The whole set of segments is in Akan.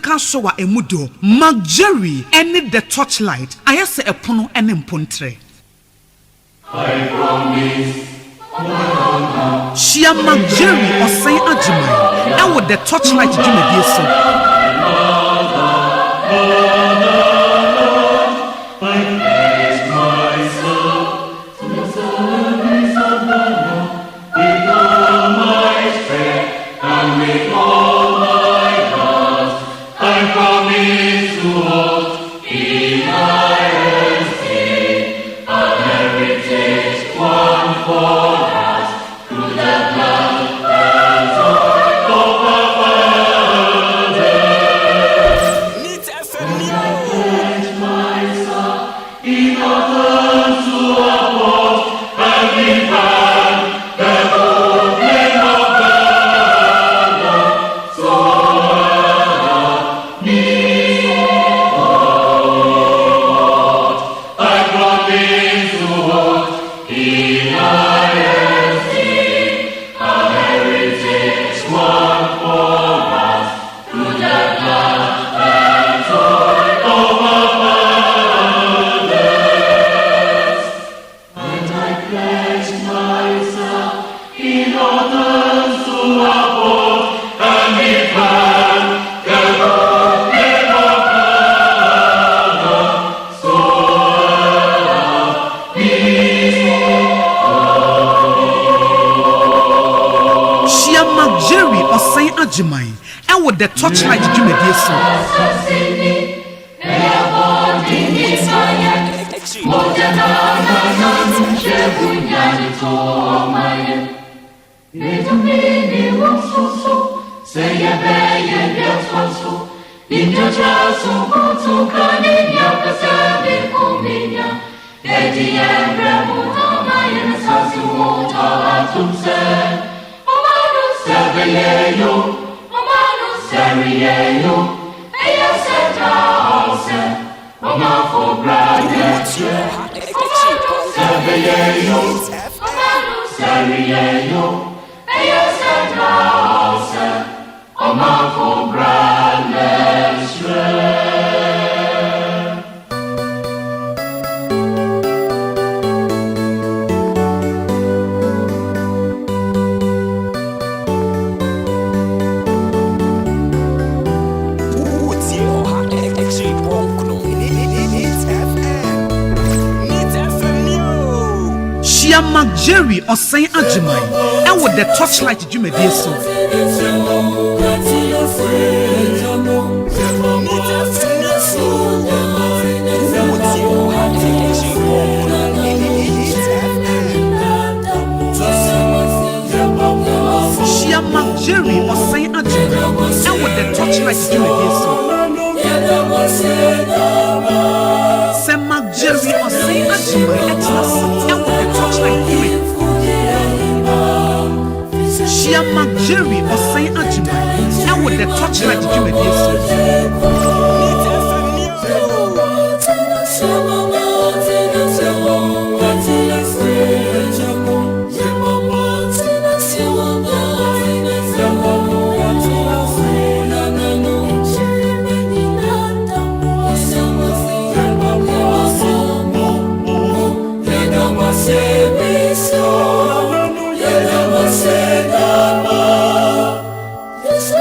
Medical show a emudo. Mark Jerry any the torchlight. I say a pono and impontre. I promise. Shia Mark Jerry OSEI AGYEMAN. And with the torchlight Jumedi so. OSEI AGYEMAN and with the torchlight Jumedi so. Mark Jerry OSEI AGYEMAN and with the torchlight Jumedi so. Shia Mark Jerry OSEI AGYEMAN and with the torchlight Jumedi so. Say Mark Jerry OSEI AGYEMAN and with the torchlight Jumedi. Shia Mark Jerry OSEI AGYEMAN and with the torchlight Jumedi so. Yes,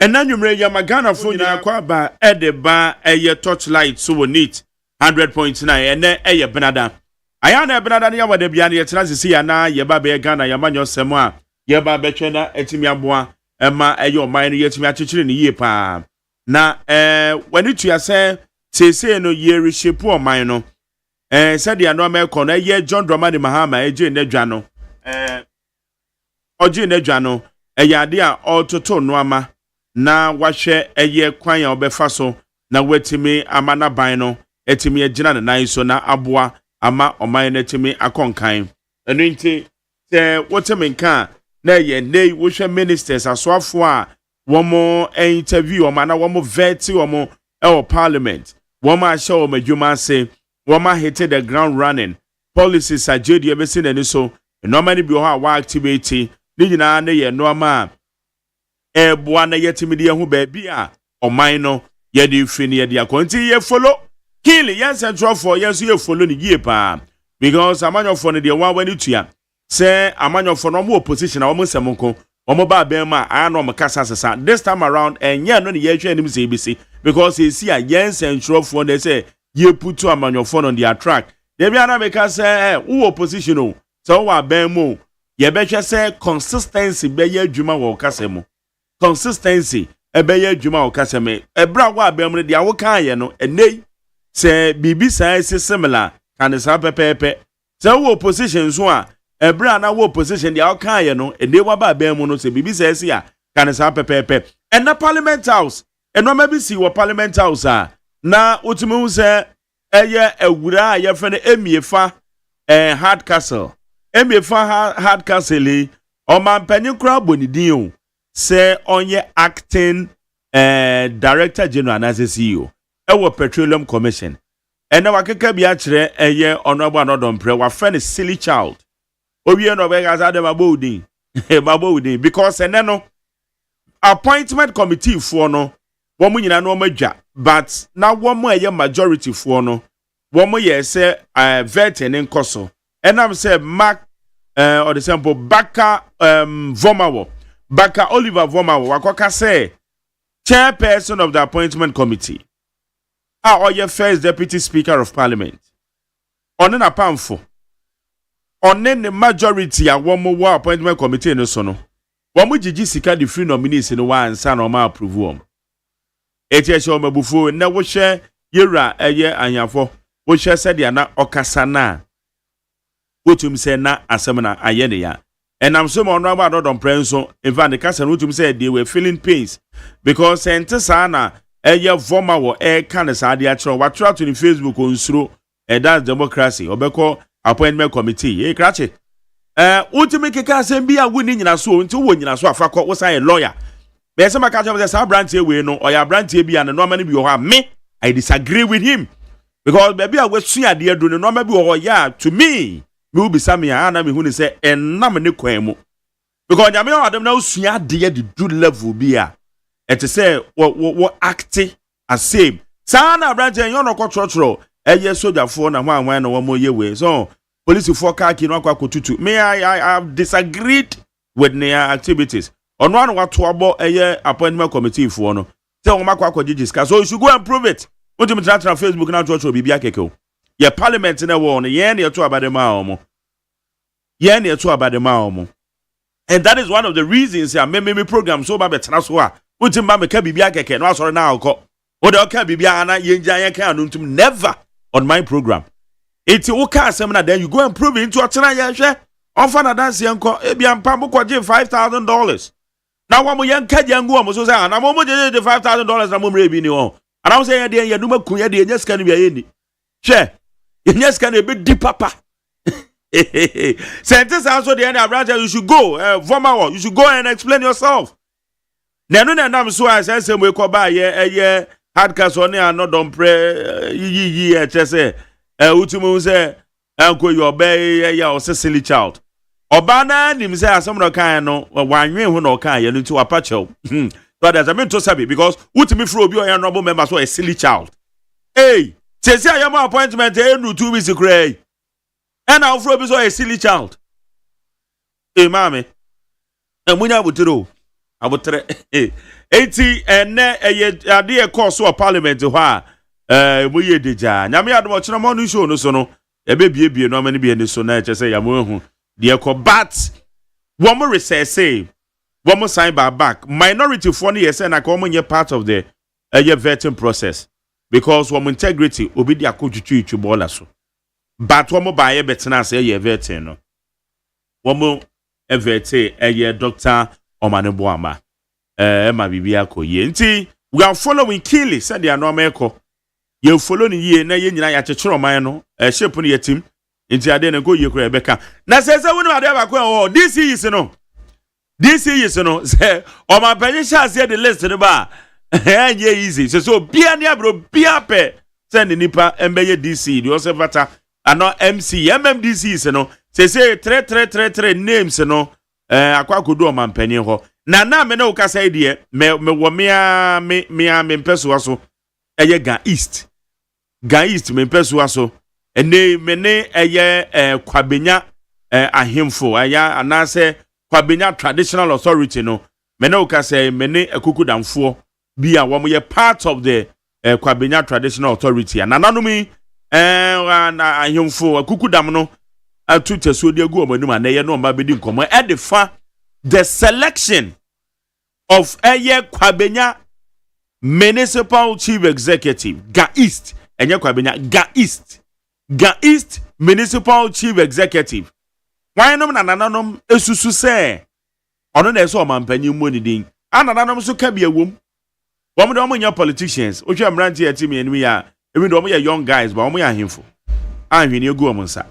And then you may Yamagana phone Yakwaba at the bar a torchlight so neat 100.9 and then a Benada. I am a Benada Yawa de Biani Transia, Yababe Gana, Yamanyo Semua, Yaba Bechena, Etimiabua, Emma, a your mind yet me in the year pa. Na, when it say no year shape or mine, said the American, a year John Dramani Mahama, a Jane Nedjano, or Jane Nedjano, a yadia or Toto Noama. Na wahwe eye kwan ya obefa na wetimi amana ban no etimi agina na nan so na aboa ama oman na etimi akonkan enu nti se wotemi nka na ye nei wohwe ministers asoafo a womo interview o na womo veti womo e parliament womo ahye o madwuma ase womo hit the ground running policies ajedi ebesi na ni so normally bi o ha wa activate ni nyina na ye normal boa na yetimi de hu ba bia oman no ye de fini ye de akonti ye follow kill ye central for ye so ye follow ni ye pa because amanyofo no de wan wani tua say amanyofo no mo opposition a wo nsemko wo ba ben ma ano mo kasa sesa this time around enye no ne ye hwe anim say bisi because he see a ye central for they say ye putu amanyofo no their track they bia na make say wo opposition o so wa ben mo ye be hwe say consistency be ye adwuma wo kasa mo consistency ebeye adwuma okaseme ebra wa abemre de awo kan ye no enei se bibi sai se similar kan sa pepepe se wo opposition so a ebra na wo opposition de awo kan ye no enei wa ba abemu no se bibi sai se a kan sa pepepe en na parliament house eno ma bi si wo parliament house a na otumi hu se eye awura ye fe na emiefa hard castle emiefa hard castle o man panyin kra bonidin o say onye acting director general na CEO ewo petroleum commission ena wakeka bia kire eye honorable anodompre wa friend silly child owie no be gaza de mabodin mabodin because ene no appointment committee for no wo mu nyina no madwa but na wo mu eye majority for no wo mu ye say vet en nkoso enam say mark or the sample baka vomawo Baka Oliver Vomawo wakoka say chairperson of the appointment committee or your first deputy speaker of parliament on na pamfo on the majority a womo wa appointment committee no so no womo gigi sika the free nominees no wa ansa na ma approve am etiesho mabufu na wo hye yera eye anyafo wo hye se de na okasa na wotum se na asem na aye ne ya. And I'm so on about on prenso in fact the castle to say they were feeling pains because sana eye former wo can say the actual what try to the Facebook on through that's democracy obeko appointment committee e krache ultimate keka say bia woni nyina so nti wo nyina so afakọ wo say lawyer be say maka say say branch we no or ya branch bia no normal bi ho me I disagree with him because baby a we sua de adu no normal bi ho ya to me me will be some na me hu ni say enam ne kwan mu because nyame adam na usua de the good level bia et say wo act as same sana branch yon no kwotro eye sojafo na hwan na wo mo ye we so police for car ki no akwa kotutu me I have disagreed with their activities ono anu wato abo appointment committee for no say o makwa akwa so you should go and prove it what you try Facebook na to bibia keke o ye parliament na wo no ye na to abadema omo ye na to abadema omo and that is one of the reasons ya me program so ba betena so a utim ba me ka bibia keke no asore na akọ o de o ka bibia na ye njan ye ka anuntum never on my program eti wo ka asem na then you go and prove it into atena ye hwe onfa na dance yenko ebia mpa mo kwaje $5,000 na wo mo yenka jangu wo mo so say na mo mo je $5,000 na mo mre bi ni ho ana wo say ye de ye duma kun ye de nya ska no bia ye ni hwe ye nya ska no be di papa sentence also the end of branch you should go you should go and explain yourself na no na nam so as say we ko ba ye hardcast on no don pray yi chese ultimo say anko your be ya osesili child oba na nim say asem no kan no wanwe hu no kan ye no ti wapachew but as I mean to sabi because ultimi fro obi oyan noble member so a silly child hey say I am appointment enu 2 weeks cray and now fro obi so a silly child hey mama emunya butiro abotre eti ene ade e course of parliament ho a mo ye deja nyame adom ochina mo no show no so no e be bie no amani bie ni so na eche say ya mo hu de ko but wo mo research say wo mo sign back minority for no yes na ko mo nye part of the vetting process because wo mo integrity obi de akotwitwi bola so but wo mo ba ye betena say ye vetting no wo mo evete doctor Omaneboama ma bibia koye nti we are following keenly said they are no meko you follow ni ye na ye nyina ya chechero man no shape no yetim nti ade na go ye kura ebeka na say wonu ade ba ko this is no say o ma penye chance the list no ba enye easy so bia ne abro bia pe send nipa embeye DC the also vata ano MC MMDC is no say 3 names no akwa kodu o mampani ho na me na ukasa ide me wo me mpeso aso eye Ga East me mpeso aso ene me ne eye kwabenya ahemfo aya anase kwabenya traditional authority no me na ukasa me ne ekukudamfo bi a wo ye part of the kwabenya traditional authority anananumi na ahemfo ekukudam no atu teso de gu omanum anaye no mba bedi nkomo edifa the selection of eye kwabenya municipal chief executive Ga East enye kwabenya Ga East municipal chief executive wanom na nananom esusu se ono na eso omampanyi mu ni din anananom so ka bia wom wom de omonya politicians ohwe mranti atimi enwi ya ebi de omoya young guys ba omoya ahemfo ahwini egu omonsa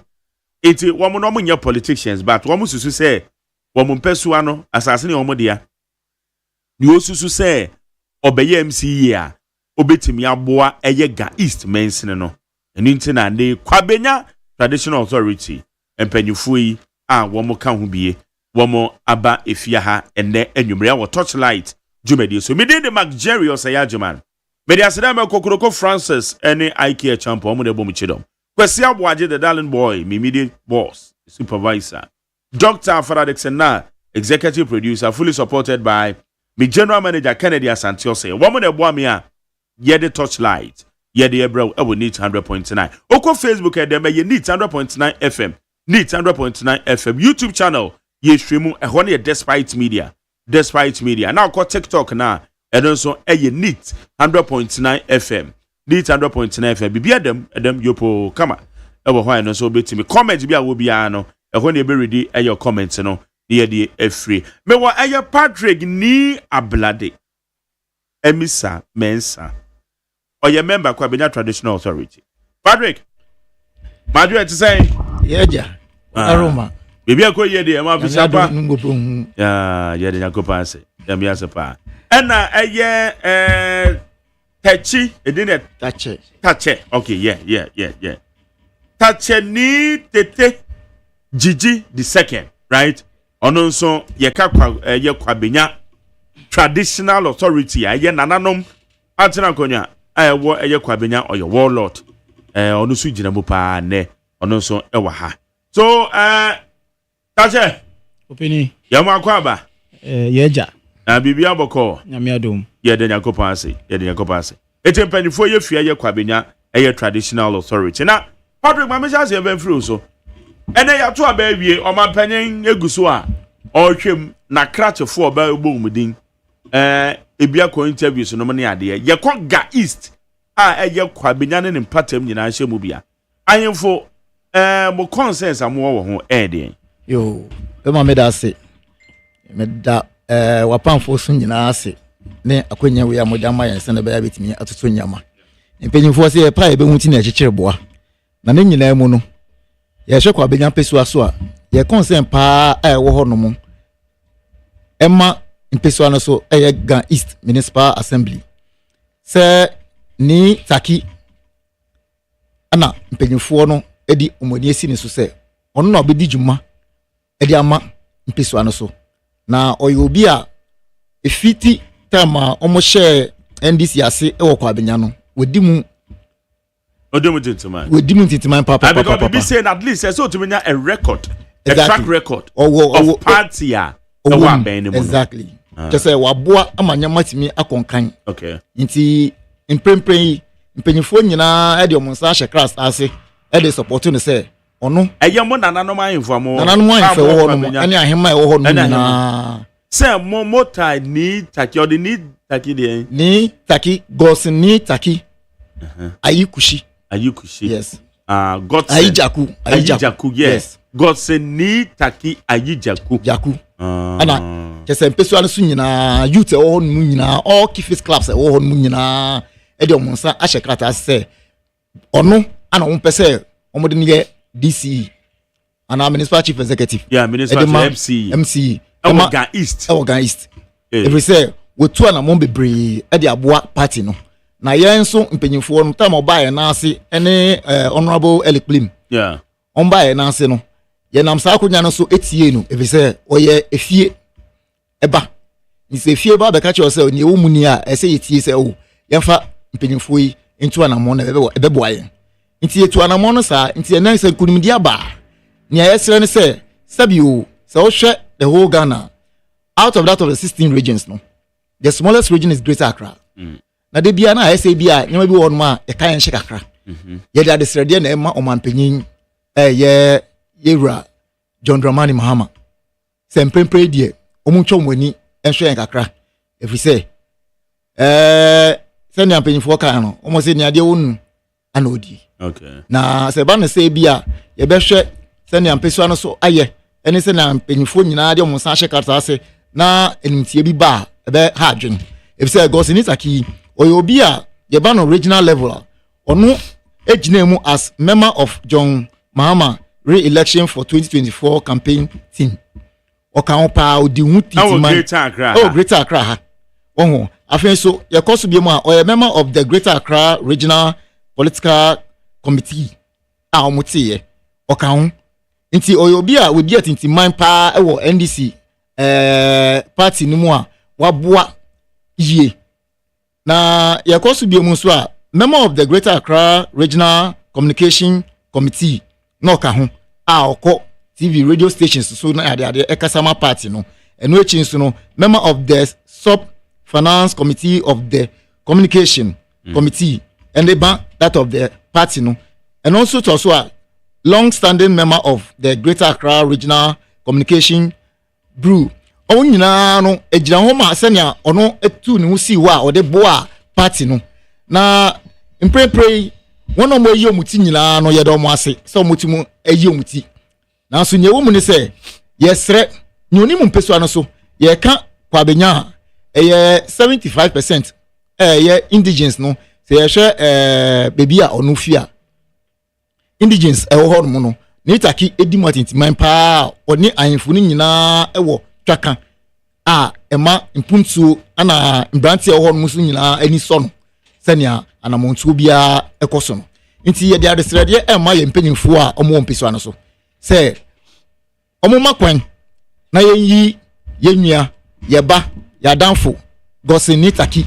iti womo no omonya politicians but womo susu se womo mpesu ano asase ne womo dia ni osusu se obeye MCE a obetimi aboa eye Ga East mensene no eni ntina ne kwabenya traditional authority empanyufo yi a womo ka ho bie womo aba efia ha ene enwumre wo Torchlight jumedi so mede de Jerry OSEI AGYEMAN mede aseda me kokoroko Francis ene IK champion mo de bom chidom kwesi aboaje the darling boy me immediate boss supervisor Dr. Faradexen na executive producer fully supported by me general manager Kennedy Asantiose woman de boa me a ye the Torchlight ye the ebro e need 100.9 oko Facebook e dem ye need 100.9 FM need 100.9 FM YouTube channel ye stream e ho na despite media now ko TikTok na e don so e ye need 100.9 FM need 100.9 FM bibia dem yopo kama e wo ho no so betimi comment bia wo bia no e ho na e be ready e your comment no ye de free me wa eye Patrick ni ablade emisa mensa oye member kwa benya traditional authority Patrick Madrid to say yeja aroma bibi akoye de ma fi sapa ya ye de yakopa se dem ya sapa ena eye tachi edine tache okay yeah tache ni tete Gigi the second right ono nso ye ka kwa ye kwabenya traditional authority aye nananom atena konya ayewo eye kwabenya oyo warlord ono su gina mu pa ne ono nso ewa ha so tache opini ya mu akwaba yeja Na bibi aboko. Nyame adom. Ye de nyakopa ase. Ye de nyakopa ase. Etempanifo ye fia ye kwabenya eye traditional authority. Na Patrick Mamesha se ben free so. Ene ya to aba wie omanpanyen eguso a ohwem na kratefo oba ebomudin. Ebia ko interviews no ne ade ye ko ga east a eye kwabenya ne mpatam nyina hye mu bia. Ayemfo mo consensus amwo wo ho de. Yo, be ma me da se. Me da wapanfo so nyina ase. Ne akwanya we amoda ma yense na be ya betimi atoto nyama. Mpenyimfo se pa ebe huti na ekyekere boa. Na ne nyina mu no. Ye hwe kwa benya pesu aso a ye consent pa wo ho no mo. Emma mpesu ano so Gan East Municipal Assembly. Se ni taki ana mpenyimfo no edi omoni esi ne so se ono na obedi djuma edi ama mpesu ano so. Na oyobi a efiti tama omo share NDC ase e wo kwa benya no wodi mu Odimu tintiman papa. Because we be saying at least so to mean a record, a track record of party exactly. Just say waboa amanyama timi akonkan. Okay. Nti imprempren mpenyifo nyina e de omonsa hye class ase e de support no say ono eyemo nananom ayemfo amo nananom ayemfo wo ho no ani ahema e wo ho no na say mota ni taki or ni taki de ni taki gosin ni taki ayikushi. Yes. God Ayijaku. Yes. God said ni taki Ayijaku. Jaku. Ana kese mpesu anu su nyina youth e wo ho nu nyina all kifis clubs e wo ho nu nyina e de omonsa ahye krata se ono ana wo pese omode ne DCE ana municipal chief executive. Yeah, municipal MC. Gan East. Every say we two ana mo bebre e de aboa party no. Na yenso mpenyimfo no time obaye na ase ene honorable Elikplim. Yeah. Ombaye na ase no. Ye nam sa akonya no so etie no efise oye efie eba. Ni se efie ba be ka che ose ni ewu muni a ese yetie se o. Yemfa mpenyimfo yi ntu anamo na ebebo aye. Nti etu anamo no sa nti enan se kunimdi aba. Ni ayesere ne se sabio se o hwe the whole Ghana out of that of the 16 regions no. The smallest region is Greater Accra. Na de bia na ese bia nyama bi won ma e kan hye kakra ye de adesrede na ema omanpanyin ye yewra John Dramani Mahama sempempre die omuntwo mwani enhwe kakra efi se se ne ampanyin fo kan no omo se ne ade wonu ana odi. Okay. Na se ba na se bia ye be hwe se ne ampesu ano so aye ene se na ampanyin fo nyina de omo sa hye kakra ase na enimtie bi ba e be ha adwen efi se go se ni taki oyobi a yeba no regional level onu ejinemu as member of John Mahama re-election for 2024 campaign team okan pa odi hutiman Greater Accra ha oho afen so yekoso bi mu a oye member of the Greater Accra regional political committee a omutie okan nti oyobi a we bi atintiman pa e wo NDC party ni mu a waboa yie. Na yakosu bi mu so a member of the Greater Accra Regional Communication Committee no ka ho a okọ TV radio stations so na ade ekasama party no eno echi so no member of the Sub Finance Committee of the Communication Committee and that of the party no and also to also a long standing member of the Greater Accra Regional Communication Bureau. O nyina no ejira ho ma senia ono etu ne husi wa o de boa party no na mprepre wono mo yi omuti nyina no ye do mo ase so omuti mu eyi omuti na so nyewo mu ne se yesre nyoni mu mpeso ano so ye ka kwa benya ye 75% ye indigenous no se ye hwe bebi a ono fia indigenous e ho no no ni taki edi matintiman pa oni ahemfo ni nyina ewo twaka a ema mpuntu ana mbranti ho no musu nyina ani so no senia anamontu bia ekoso no nti ye de adesrede ema ye mpanyimfo a omo mpiso ano so se omo makwan na yenyi yenua yeba yadanfo gosini taki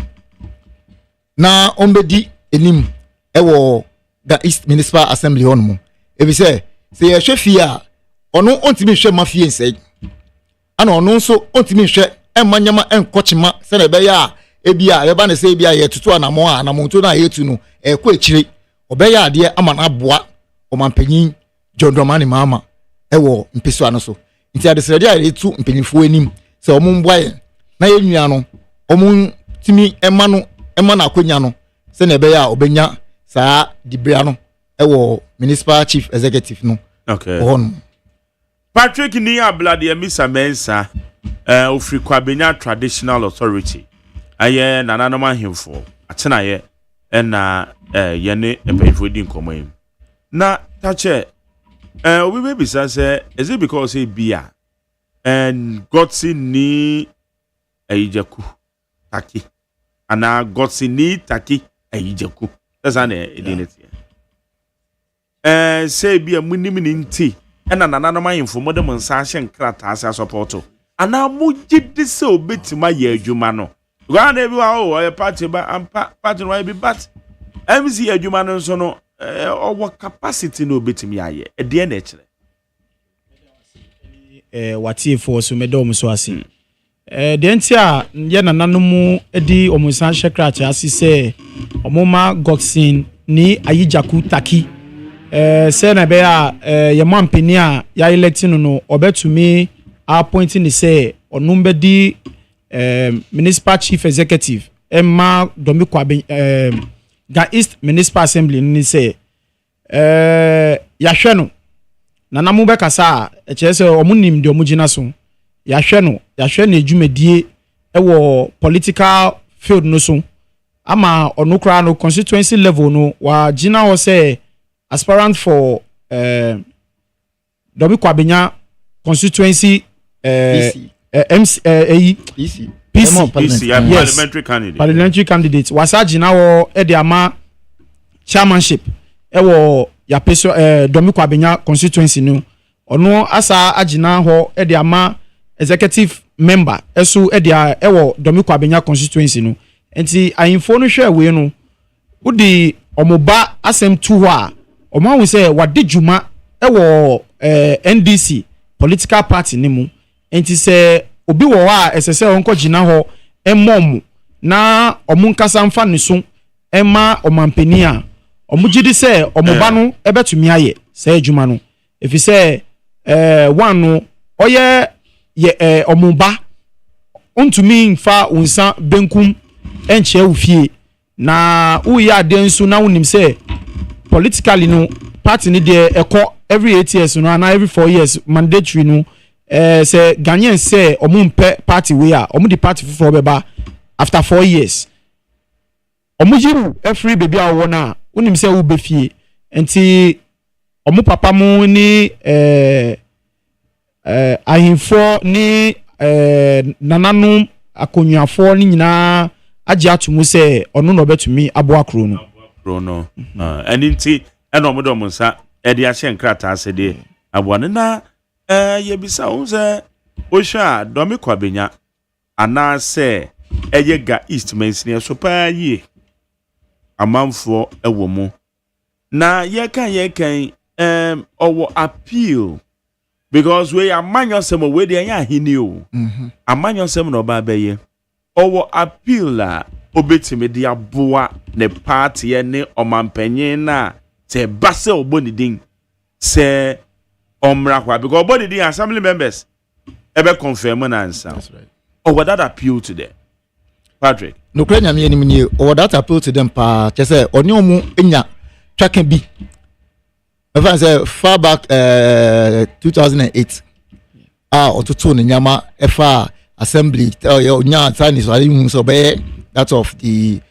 na ombedi enim ewo Gan East Municipal Assembly hono ebi se ye hwe fie a ono ontimi hwe mafie nsei ana ono nso ontimi hwe emanyama enkochima se na be ya ebia yeba ne se ebia ye tutu anamo anamonto na yetu no ekọ echire obeya ade ama na aboa omampanyin John Dramani Mahama ewo mpeso ano so nti adesrede a yetu mpanyinfo anim se omumboa ye na yenua no omun timi ema na akonya no se na ebeya obenya saa dibria no ewo municipal chief executive no okay on Patrick ni ablade Mr. Mensa ofrikwa benya traditional authority aye nananom ahemfo atena ye na yene epayfo di nkomo yim na tache obi baby say is it because he bia and Godsi ni ayijaku taki ana Godsi ni taki ayijaku that's an identity say bia munim ni nti na nananom ahemfo modem nsa hye nkrata asa support ana mugidi se obetima ye adwuma no gwa na bi wa o party ba party no be but MC adwuma no so no owo capacity no obetimi aye e de na ekire watie for so medom so ase de ntia ye nananom edi omusan hyekracha ase se omoma Godsin ni ayijaku taki say na be a ye mampeni a ya electing no obetumi appointing say onumbe di municipal chief executive Emma Domiko Ga East Municipal Assembly ni say yahwe no nanamu be kasa e che say omunim de omugina so yahwe no edwumadie ewo political field no so ama onukra no constituency level no wa gina ho say aspirant for Domiko Abenya constituency PC, yes, parliamentary candidate wasagina wo ediama chairmanship ewo ya peso Domiko Abenya constituency no ono asa agina ho ediama executive member eso edia ewo Domiko Abenya constituency no enti ayinfo no hwe we no udi omoba asem tu ho a omo hu say wade djuma ewo NDC political party ni mu enti se obi wo a esese onko gina ho emmom na omunkasa mfa ne so emma omampani a omugidi se omoba no ebetumi aye se adwuma no efi se one no oye ye omoba ontumi mfa unsa benkum enche ufie na uya ade nso na wonim se politically no party ni de eko every 8 years no and every 4 years mandatory no say Ghanaian say omumpe party we are omu di party for beba after 4 years omujiru every baby a wona unim say wo befie enti omu papa mu ni ahimfo ni nananu akonwafo ni nyina agye atumu say ono no betumi abo akro no enti eno omodo monsa e de ahye nkrata asede abone na yebisa unze osha Domiko Abenya ana se eyega East Mensini so pa yi amamfo ewo mu na yekan owo appeal because we amanyosem we de anya hini o amanyosem no ba beye owo appeal la obetime de aboa ne party ne omampanyin na se base obonidin se omrakwa because body the assembly members ebe confirm na answer. That's right. Or would that appeal to them? Patrick. No kwenya me anim nie or that appeal to them pa che say oni omu enya twaka bi. If say far back 2008 otutu ne nyama efa assembly onya sign is ali so be that of the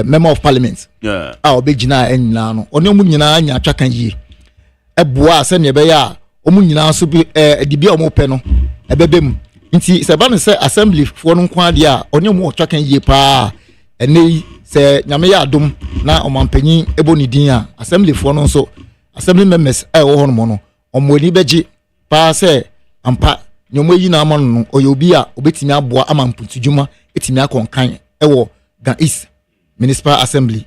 member of parliament. Yeah. Obegina enna no oni omu nyina anya twaka yi. Eboa se ne be ya omu nyina so bi dibia omu pe no ebebem nti se ba no se assembly fo no kwa de a oni omu otwakan yie pa ene se nyame ya adom na omampanyin eboni din a assembly fo no so assembly members wo ho no omo ni beji pa se ampa nyomo yi na ama no oyobi a obetimi aboa amamputudwuma etimi akonkan wo Ga East Municipal Assembly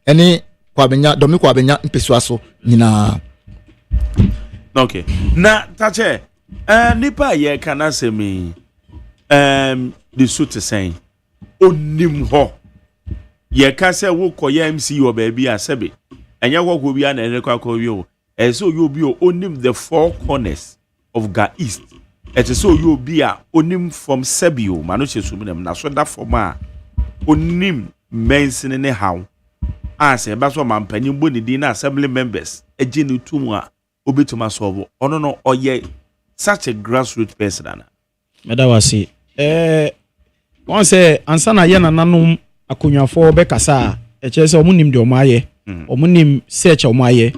ene Kwabenya Domiko Abenya mpesua so nyina. Okay. Na tache nipa ye kana semi the suit is saying onim ho ye ka say wo koye MC wo ba bia sebe enya wo bia na ene kwa wi o so you bi o onim the four corners of Ga East it is so you be a onim from Sebio mano chesuminem na so da from a onim mention ne how say ba so mampanyin bo ni din na assembly members eje ni tumu a obetuma solve ono no oye such a grassroots person ana meda wasi won say ansa na ye na nanom akonwafo be kasa e che say omunim de omaye omunim search omaye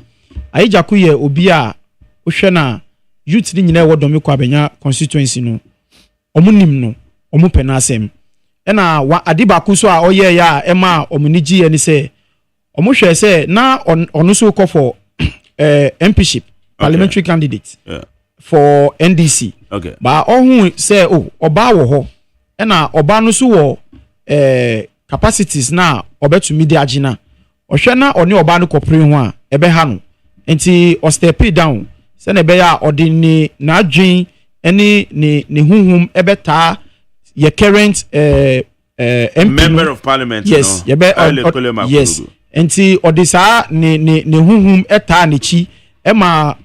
ayijaku ye obi a ohwe na youth ni nyina wo Domiko Abenya constituency no omunim no omupena asem na wa adibaku so a oye ya ema omunigi ye ni say omuhwe say na onu so call for MPship parliamentary candidate for NDC ba ohun say oba wo ho na oba no so wo capacities na obetumi de agina ohwe na oni oba no kopre ho a ebe ha no enti o step down se na be ya odini na adwen eni ne hunhum ebeta ye current MP member of parliament yes no yes enti odisa ne hunhum eta ne chi ema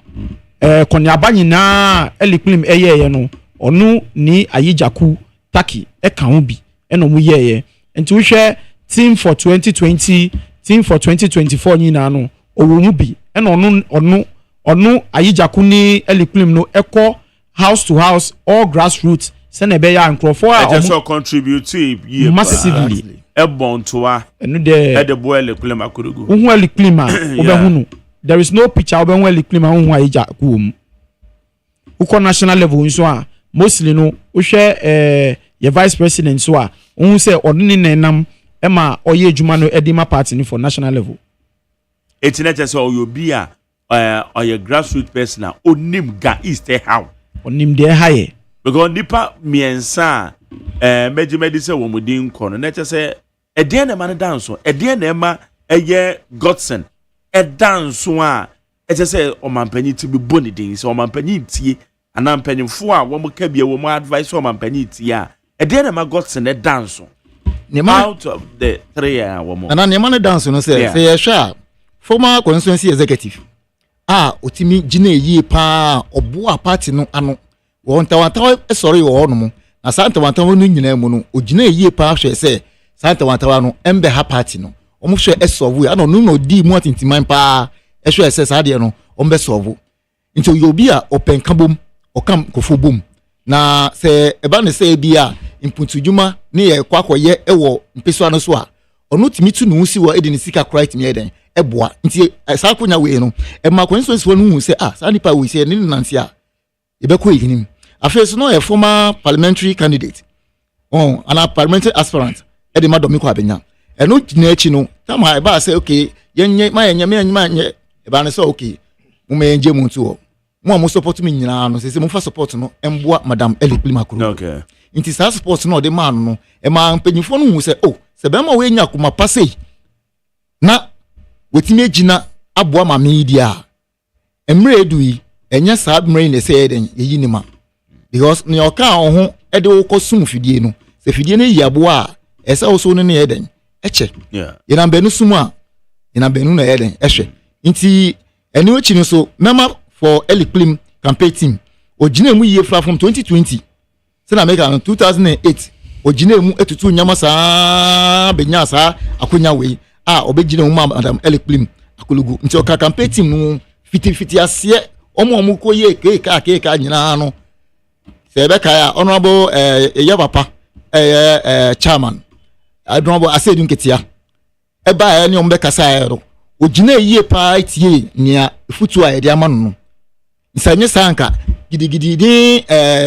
konyaba nyina eliklim eyeye no onu ni ayijaku taki eka ho bi eno mu yeye enti wo hwe team for 2020 team for 2024 nyina no owo mu bi eno onu ayijaku ni eliklim no eko house to house all grassroots sene be ya nkrofo a just contribute massively ebontoa enu de boy eliklim akurugu hu eliklim a obehunu there is no picture obehu eliklim a hu ayijaku um uko national level nso a mostly no wo hwe ye vice president so a hu se odini nenam ema oye adwuma no edima party ni for national level etinete so oyobi a oye grassroots person a onim Ga East how onim de haye because nipa miensa mejimedi se wo mudin kono na se ede na ma dance ede na ma eye Godson dance a se omampanyi ti bi boni din se omampanyi tie anampanyimfo a wo ka bia wo advice omampanyi tie a ede na ma Godson dance out of the 3 year wo mo ana ne ma dance no say ye hwa former constituency executive otimi gina yie pa obo party no ano won tawantawa sorry wo no mo na santawantawa no nyina mu no ogina yie pa hwe se santawantawa no embe ha party no omo hwe esovu ana no no di mu atintiman pa hwe se sade no ombe sovu nti oyobi a open kabom okam kofo bom na se eba ne se bia imputujuma ne ye kwakoye ewo mpeso ano so a ono timi tu no si wo edi ne sika right me eden eboa nti sa konya we no e ma constituency no hu se sa nipa we se ne nanti a ebekọ yinim afeso no e former parliamentary candidate ana parliamentary aspirant e de ma Domiko Abenya e no gina echi no tama e ba se okay yenye ma yenye e ba ne se okay mo me enje mu ntu ho mo support me nyina no se mo fa support no emboa madam Eliklim Akuru okay nti sa support no de man no e ma mpanyifo no hu se se be ma we nya kuma pasei na wetimi agina aboa ma media emre edui enya sa admire ne say eden yeyi ni ma because ne oka ho e de wo kosum fidie no se fidie ne yi aboa esa wo so ne eden eche yena benu sumu a yena benu na eden ehwe nti eni ochi no so mema for Eliklim campaign team ogina mu yie from 2020 se na make 2008 ogina mu etutu nyama sa benya sa akonya we obegina mu madam Eliklim Akulugu nti oka campaign team no fiti ase omo ko ye keka nyina no se be ka honorable ye papa chairman honorable Asedu Nketia e ba ni ombe kasa ero ogina yie pa tie nia futu a de ama no nsanye sanka gidigidi din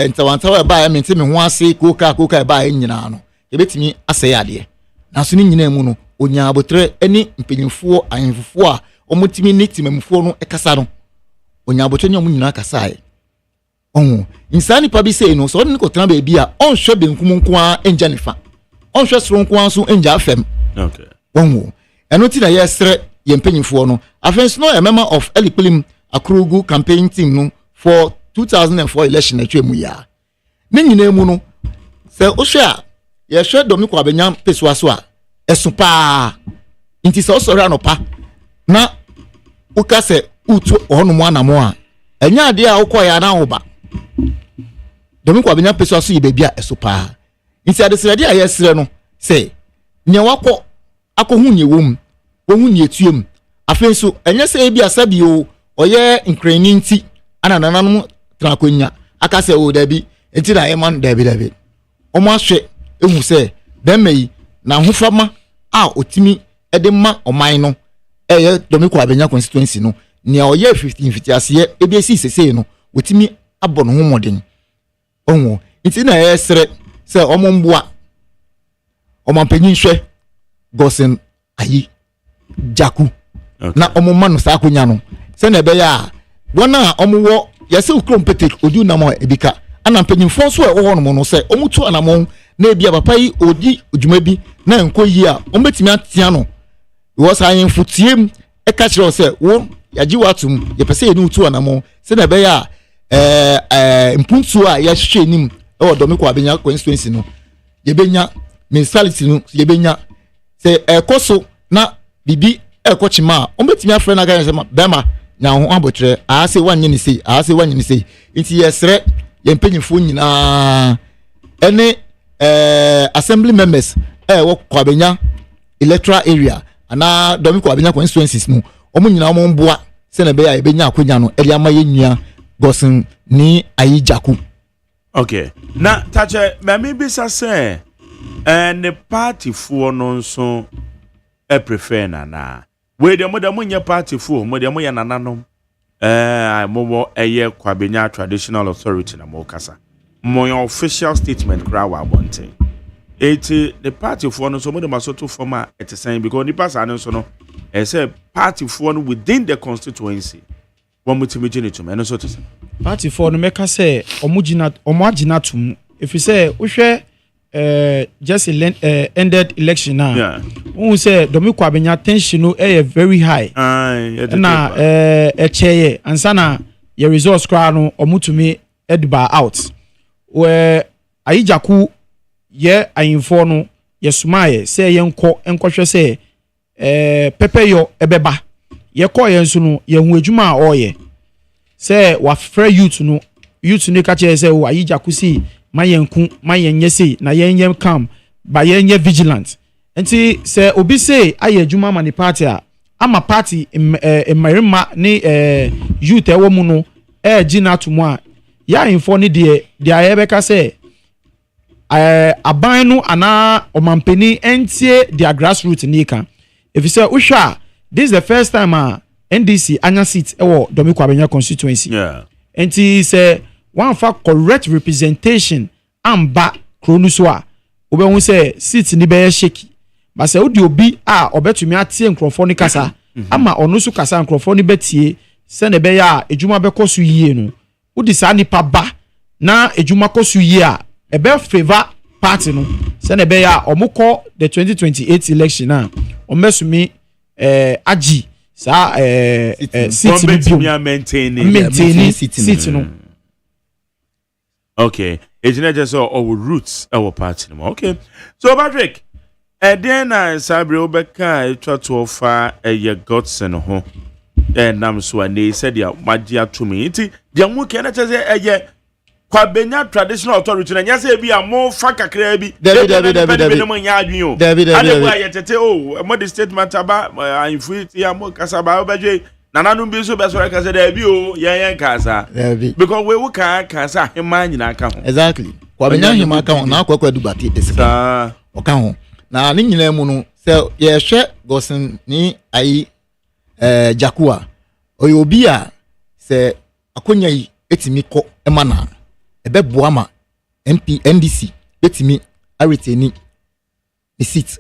ntawantawa ba ya menti me ho ase koka ba nyina no ye betimi ase ade na so ni nyina mu no onya abotre ani mpenyimfo ayenfofo a omutimi ni timamfo no ekasa no onya abotre nyom nyina kasa ai insani pa bi sei no so ni ko tran ba bi a onhwe benkum nko a enja nifa onhwe soro nko a so enja afem okay eno ti na yesre ye mpenyimfo no afenso no a member of Eliklim Akuru campaign team no for 2004 election atwa mu ya ne nyina mu no se o hwe ye hwe Dominic Abenya pesua so a eso pa nti se o sori anopa na uka se utu onomo anamo a enya ade a ukoya na oba Dominic Abenya pesua so ye bebia eso pa nti ade srade a ye sre no se nya wako akohu nye wom wohu nye tuem afen so enya se e bia sabi o oye nkrani nti ana nananom trakonya aka se o dabi enti na eman dabi omo ahwe ehu se bemai na hoframa a otimi ede ma oman no eye Dominic Abenya constituency no ne oye 15 ase e bi esi sese no otimi abọ no homoden onwo enti na esre se omo mboa omo panyin hwe gosen ayi jaku na omo ma no sa akonya no se na be ya wona omo wo yese ukrompete odi na mo ebika ana mpanyimfo so e wo no no se omo tu anamon na ebia papa yi odi odwuma bi na enkoyi a omo betimi atia no wo sa yin futiem e ka kire se wo yaji watum ye pese ye ni tu anamon se na be ya mpuntu a ya hwehwe nim e wo Dominic Abenya constituency no ye benya municipality no ye benya se ekoso na bibi ekochima omo betimi afre na ga se bema nya ho abotre a se wanye ni sei nti yesre ye mpanyimfo nyina ene assembly members wo Kwabenya electoral area ana Dominic Abenya constituencies mu omo nyina omo mboa se na be ya ebenya akonya no eri ama ye nua gosen ni ayi jaku. Okay, na tache mami bisa se ne party fo no nso prefer na we de mo nya party fo mo de mo ya nananom mo eye Kwabenya traditional authority na mo kasa mo your official statement kra wa bonte the party fo no so mo de masoto forma at saying because the pass an so no say party fo no within the constituency one mutimejini to me so to say party fo no meka say omugina tum if you say uhwe just ended election now. Yeah. Who say Dominic Abenya tension no very high. Na cheye ansana your resource crowd no omutumi edba out. Where ayijaku ye ayinfo no ye sumaye say yenko enkohwe say pepe yo ebeba. Ye ko ye nso no ye hu adwuma a oye. Say wa free youth no ka che say o ayijaku si mayenku mayenyese na yenye calm ba yenye vigilant enti se obi say aye adwuma ma ni party a ama party emarima ni youth ewo mu no gina atomo a ya info ni de ayebeka say aban no ana omampeni entie their grassroots ni kan if you say uhwa this is the first time NDC anya seat ewo Dominic Abenya constituency enti say one for correct representation amba kronuso a obehun say seat ni be shake but say odi obi obetumi atie nkrofo ni kasa ama onusu kasa nkrofo ni betie se ne be ya ejuma be koso yie no odi sa nipa ba na ejuma koso yie a ebe favor party no se ne be ya omukọ the 2028 election a omesumi agi sa seat ni maintain seat no. Okay, it's not just our roots, our party. Okay, so Patrick, then Sabri Obeka try to offer a Godson home, and I'm so and they said, yeah, my dear to me, it's the Amu can say a Kwabenya traditional authority, and yes, be a more faka crabby, David, oh, modest statement about I'm free, Yamu Casaba, Baje. Nana no be so best work as a debut, yeah, casa. Because we will casa him man in account. Exactly. Kwabenya him account na kwa du bati esika. Oka na ni nyina mu no se ye hwe gosen ni ayi jakua. Oyo obi a se akonya yi etimi ko emana ebeboa ma MP NDC etimi areteni the seat.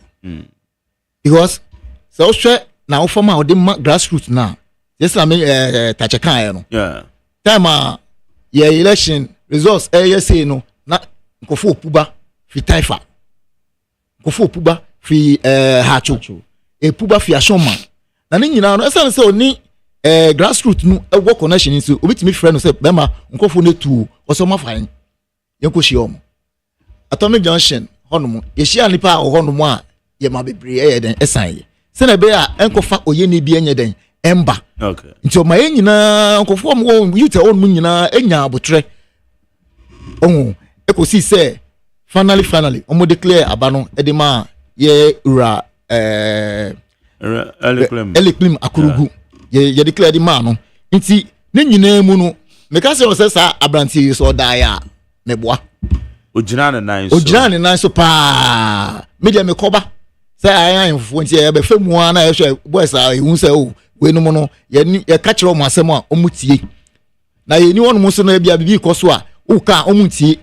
Because se o hwe na o forma o de grassroots na yes, I mean, touch a kind. Yeah. Time, yeah, election results. Yes, no, not Kofu Puba, fi Taifa. Kofu Puba, fi Hacho. A Puba fi Ashoma. And then you know, as I say, ni grassroots no a work connection into. Obit me friend say, Bema, Kofu ne tu or some fine. Yoko Shiom. Atomic Junction honum ye hia nipa honum a ye ma bebre ye den esan ye se na be a enkofa oye ne bi enye den emba okay nti o ma ye nyina nkofo mo youth honum nyina enya abotre ohun ekosi se finally omo declare abano edema ye ura eleclim akurugu ye declare di ma no nti ne nyina mu no meka se o se sa abrantie so die a meboa Ojina ne nan so pa media me koba say ayan fufu nti e be femu ana e hwe boys a ehun say o we no mo no ye ka kire o asem a omutie na ye ni wonu so na bia bibi koso a o ka omutie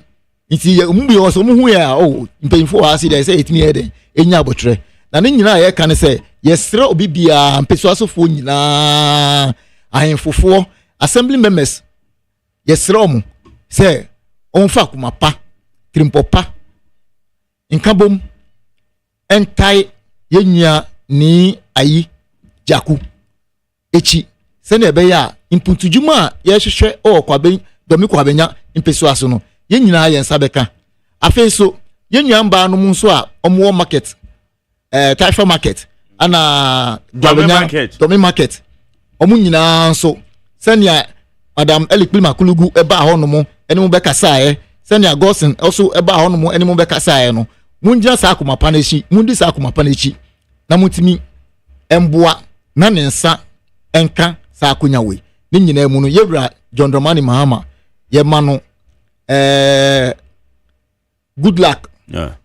nti ye mu bi o so mu hu ya o mpemfo ha si dey say etimi e den enya abotre na ne nyina ye ka ne say ye sere obi bia mpeso asofo nyina ayan fufu assembly members ye sere omu say onfa kuma pa trimpopa nkabom entai yenya ni ayi jaku echi se na ebe ya imputujuma ye hwehwe o kwaben domi kwabenya impeso aso no yenyina ye nsabeka afenso yenya mba no mu nso a omo market Taifa market ana domi market omo nyina nso senia madam Elikpil Makulugu eba ho no mo eni mo beka sae senia Gosin also eba ho no mo eni mo beka sae no munjia sa akoma panechi mundi sa akoma panechi na mutimi emboa na ne nsa enka sa akonya we ni nyina mu no yewura John Dramani Mahama ye ma no good luck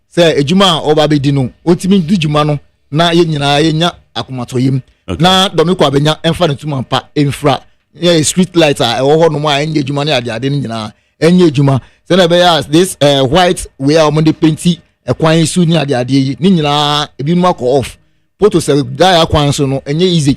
say ejuma oba bedi no otimi dujuma no na ye nyina ye nya akomatoyim na domiko abenya emfa ne tuma pa emfra ye street light a ewo ho no ma enye ejuma ne ade ni nyina enye ejuma say na be ya this white we are on the painty ekwan su ni ade yi ni nyina ebi no akọ off photo se da ya kwan so no enye easy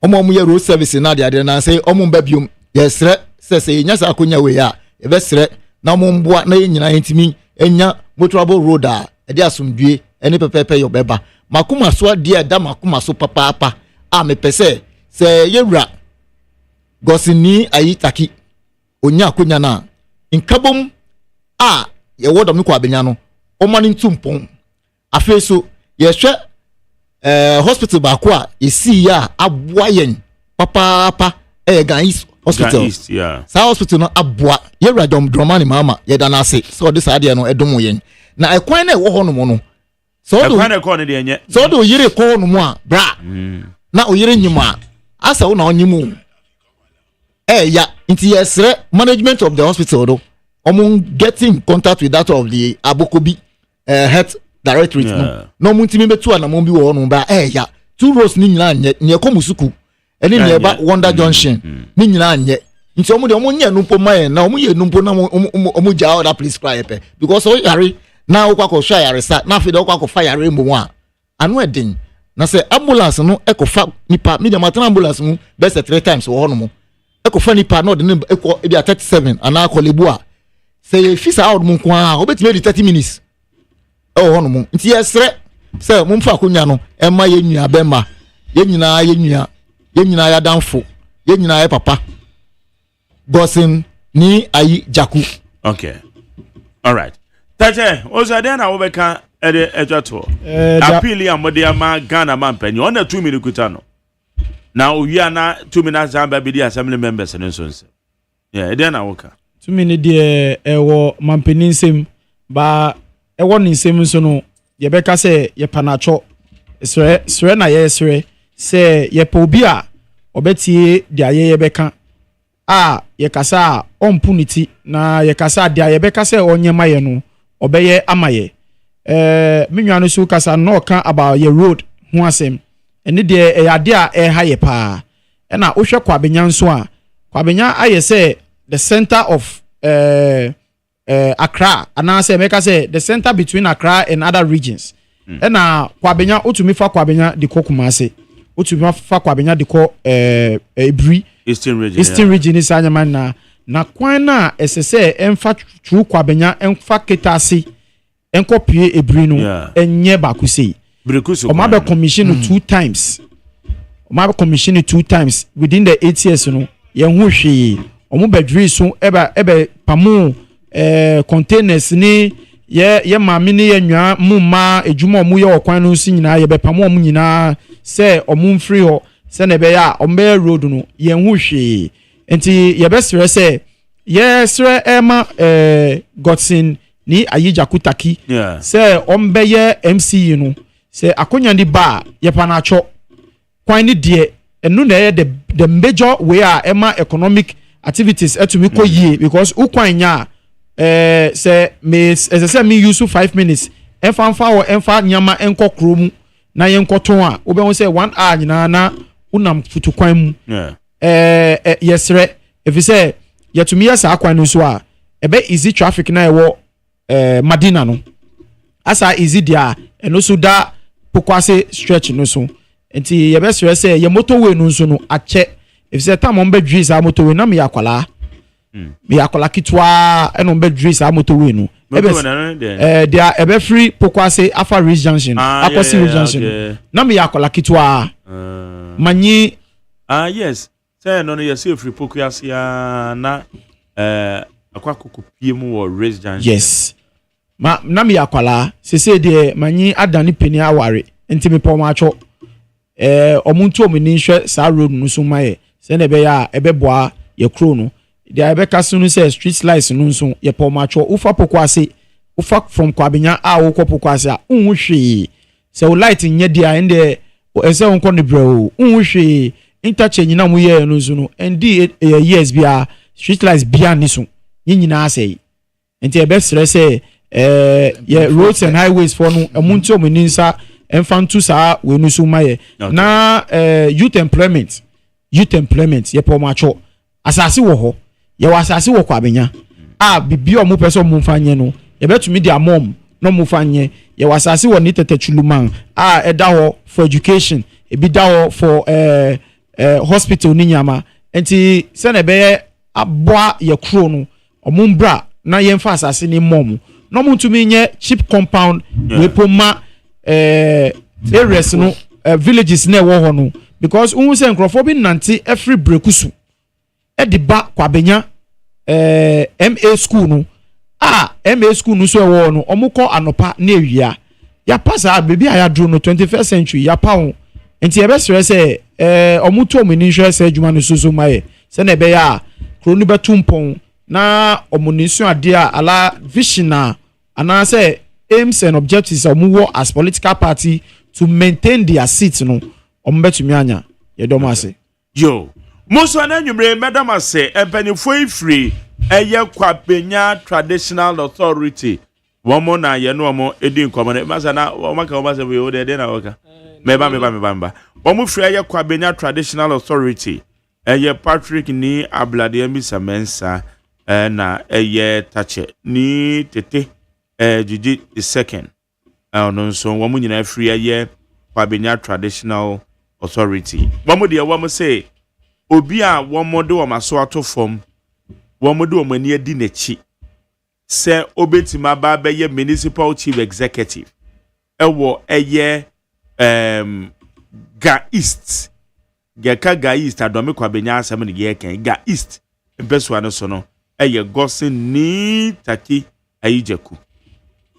omo ye road service na ade na say omo ba biom yesre se nya sa akonya we ya e be sre na omo mboa na ye nyina entimi enya motorable road a ede asomdue ene pepepe yo beba makuma so ade da makuma so papa a me pese se yewura Gosini ayi taki onya akonya na nkabom a ye wodo me kwa benya no omani ntumpon afeso ye hwe hospital ba ko a esi ya aboa yen papa Ghanaian hospital East, yeah. Sa hospital no aboa ye radom Dramani Mahama ye da na ase so this ade no edom yen na ekwan na ewo ho no mo no so do ekwan na ekwan de enye so do yire ko no mo a bra na oyire nyima asa wo na onyimu ya inti yesre management of the hospital do getting in contact with that of the Abokobi health directorate no muntimi betu na mo bi wo no ba ya two roads ni nyina anye ne komusuku eni ne ba Wonder Junction ni nyina anye nti omo de omo nye numpo maye na omo ye numpo na omo ja other place cry pe because o yare na okwa ko hwa yare sa na fe de okwa ko fa yare mbo a anu edin na se ambulance no ekofa nipa media matana ambulance mu best 3 times wo no mo ekofa nipa no de ne eko e bia 37 ana akolebu a se fisa out mu kwa a obetime di 30 minutes ho no mo nti yesre se mo mfa akonya no e ma ye nua bema ye nyina ya danfo ye nyina ya papa Gosin ni ayi jaku. Okay. All right. Tache, oza de na wo beka ede etwato. Appeal ya mode ama Ghana man penny on 2 minute kutano. Na owia na 2 minutes amba bi di assembly members no so nse. Yeah, ede na woka. 2 minute de ewo mampeni nsem ba ewo nsem so no ye beka se ye panacho sre na ye sre se ye pa obi a obetie dia ye beka a ye kasa ompuniti na ye kasa dia ye beka se onyema ye no obeye amaye menwa no so kasa no ka about ye road ho asem ene de eyade a ha ye pa na ohwe kwabenya nso a kwabenya aye se the center of Accra and I say make I say the center between Accra and other regions na kwabenya otumi fa kwabenya de kokumase otumi fa kwabenya de ko Ebri Eastern region is Agyeman na kwan na esese emfa true kwabenya emfa ketase enkopie Ebri no enye bakusei o ma be commission 2 times o ma be commission 2 times within the 8 years no ye hu hwe omo badri so ebe pamu containers ni ye maame ne ye nwa mu ma ejuma omu ye okwan no nsi nyina ye bepam omu nyina se omu mfiri ho se na be ya ombe road no ye hu hwe enti ye besere se ye sere ema Godson ni Ayija Kutaki se ombe ye MC no se akonya ndi ba ye panacho kwan ni de enu na ye the major way ema economic activities etumi ko yie because ukwan nya say me as I say me use 5 minutes emfa nyama enko kromu na yenko ton a obe won say 1 hour nyina na unam futu kwan mu yesre if you say yetumi yesa akwan no so a ebe easy traffic na ewo Madina no asa easy dia eno so da pokwase stretch no so enti ye be sere say ye motorway no so no ache if say time on be dwi sa motorway na me yakwala me yakola kitwa eno be dris amotowe no dia ebe free pokwase afa ridge junction akosi ridge junction na me yakola kitwa manyi yes say no yes free pokwase na akwakoko pie mu wo ridge junction yes na me yakola sese de manyi adani peni aware enti me pom acho omuntu omini hwe sa road no so maye se na be ya ebe boa ye kro no the Abeka Sunu says street lights nunso ye pomacho ufa pokwase ufa from kwabenya a wo pokwase a unhwe se o light nye dia ende ese wonko ne bro unhwe interchange na mu ye nunso no endi years bia street lights bia niso nyina asey enti e be sere say ye roads and highways for no emunti omuninsa emfantu sa we nuso maye na youth employment ye pomacho asase wo ho ye wasase wo kwabenya bibi o mu peso mu mfanye no ye betumi dia mom no mu fanye ye wasase wo ni tetachuluman eda ho for education e bi da ho for hospital ni nyama enti se na be aboa ye kro no omumbra na ye mfa asase ni mom no mutumi nye cheap compound we poma areas no villages na wo ho no because unhu se nkrofo nanti every brekusu ediba kwabenya MA school no MA school no so ewo no omuko anopa na ewia ya pasa baby aya dro no 21st century ya pa ho enti ebesere se omuto omini hwe se adwuma no so maye se na ebe ya kronu betumpon na omunisu ade a ala vision ana say aims and objectives omuwo as political party to maintain their seat no ombetumi anya yedomase yo Muso na nyumre madam ase empanifo ifri eye kwapenya traditional authority womo na ye no omo edi nkomane masa na omaka omase we o de na oka meba womo fri eye kwapenya traditional authority eye Patrick ni ablade ambisa mensa na eye tache ni tete Gigi the second no so womo nyina fri eye kwapenya traditional authority womo de womo say obi a womode wo maso ato fom womode wo mani adi nachi se obetima ba be ye municipal chief executive ewo eye ga east ga east adome kwabenya asem ne ye kan ga east empeso ane so no eye Godson ni taki ayijaku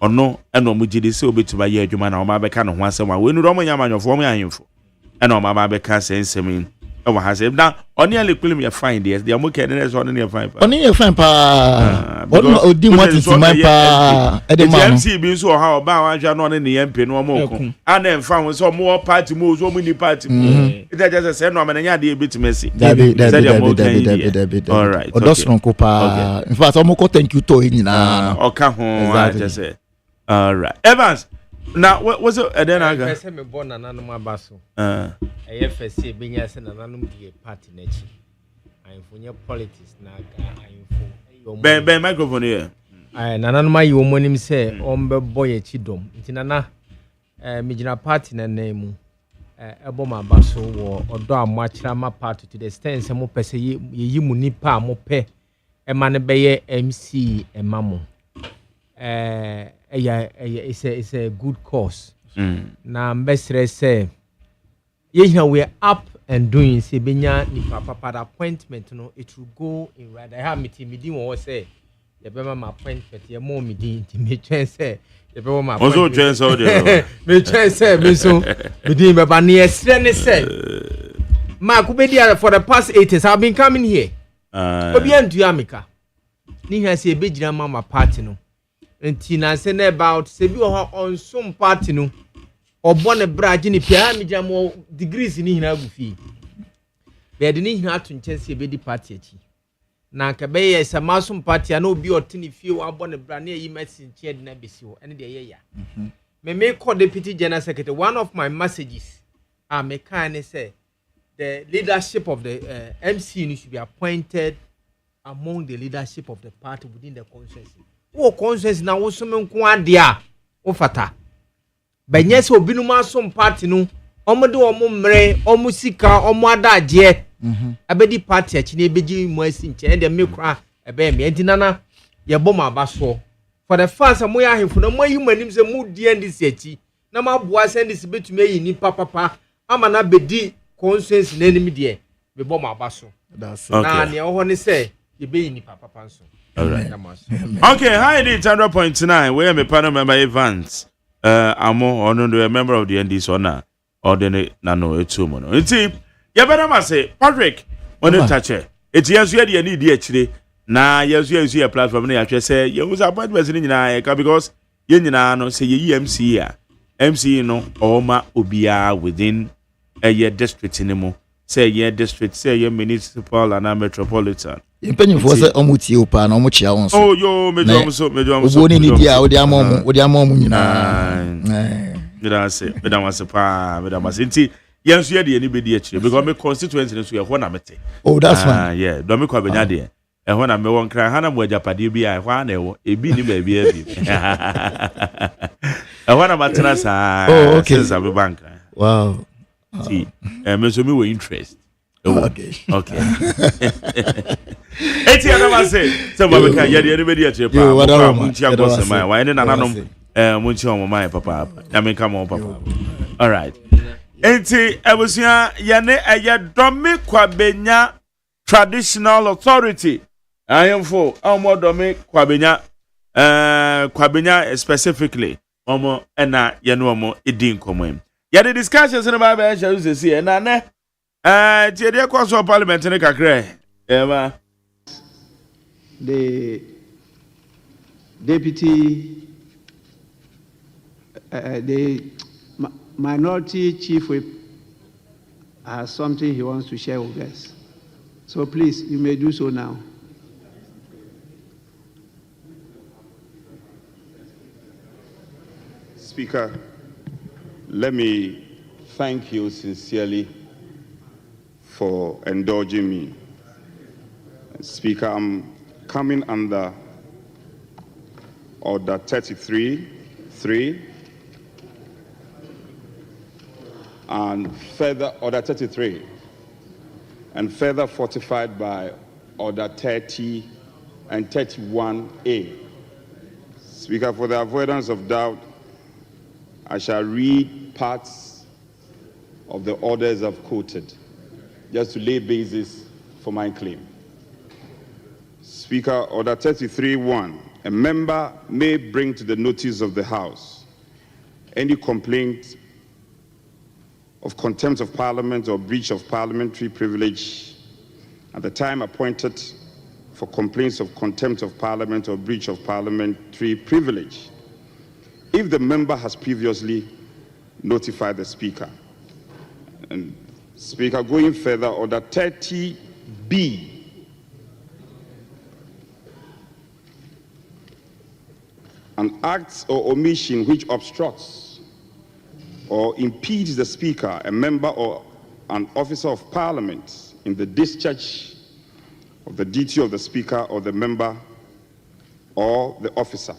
ono eno mo gide se obetima ye adwuma na o ma be ka no ho asem a we nu ro mo nyamanyofo mo ahemfo eno o ma be ka sensem oh has now only a little you find yes they are more candidates on your fine only a fine pa odi what my pa e de man MC bi so how ba wan hwa no ne MP no mo ko and then found so more party mo so many party it just say no man nya de betimesi all right odosron ko pa in fact omo ko thank you to nyina oka ho I just say all right Evans now what was it then I got me born nananom abaso FSC benya se nananom die party nachi ayinfo nye politics na ga ayinfo ben microphone here nananom ayi wo monim se ombebo ye chidom nti nana migina party na name ebo ma abaso wo odo amwachira ma party to the extent se mo pese yi mu nipa mo pe ema ne beye MC emamo it's a good cause. Na mbesre say we are up and doing say benya ni papa appointment no it will go in right. I have meeting won say yɛbɛma ma appointment yɛ mo me din nti me twɛn sɛ yɛbɛma ma Also twɛn sɛ ɔde me twɛn sɛ me so me din bɛba ne yɛsrɛ ne sɛ Mark wobɛdi for the past 8 years I've been coming here obi antua ameka ne hia sɛ yɛbɛgyina ma party no nti na sɛ na about sɛ bi wɔ hɔ ɔnsom party no ɔbɔ ne brage ne pia me gyina mo degrees ne hina agu fie bɛde ne hina ato nkyɛn sɛ yɛbɛdi party akyi na ka bɛyɛ sɛ masom party na obi ɔte ne fie wabɔ ne bra ne ayi message nkyɛn de na bɛsi hɔ ɛne deɛ yɛya me call deputy general secretary one of my messages me kind say the leadership of the MC should be appointed among the leadership of the party within the consensus. Wo consensus na wo so menko ade a wo fata. Benye se obi no ma so party no, omo de omo mre, omo sika, omo adaje. Abedi party achi na ebeji mo asi nche de me kra ebe me enti nana ye bom aba so. For the first mo ya ahemfo na mo yi manim se mo di ndisi achi. Na ma boa se ndisi betumi yi ni papa ama na bedi consensus na enim de me bom aba so. That's okay. Na ne ho ne se ye be yi ni papa nso. All right. Okay, hi, it's 100.9. We are a panel member Evans. Amo, or no, a member of the NDC or the Nano, it's two mono. It's you better say, Patrick, when you touch it, it's yes, you need actually. Now, yes, you see a platform. I just say, you was appointment in Naka because you know, say ye MC, no, or ma ubia within a year district anymore. Say, yeah, district, say, your municipal and a metropolitan. Impanyinfo sɛ ɔmo tie opa na ɔmo kyia wɔn so. Oh yo, me do so. Obo ni di a odi ama nyina. Me da se pa, me da se. Nti yen so ye de ani be di akire because me constituency no so ye ho na mete. Oh, that's fine. Yeah, do me kwa benya de. E ho na me won kra hana mo agapade bi a ho na e wo. Ebi ni ba bi e bi. E ho na matena sa. Oh, okay. Since we bank. Wow. See, me so me we interest. Okay. Eti ana say say we can ye de anybody at your pa munchi agose mai why ne nananom munchi on mai papa ya me come on papa. All right. Enti ebusia ye ne eye domi kwabenya traditional authority ayemfo omo domi kwabenya specifically omo na ye no omo edin komam ye the discussions in about be shall you see na ne tie de kwaso parliament ne kakra ema. The deputy, the minority chief whip has something he wants to share with us. So please, you may do so now. Speaker, let me thank you sincerely for indulging me. Speaker, I'm coming under Order 33.3 and further Order 33 and further fortified by Order 30 and 31A. Speaker, for the avoidance of doubt, I shall read parts of the orders I've quoted just to lay basis for my claim. Speaker, Order 33.1, a member may bring to the notice of the House any complaint of contempt of Parliament or breach of parliamentary privilege at the time appointed for complaints of contempt of Parliament or breach of parliamentary privilege, if the member has previously notified the Speaker. And Speaker, going further, Order 30B, an act or omission which obstructs or impedes the Speaker, a member or an officer of Parliament in the discharge of the duty of the Speaker or the member or the officer.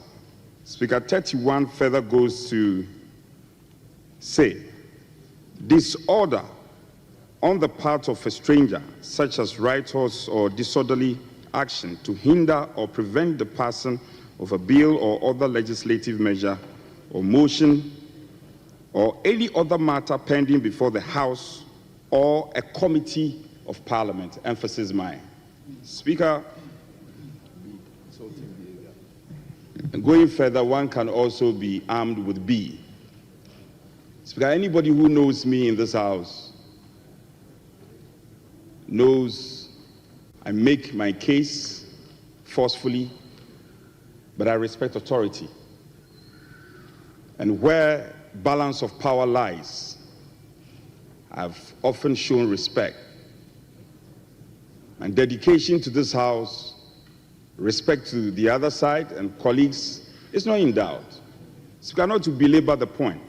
Speaker, 31 further goes to say, disorder on the part of a stranger, such as riotous or disorderly action to hinder or prevent the passing of a bill or other legislative measure or motion or any other matter pending before the House or a committee of Parliament. Emphasis mine. Speaker, And going further, one can also be armed with B. Speaker, anybody who knows me in this house knows I make my case forcefully, but I respect authority. And where balance of power lies, I've often shown respect. And dedication to this house, respect to the other side and colleagues is not in doubt. So not to belabor the point.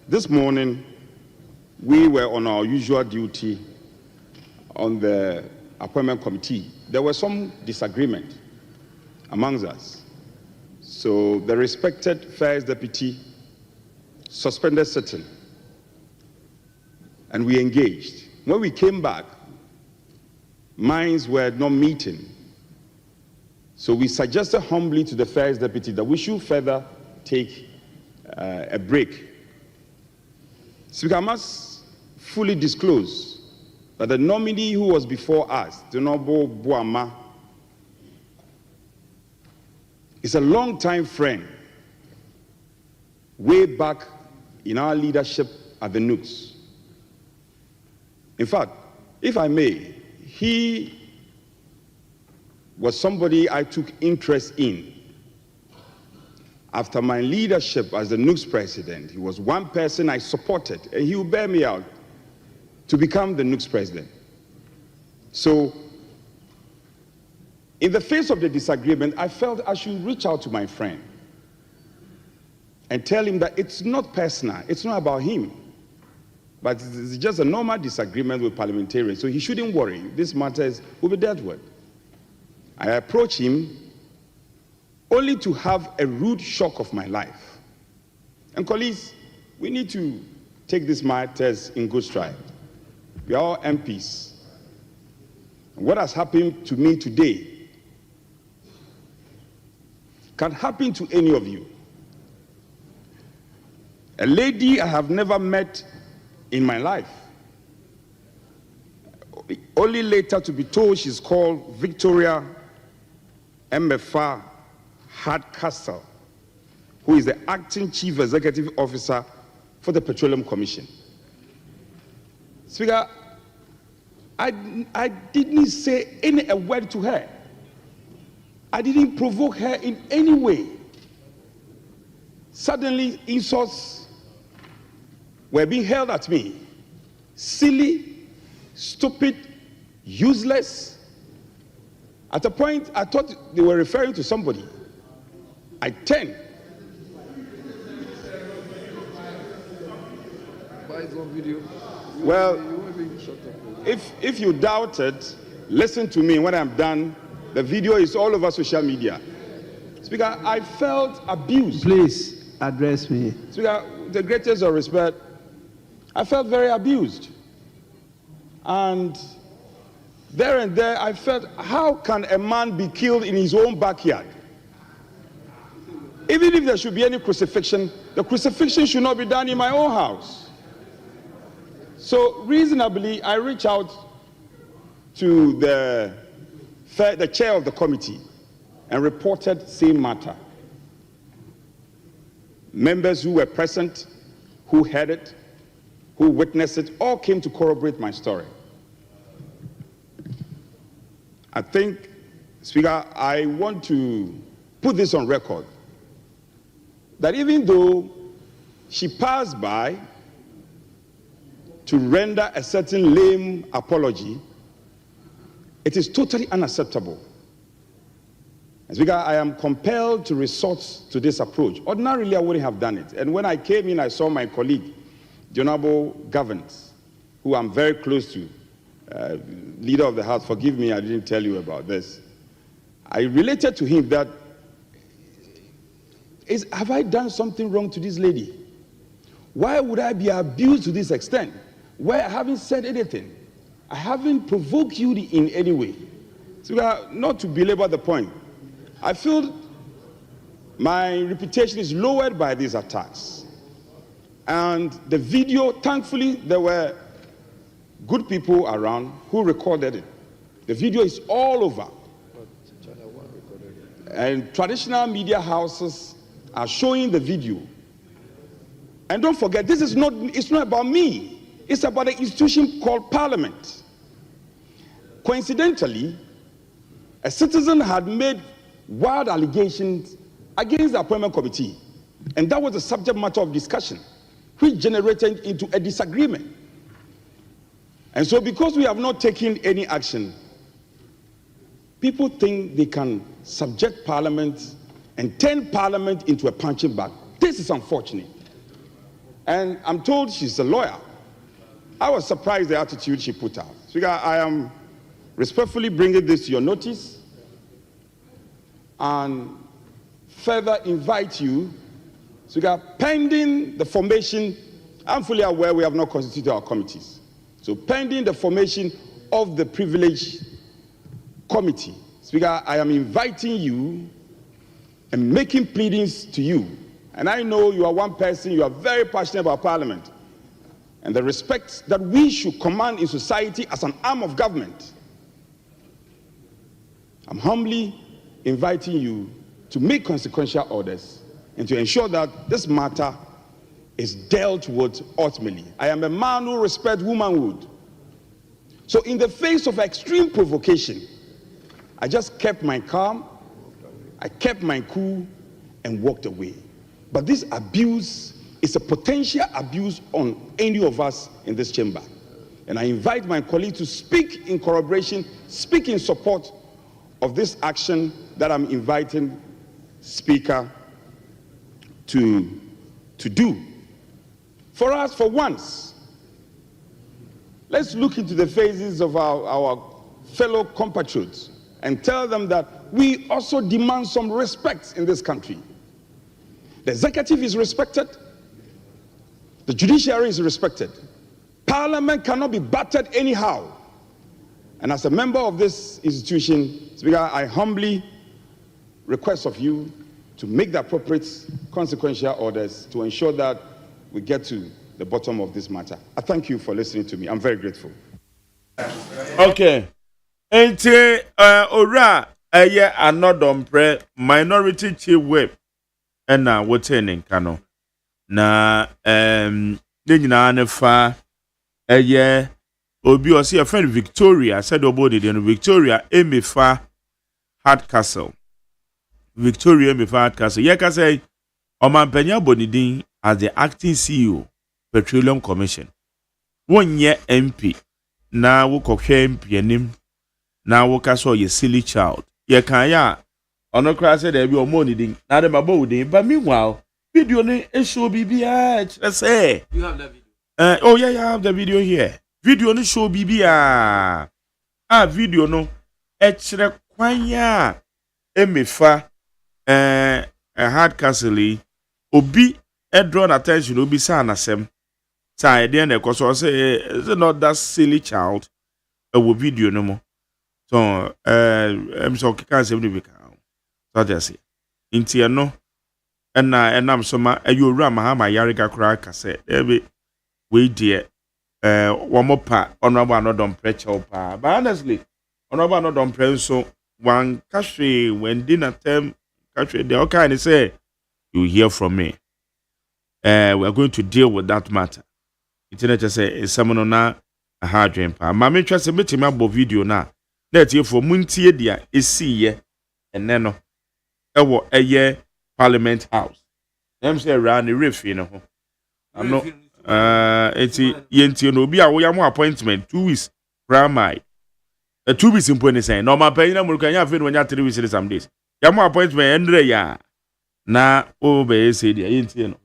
This morning, we were on our usual duty on the appointment committee. There was some disagreement amongst us. So the respected First Deputy suspended sitting, and we engaged. When we came back, minds were not meeting. So we suggested humbly to the First Deputy that we should further take a break. Speaker, I must fully disclose that the nominee who was before us, the Honorable Boama, is a long-time friend, way back in our leadership at the Nooks. In fact, if I may, he was somebody I took interest in. After my leadership as the Nooks president, he was one person I supported, and he would bear me out to become the Nooks president. So, in the face of the disagreement, I felt I should reach out to my friend and tell him that it's not personal, it's not about him, but it's just a normal disagreement with parliamentarians, so he shouldn't worry. This matter will be dealt with. I approached him only to have a rude shock of my life. And colleagues, we need to take these matters in good stride. We are all MPs. And what has happened to me today can happen to any of you. A lady I have never met in my life, only later to be told she's called Victoria Mfa Hardcastle, who is the acting chief executive officer for the Petroleum Commission. Speaker, I didn't say a word to her. I didn't provoke her in any way. Suddenly, insults were being held at me. Silly, stupid, useless. At a point, I thought they were referring to somebody. I turned. Well, if you doubt it, listen to me. When I'm done, the video is all over social media. Speaker, I felt abused. Please address me. Speaker, with the greatest of respect, I felt very abused. And there, I felt, how can a man be killed in his own backyard? Even if there should be any crucifixion, the crucifixion should not be done in my own house. So reasonably, I reached out to the chair of the committee and reported same matter. Members who were present, who heard it, who witnessed it, all came to corroborate my story. I think, Speaker, I want to put this on record, that even though she passed by to render a certain lame apology, it is totally unacceptable. And Speaker, I am compelled to resort to this approach. Ordinarily, I wouldn't have done it. And when I came in, I saw my colleague, the Honorable Governance, who I'm very close to, leader of the House. Forgive me, I didn't tell you about this. I related to him that, have I done something wrong to this lady? Why would I be abused to this extent? Where I haven't said anything. I haven't provoked you in any way. So not to belabor the point, I feel my reputation is lowered by these attacks. And the video, thankfully, there were good people around who recorded it. The video is all over. and traditional media houses are showing the video. And don't forget, it's not about me. It's about an institution called Parliament. Coincidentally, a citizen had made wild allegations against the appointment committee, and that was the subject matter of discussion, which generated into a disagreement. And so because we have not taken any action, people think they can subject Parliament and turn Parliament into a punching bag. This is unfortunate. And I'm told she's a lawyer. I was surprised the attitude she put out. Speaker, I am respectfully bringing this to your notice and further invite you, Speaker, pending the formation, I'm fully aware we have not constituted our committees. So pending the formation of the privilege committee, Speaker, I am inviting you and making pleadings to you. And I know you are one person, you are very passionate about Parliament and the respect that we should command in society as an arm of government. I'm humbly inviting you to make consequential orders and to ensure that this matter is dealt with ultimately. I am a man who respects womanhood. So in the face of extreme provocation, I just kept my calm, I kept my cool and walked away. But this abuse is a potential abuse on any of us in this chamber. And I invite my colleague to speak in corroboration, speak in support of this action that I'm inviting Speaker to do. For us, for once, let's look into the faces of our fellow compatriots and tell them that we also demand some respect in this country. The executive is respected. The judiciary is respected. Parliament cannot be battered anyhow. And as a member of this institution, Speaker, I humbly request of you to make the appropriate consequential orders to ensure that we get to the bottom of this matter. I thank you for listening to me. I'm very grateful. Okay. Ente ora eye anodompre minority chief whip na wotening kano na de nyina ne fa eye obi o se friend Victoria said obodi de Victoria emefa Hardcastle. Victoria emefa Hardcastle ye ka say omampanya bonidin as the acting CEO Petroleum Commission. Wonye MP na wo kohwe MP anim na wo ka so ye silly child. Ye kan ya ono kra say there be omonidin na de mabo wudin but meanwhile video ni e show bibia say You have that video. Oh yeah, I have the video here. Video no show bibia. Video no e kire kwanya emefa Hardcastle obi drawn attention obi sa anasem sa ide na ekoso say is not that silly child a video no mo so em so kika se bi ka so just say inti no na enam so ma ayowura mahama yarega kura ka say ebe we die wo mo pa honorable anodom preacher pa but honestly honorable anodom pre so one kashwe when dinner time kashwe the okay and say you hear from me. We are going to deal with that matter. Internet just say someone na a hard dream pa. Mama try say meet me about video na. Let you for muntie dia esi ye eneno. Ewo eye Parliament House. Them say around the refi no ho. I'm not eti yenti no bi a wo yam appointment 2 weeks primary. 2 weeks impo ni say no ma pa ina muruka nya fe no nya 3 weeks in some days. Yam appointment endre ya na o be say dia yenti no.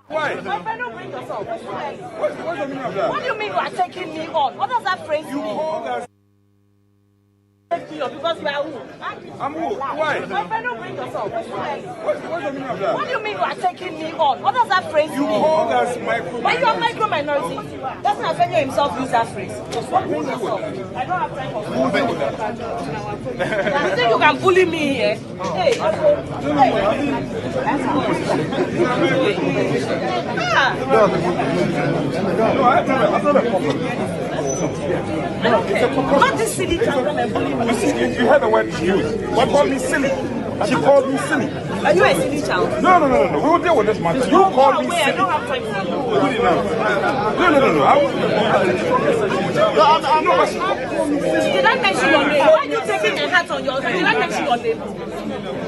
Why? My friend, don't bring yourself. What's the meaning of that? What do you mean you are taking me on? What does that phrase mean? Because we are who? I'm who? Why? My friend, don't bring yourself. What's the meaning of that? What do you mean you are taking me on? What does that phrase mean? You hold us micro. But you are micro minority. Doesn't Afenyo himself use that phrase? What bring yourself? I don't have time for that. You think you can bully me here? Hey, No, I have no problem. Not this silly can come and bully me. You heard the word she used. What called me silly? She called me silly. Are you a silly child? No. We will deal with this matter. You called me I silly. don't have time for you. Good enough. No. I'm not. Did I mention your name? Why are you taking a hat on your head? Did I mention your name?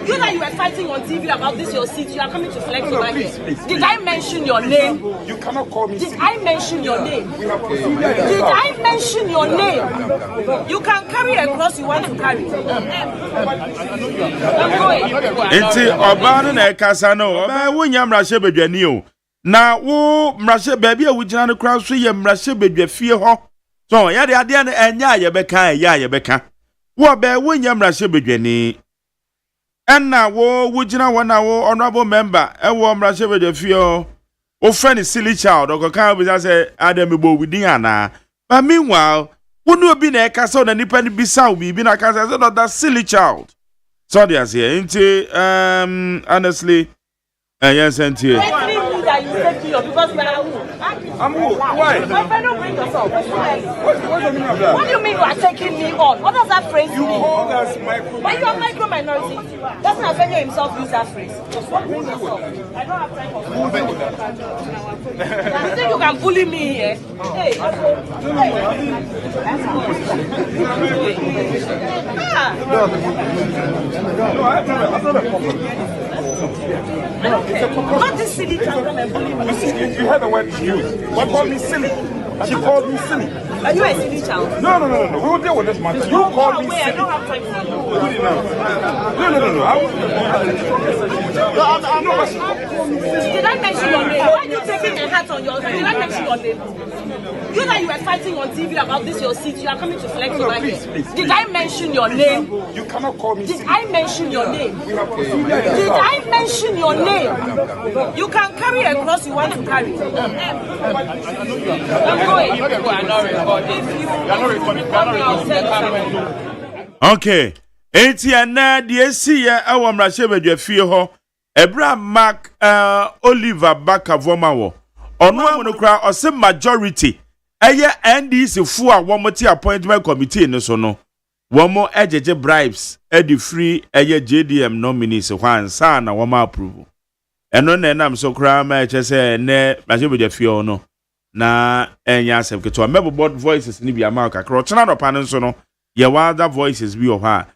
You know you were fighting on TV about this your seat. You are coming to flex over here. Did I mention your name? You cannot call me silly. Did I mention your name? Did I mention your name? You can carry a cross you want to carry. I'm going. Enti obanu na ekasa no oba wonya mrahye bedwani o na wo mrahye baabi a wugina no kra so ye mrahye bedwa fie ho so ya de ade na enya ye beka ye beka wo ba wonya mrahye bedwani enna wo wugina wona wo honorable member e wo mrahye bedwa fie o friend silly child o kan bi say adam bo within ana but meanwhile wonu obi na ekasa na nipa ni bisa obi bi na kasa say that silly child. So there's here. Honestly, yes, and here. I'm who? Why? My friend, don't bring yourself. What's the meaning of that? What do you mean you are taking me on? What does that phrase You mean? called us micro. Why you are micro minority? Doesn't Afenyo himself use that phrase? What bring yourself? I don't have time for you think you can bully me here? Hey, No, I have not a problem. Not this silly can come and bully me. You heard the word she used. What called me silly? She called me silly. Are you a silly child? No. We will deal with this matter. You called me I silly. don't have time for you. Good enough. No. I'm not. Did I mention your name? Why are you taking a hat on your head? Did I mention your name? You know you were fighting on TV about this your seat. You are coming to flex over here. Did I mention your name? You cannot call me Did silly. I mention your name? Did I mention your name? You can carry a cross you want to carry. I'm going. If you I'll send someone. Okay. Enti ana de si ya awo mrahye bedwa fie ho ebra Mark Oliver Bakavoma wo ono amono kra ose majority eye NDC fu a womoti appointment committee no so no womo ejeje bribes edi free eye JDM nominees hwan sa na womo approve eno na enam so kra ma eche se ne mrahye bedwa fie no na enya asem keto mebo voices ni bia ma kakro chena do pan so no ye other voices bi o ha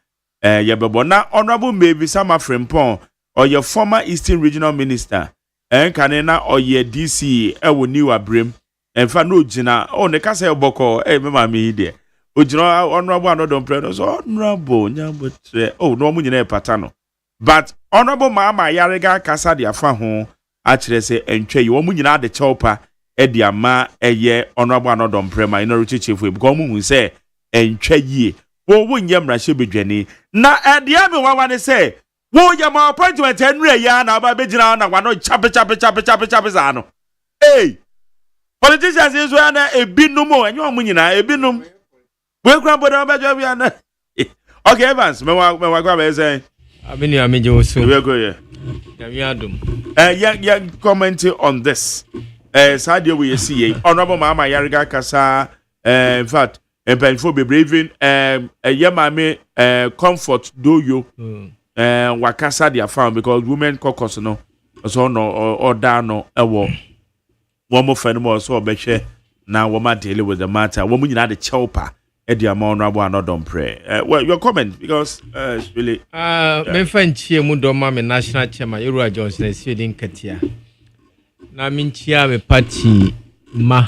yebebo na honorable maybe Sama Frimpong or your former Eastern Regional Minister kanena or ye DC ewo new abrem enfa no gina o ne kasa eboko mema me de ogina honorable anodon president so honorable nyabotre no mu nyina epata no but honorable mama yarega kasa de afa ho a kire se entwe wo mu nyina de chewpa de ama eye honorable anodon president minority chief because mu hu se entwe yie wo nyam rahye bedwani na dia me wawane say wo ya ma appointment enre ya na ba begina na wano chape za no hey politicians is we na ebinum o enyo mu nyina ebinum we kran bodo ba jwa bia na okay Evans me wa kwa be say Abini ameje oso we go here Yamiadum yeah comment on this sadia we see honorable mama Yarega kasa in fact for be braving yamame comfort do you wakasa dia found because women caucus no so no or down no ewo one more friend more so obehwe na woman deal with the matter woman you the chelpa e dia ma honorable anodon pray well your comment because it's really me fan chie mu do ma me national chairman Yorua Johnson Sweden Katia na min chia me party ma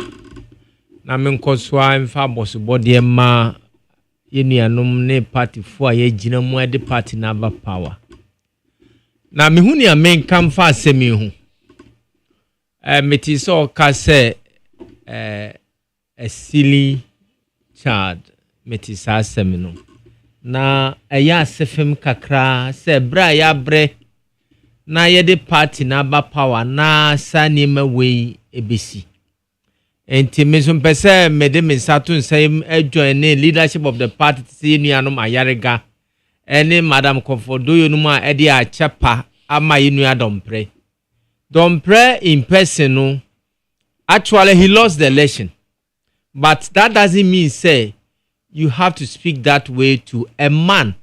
na menkoswa mfa boss body ma yenuanom ne party fo a ye gina mu ade party na ba power na me hu ne amenka mfa asemi hu meti so ka se a silly child meti sa asemi no na eya asefem kakra se bra ya bre na ye de party na ba power na sa nima we ebesi enti mesum pese mede mesatun say join leadership of the party nuanom ayarega ene madam Comfordoyo no ma e de a chepa ama yinua dompre in person no actually he lost the election But that doesn't mean say you have to speak that way to a man.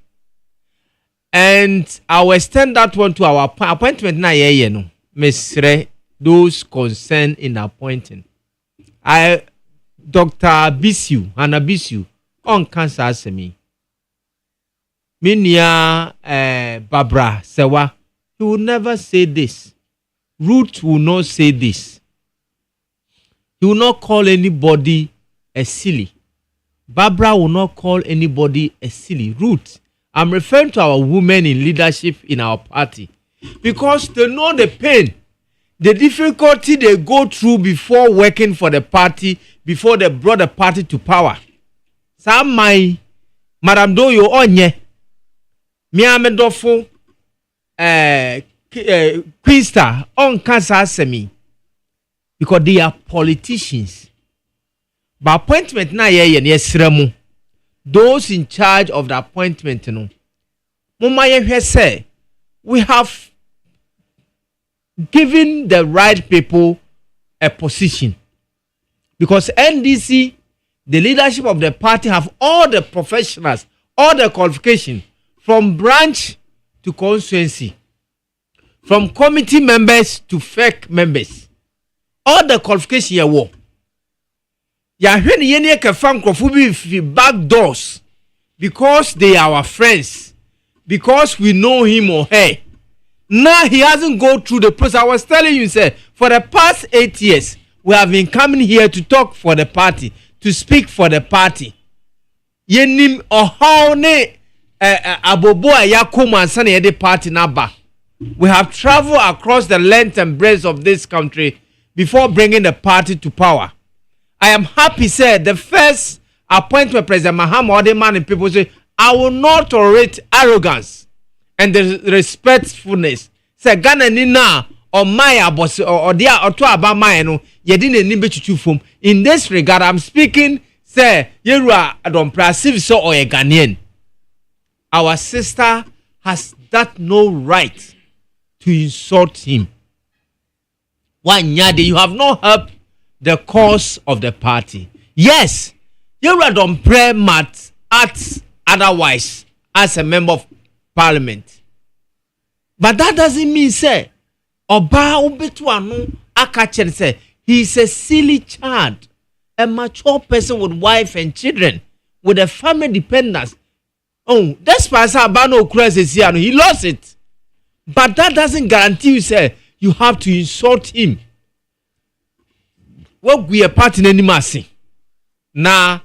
And I will extend that one to our appointment na ye no. Mesre those concerned in appointing. Dr. Bisu on cancer asemi. Minia Barbara Sewa, he will never say this. Ruth will not say this. He will not call anybody a silly. Barbara will not call anybody a silly. Ruth, I'm referring to our women in leadership in our party because they know the pain, the difficulty they go through before working for the party, before they brought the party to power. Some my Madam Doyo Onye, Miamedofo, Queen Star, on cancer semi, because they are politicians. By appointment na ye those in charge of the appointment no. Mama ye say we have given the right people a position because NDC, the leadership of the party, have all the professionals, all the qualifications from branch to constituency, from committee members to fake members, all the qualifications you want. Yahweh yene kefa nkrofo bi back doors because they are our friends, because we know him or her. Now he hasn't go through the process. I was telling you, sir, for the past 8 years, we have been coming here to talk for the party, to speak for the party. Yenim ohaw ne abobo ayakoma ansana yede party naba. We have traveled across the length and breadth of this country before bringing the party to power. I am happy, sir. The first appointment President Mahama or the man in people say, I will not tolerate arrogance and the respectfulness. Sir, Ghana nina or Maya boss or dear or to about Maya no, ye didn't need to from. In this regard, I'm speaking, sir, you are don't perceive so or a Ghanaian. Our sister has that no right to insult him. One yadi, you have not helped the cause of the party. Yes, you don't pray mat at otherwise as a member of parliament. But that doesn't mean say Oba Ubetuanu Akachen say he's a silly child, a mature person with wife and children, with a family dependence. Oh, that's why Sabano crisis here. He lost it. But that doesn't guarantee you say you have to insult him. What we are party anymasi. Now,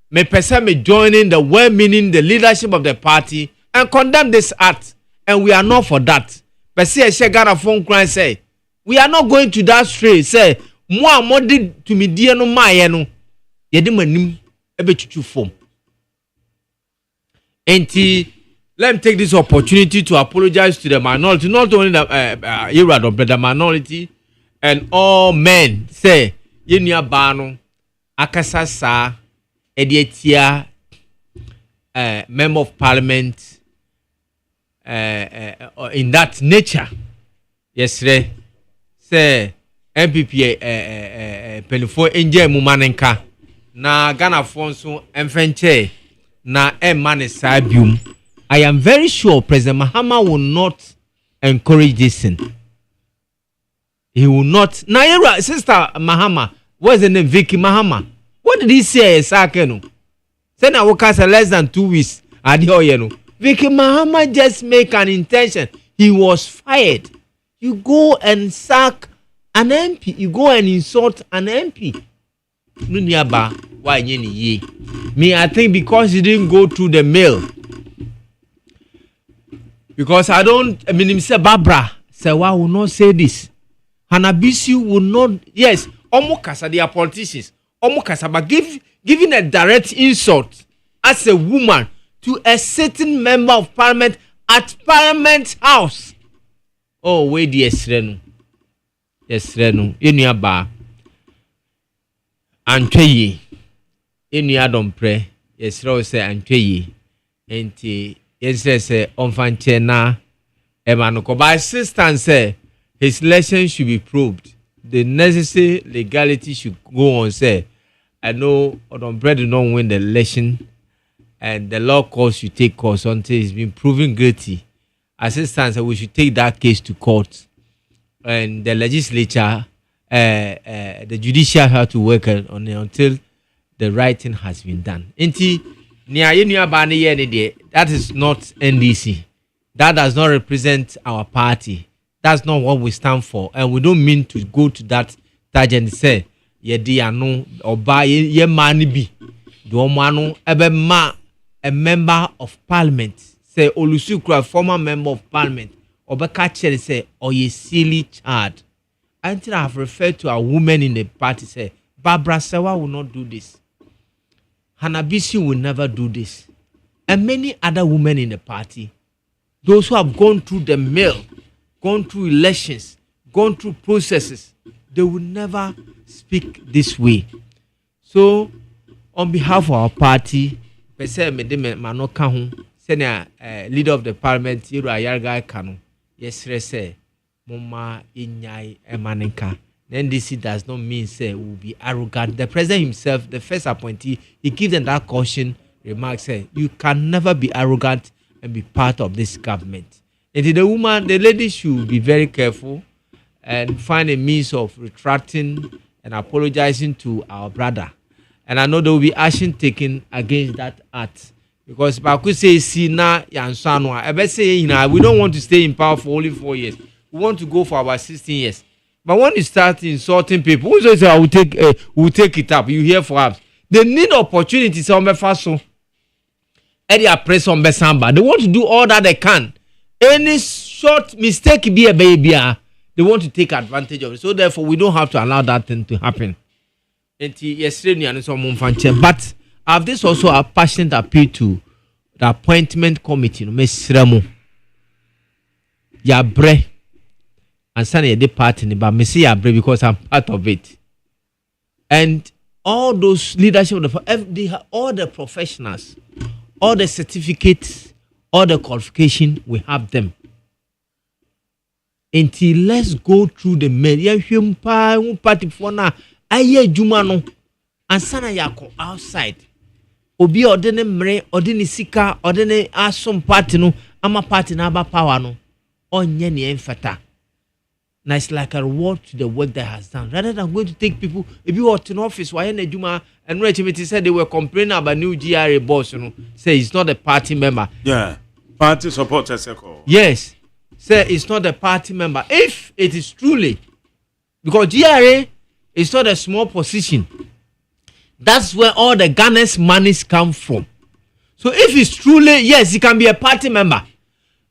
me person me joining the well-meaning the leadership of the party and condemn this act, and we are not for that. But see, I got a phone cry say we are not going to that street. Say more did to me dear no my no. Yedi manim ebe chuchu form. Enti, let me take this opportunity to apologize to the minority, not only the but the minority and all men. Say. Yenya bano akasasa edietia member of parliament in that nature. Yes, say MPP penifo enje mumanenka na Ghana fonso emfenche na emane sabium. I am very sure President Mahama will not encourage this thing. He will not. Naira, sister Mahama, what's the name? Vicky Mahama. What did he say? Sakeno. Say now work less than 2 weeks. Vicky Mahama just make an intention. He was fired. You go and sack an MP. You go and insult an MP. Why me? I think because he didn't go through the mail. Because I mean, him say Barbara. Say why will not say this? Hanabisu will not, yes, Omokasa, they are politicians. Omokasa, but giving a direct insult as a woman to a certain member of parliament at Parliament House. Oh, wait, yes, Renu. Yes, Renu. Inia ba. Antweye. Inia don't pray. Yes, Rose say Antweye. Enti, yes, say, Onfanche na. Emanuko. By assistance, say, his lesson should be proved. The necessary legality should go on, say. I know Odom Bread did not win the election, and the law calls you take course until it's been proven guilty. As it stands, we should take that case to court, and the legislature, the judicial have to work on it until the right thing has been done. That is not NDC. That does not represent our party. That's not what we stand for, and we don't mean to go to that tangent and say, "Yediano oba ye mani bi, do mano ebe ma a member of parliament say Olusukra, former member of parliament, oba catcher say or ye silly child." Until I have referred to a woman in the party say, Barbara Sewa will not do this. Hanabisi will never do this, and many other women in the party, those who have gone through the mill, gone through elections, gone through processes, they will never speak this way. So, on behalf of our party, leader of the parliament, Yarga Kanu, yes, say, Mama Inyai Emanenka. NDC does not mean say will be arrogant. The president himself, the first appointee, he gives them that caution remark, say, you can never be arrogant and be part of this government. And the lady should be very careful and find a means of retracting and apologizing to our brother. And I know there will be action taken against that act. Because Baku says, see now, Yansanwa, I bet say, we don't want to stay in power for only 4 years. We want to go for about 16 years. But when you start insulting people, who says I will take it up? You hear for us. They need opportunities on the first one. They press on Besamba. They want to do all that they can. Any short mistake be a baby. They want to take advantage of it. So therefore, we don't have to allow that thing to happen. But I have this also a passionate appeal to the appointment committee. Mesremo Yabre. And Sunday the party, but me see Yabre because I'm part of it. And all those leadership of all the professionals, all the certificates, all the qualification, we have them. Until let's go through the media party for now. Aye Jumano and Sana Yako outside. Obi ordene mre, ordene sika, ordene asom party no, ama party na aba power no. Onye ni enfata. Now it's like a reward to the work that has done. Rather than going to take people, if you were in office, why in Juma and Rachimiti said they were complaining about new GRA boss, say it's not a party member. Yeah. Party supporters. Yes. Say it's not a party member. If it is truly, because GRA is not a small position. That's where all the Ghana's monies come from. So if it's truly, yes, he can be a party member.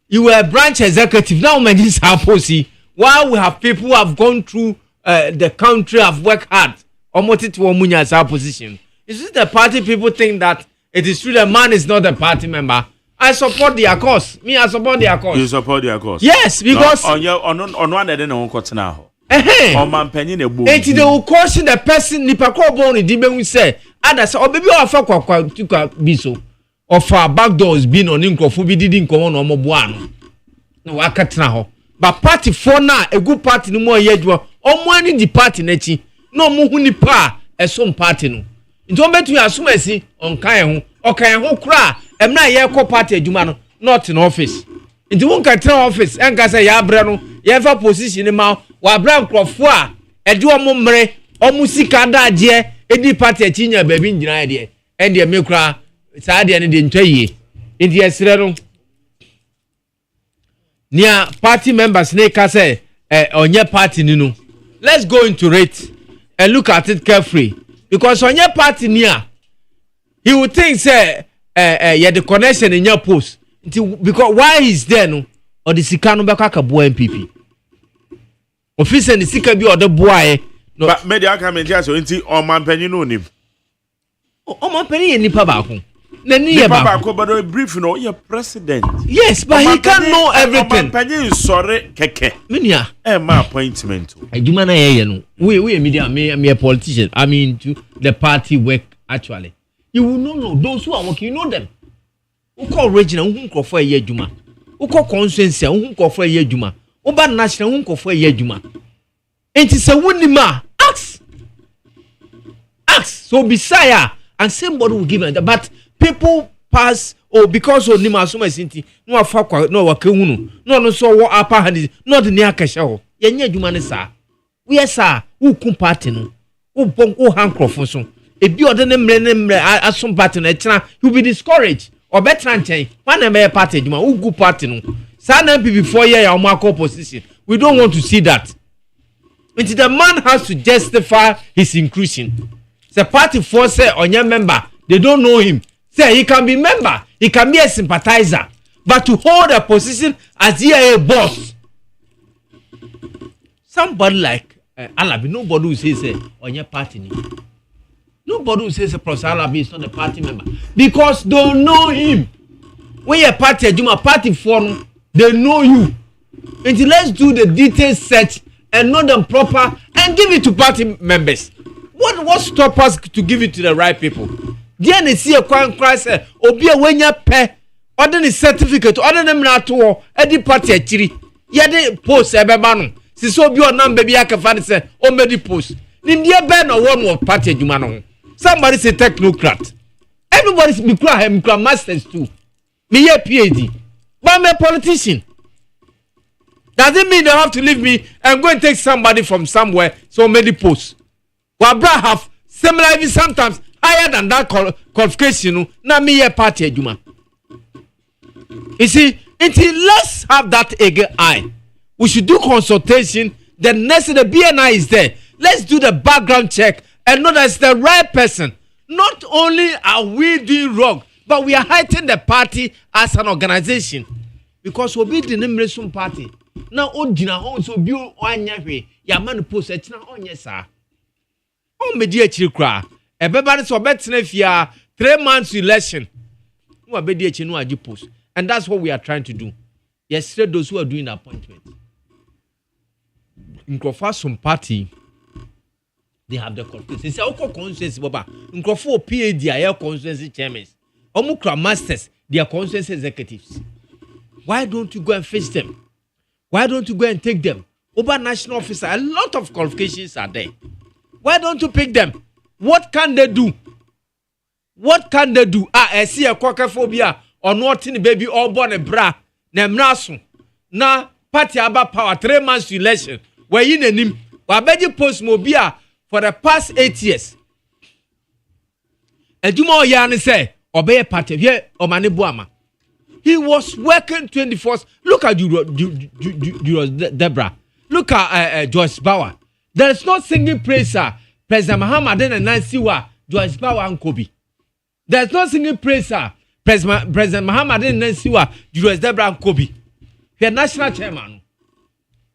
You were a branch executive. Now, man, this happens. While we have people who have gone through the country, have worked hard, almost to Omunya as our position. Is it the party people think that it is true the man is not a party member? I support their cause. Me, I support their cause. You support their cause? Yes, because on one they don't cut now. On man penny a book. They will caution the person nipa ko born in Dibe we say. Others or baby or fa kwa biso. Or for back doors being on inkrofo bi didn't come on omobuano. No wakatna ho. But party for now, a good party no more yedwa. O mo ani di party nechi. No mo hu nipa e some party no. Nti o betu asuma si on kan ho. O kan ho kra. Emna ye ko party adwuma no not in office. Nti won ka tra office enka say ya bre no ye fa position ma wa bra nkrofo a e de o mo mre o mu sika da je e di party achinya ba bi nyina de. E de me kra sa de ne de ntwaye. Nti esre no near party members ne say on your party no. Let's go into it and look at it carefully because on your party near he would think say yeah the connection in your post because why he's there no or the sika no beka ka boy MPP office and the sika bi or the boy no but media come in just so nti o man panyin no nim o man panyin nipa ba ko Nipa Bako, but a brief, you're president. Yes, but he can't know everything. Penny sorry, keke. Minya, my appointment. We media, me a politician. I mean, to the party work actually. You will not know those who are working. You know them. Who call regional? Who call for a year juma? Who call consensus? Who call for a year juma? Who bad national? Who call for a year juma? And it's a winning ma. Ask. So beside and somebody will give it. But people pass because of Nima Suma Sinti, no afakwa, no wakunu, no so what upper hand, not the near casho. Yenya Jumanesa. We are sir, who party no, who bong, who handcroft. If you are the name as some party, you'll be discouraged. Or better than change, one may party, who good party no. Sana before your Marco position. We don't want to see that. Until the man has to justify his inclusion. The party force on your member, they don't know him. Say he can be member, he can be a sympathizer, but to hold a position as a boss. Somebody like Alabi, nobody will say on your party. Nobody will say Professor Alabi is not a party member because they don't know him. When you're party, you are party form, they know you. Until let's do the detailed search and know them proper and give it to party members. What stop us to give it to the right people? Then they see a cry say, Obia when you pay, other than certificate, other than not to any party actually. Yet post a babano. Si so be your number baby I can find say, oh many post. India ban or one more party Jumano. Somebody say technocrat. Everybody's be crying masters too. Me a PhD. But I'm a politician. Doesn't mean they have to leave me and go and take somebody from somewhere so many posts. Well, Bra have similar even sometimes higher than that qualification. Now me a party Juma. You see, until let's have that eagle eye. We should do consultation. The next the BNI is there. Let's do the background check and know that's the right person. Not only are we doing wrong, but we are hurting the party as an organization. Because we'll be the name party. Now, Odina also be on your way. Yaman post it now on yes, sir. Oh, my dear Chilcra. Everybody so better if you are 3 months election. You are better chino post. And that's what we are trying to do. Yesterday, those who are doing appointment. In some party, they have the conference. It's our conference, Baba. In PAD, they are conference chairmen. Omukra masters, they are conference executives. Why don't you go and face them? Why don't you go and take them? Over national officer, a lot of qualifications are there. Why don't you pick them? What can they do? What can they do? I see a quackophobia or not in the baby all born a bra. Nemnasun. Now, party about power 3 months to election. Where in a name, Wabeji post mobile for the past 8 years. And you more yarn say, obey a party here or Manibuama. He was working 24. Look at you, Deborah. Look at Joyce Bauer. There is no singing praiser. President Muhammad and Nancy Joyce Bauer and Kobe. There is no singing praiser. President Muhammad and Nancy Joyce Deborah and Kobe. He are national chairman.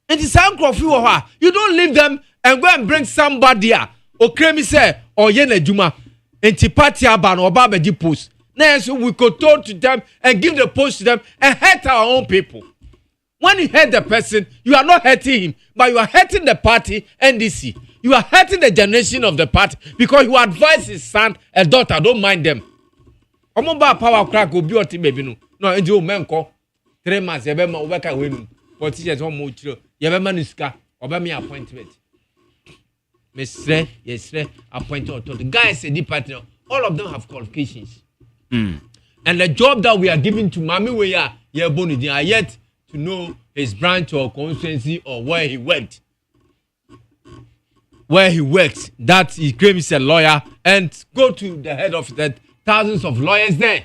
And the sound of you don't leave them and go and bring somebody here. Okay, me say, or Yene Juma. And Tipati Aban or Babaji post. Now, so we could talk to them and give the post to them and hurt our own people. When you hurt the person, you are not hurting him, but you are hurting the party, NDC. You are hurting the generation of the party because you advise his son and daughter, don't mind them. Omomba power crack will be your baby. No, and you men call 3 months, you better work away. Politicians on Mucho, you have a manuska, or me appointment. Miss Ray, yes, appointment. The guy is a department. All of them have qualifications. And the job that we are giving to Mami Weya, they are yet to know his branch or constituency or where he worked. Where he works, that he claims a lawyer, and go to the head of the thousands of lawyers there.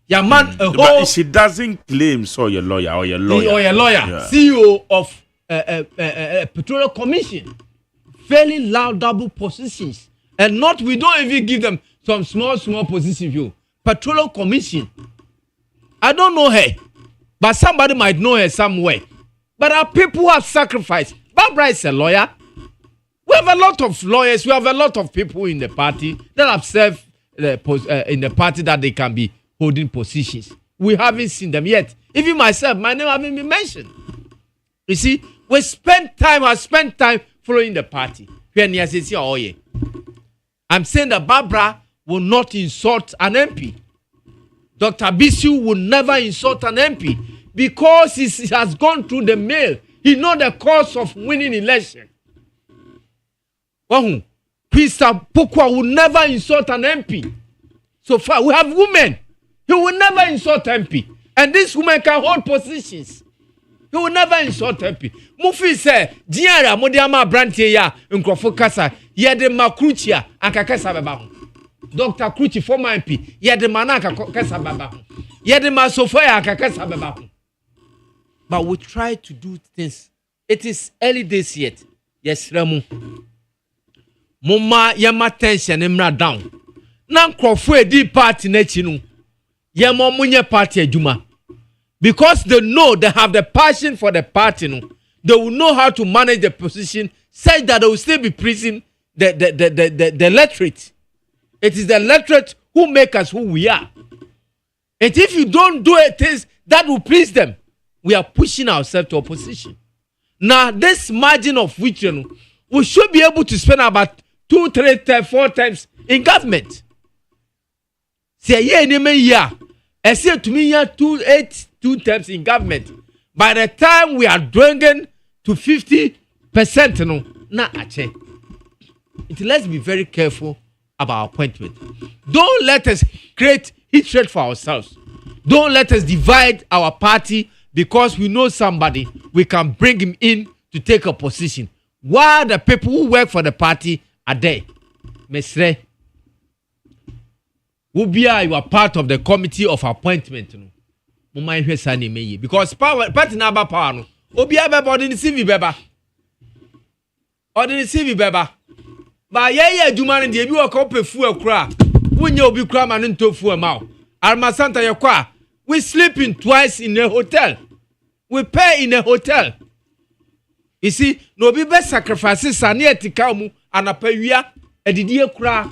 Yeah, man, but she doesn't claim so your lawyer or your lawyer. Or your lawyer, yeah. CEO of Petroleum Commission. Fairly laudable positions. And we don't even give them some small positions, you. Petroleum Commission. I don't know her, but somebody might know her somewhere. But our people have sacrificed. Barbara is a lawyer. We have a lot of lawyers. We have a lot of people in the party that have served in the party that they can be holding positions. We haven't seen them yet. Even myself, my name haven't been mentioned. You see, I spent time following the party. I'm saying that Barbara will not insult an MP. Dr. Bisu will never insult an MP because he has gone through the mail. He knows the cause of winning election. Krista Pokwa will never insult an MP. So far, we have women. He will never insult MP. And this woman can hold positions. He will never insult MP. Mufi say, Diara, Modiama Brantia, Unkrofo Kasa, Yede Makruchia, and Kakasa Baba. Dr. Kruchi, former MP, Yede Manaka Kasa Baba. Yede Masofaya, Kakasa Baba. But we try to do things. It is early days yet. Yes, Ramu. Mama, Yama tension, Emra down. Nan Crawford, deep party, Nechinu. Yama Munya party, Juma. Because they know they have the passion for the party, no, they will know how to manage the position such that they will still be pleasing the electorate. It is the electorate who make us who we are. And if you don't do things that will please them, we are pushing ourselves to opposition. Now, this margin of which we should be able to spend about 2, 3, 4 times in government. Say, yeah, I say to me, 2 times in government. By the time we are drawing to 50%, no, not ache. Let's be very careful about appointment. Don't let us create hatred for ourselves. Don't let us divide our party because we know somebody, we can bring him in to take a position. While the people who work for the party are there. Mesre, Ubia, you are part of the committee of appointment. No? Because party number power. No? Ubia beba ordinary CV beba. Ordinary CV beba. But yeah, Juman and the Abu Cope Fu cra. When you be cram and into Fu Mao. Alma Santa Yakwa. We sleep in twice in a hotel. We pay in a hotel. You see, no be best sacrifices are near Tikamu and a payia a didier cra.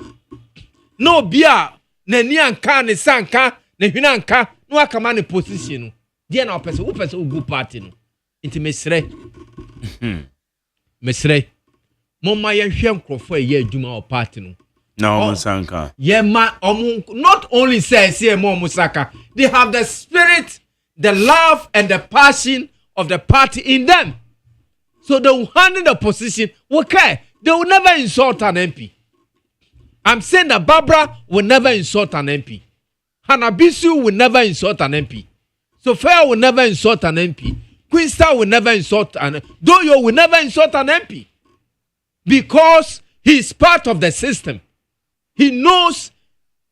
No beer, ne nianka, ne sanka, ne hunanka, no a command position. Dear no person who person who go party. Into Mesre. Mesre. Mama Yan for a year, Juma or party. No, Musanka. Yeah, not only says here, Mo Musaka, they have the spirit, the love, and the passion of the party in them. So they will handle the position. Okay, they will never insult an MP. I'm saying that Barbara will never insult an MP. Hanabisu will never insult an MP. Sophia will never insult an MP. Queen Star will never insult an MP. Doyo will never insult an MP. Because he is part of the system. He knows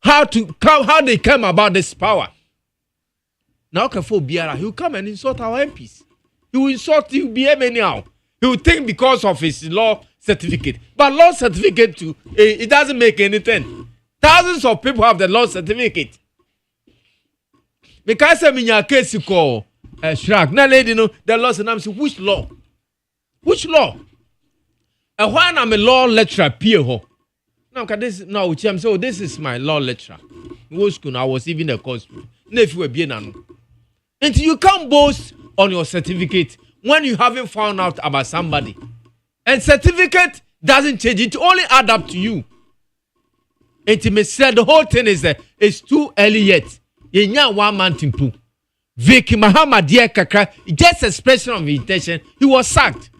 how they came about this power. Now, for Biara, he will come and insult our MPs. He will insult you, behave anyhow. He will think because of his law certificate. But law certificate too, it doesn't make anything. Thousands of people have the law certificate. Because I'm in your case, you call Shrag. Now, lady, know the law certificate. Which law? Which law? And when I'm a law lecturer, Pierre. Now, so this is my law lecturer. In school, I was even a course. If you were being until you can't boast on your certificate when you haven't found out about somebody. And certificate doesn't change. It only add up to you. And said the whole thing is that it's too early yet. You 1 month in poo. Vicky Mahama dear Kaka, just expression of intention, he was sacked.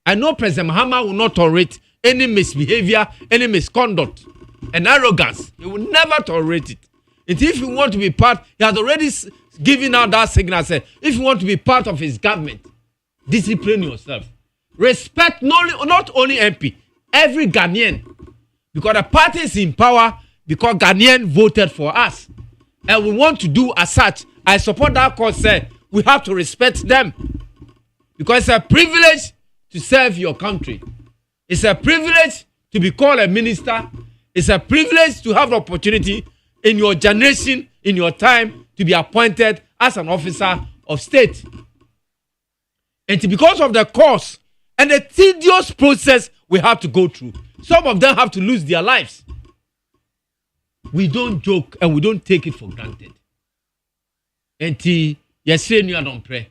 I know President Mahama will not tolerate any misbehavior, any misconduct, and arrogance. He will never tolerate it. And if you want to be part, he has already given out that signal. Said, if you want to be part of his government, discipline yourself. Respect not only MP, every Ghanaian. Because the party is in power because Ghanaian voted for us. And we want to do as such. I support that cause. We have to respect them. Because it's a privilege to serve your country. It's a privilege to be called a minister. It's a privilege to have the opportunity in your generation, in your time, to be appointed as an officer of state. And because of the course and the tedious process we have to go through, some of them have to lose their lives. We don't joke and we don't take it for granted. And yesterday I don't pray.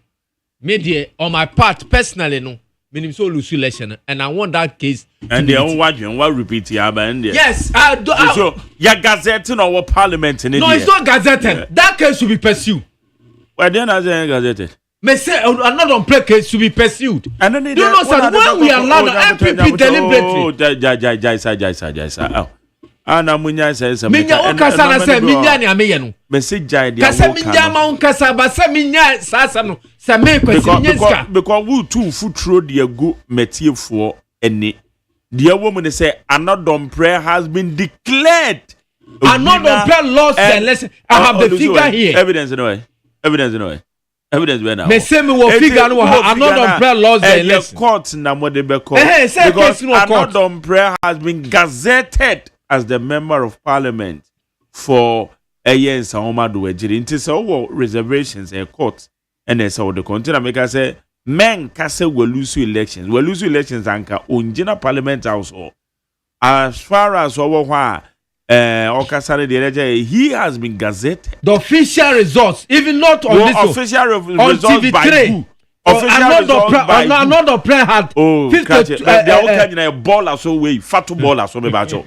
Maybe on my part, personally, no. And I want that case. And the own watching, what repeat here, yes, I do. So, you're gazetting our parliament in India. No, it's not gazetted. Yeah. That case should be pursued. Well, then I say gazetted. may say another on play case to be pursued. And then do you know sir when we allow the MPP deliberately Jaisa ana munya say minya o kasa na say minya ne ameye no message dia kasa minya ma on kasa ba say minya sasa no say me kwesi minya ska because we two futuro dia go metiefo eni dia wo mu ne say another prayer has been declared. Another prayer lost the lesson. I have the figure here. Evidence in a way. Evidence where now. Me say me wo figure no another prayer lost the lesson. Court na mo de be court. Because another prayer has been gazetted as the member of parliament for a year in Sahoma do ejiri. Nti say wo reservations a court and they say the container make say men kase will lose elections. We lose elections anka onjina parliament house or as far as over he has been gazetted. The official results, even not on this official results on TV3. By who? Another prayer had 52 a ball so way fat ball so me bacho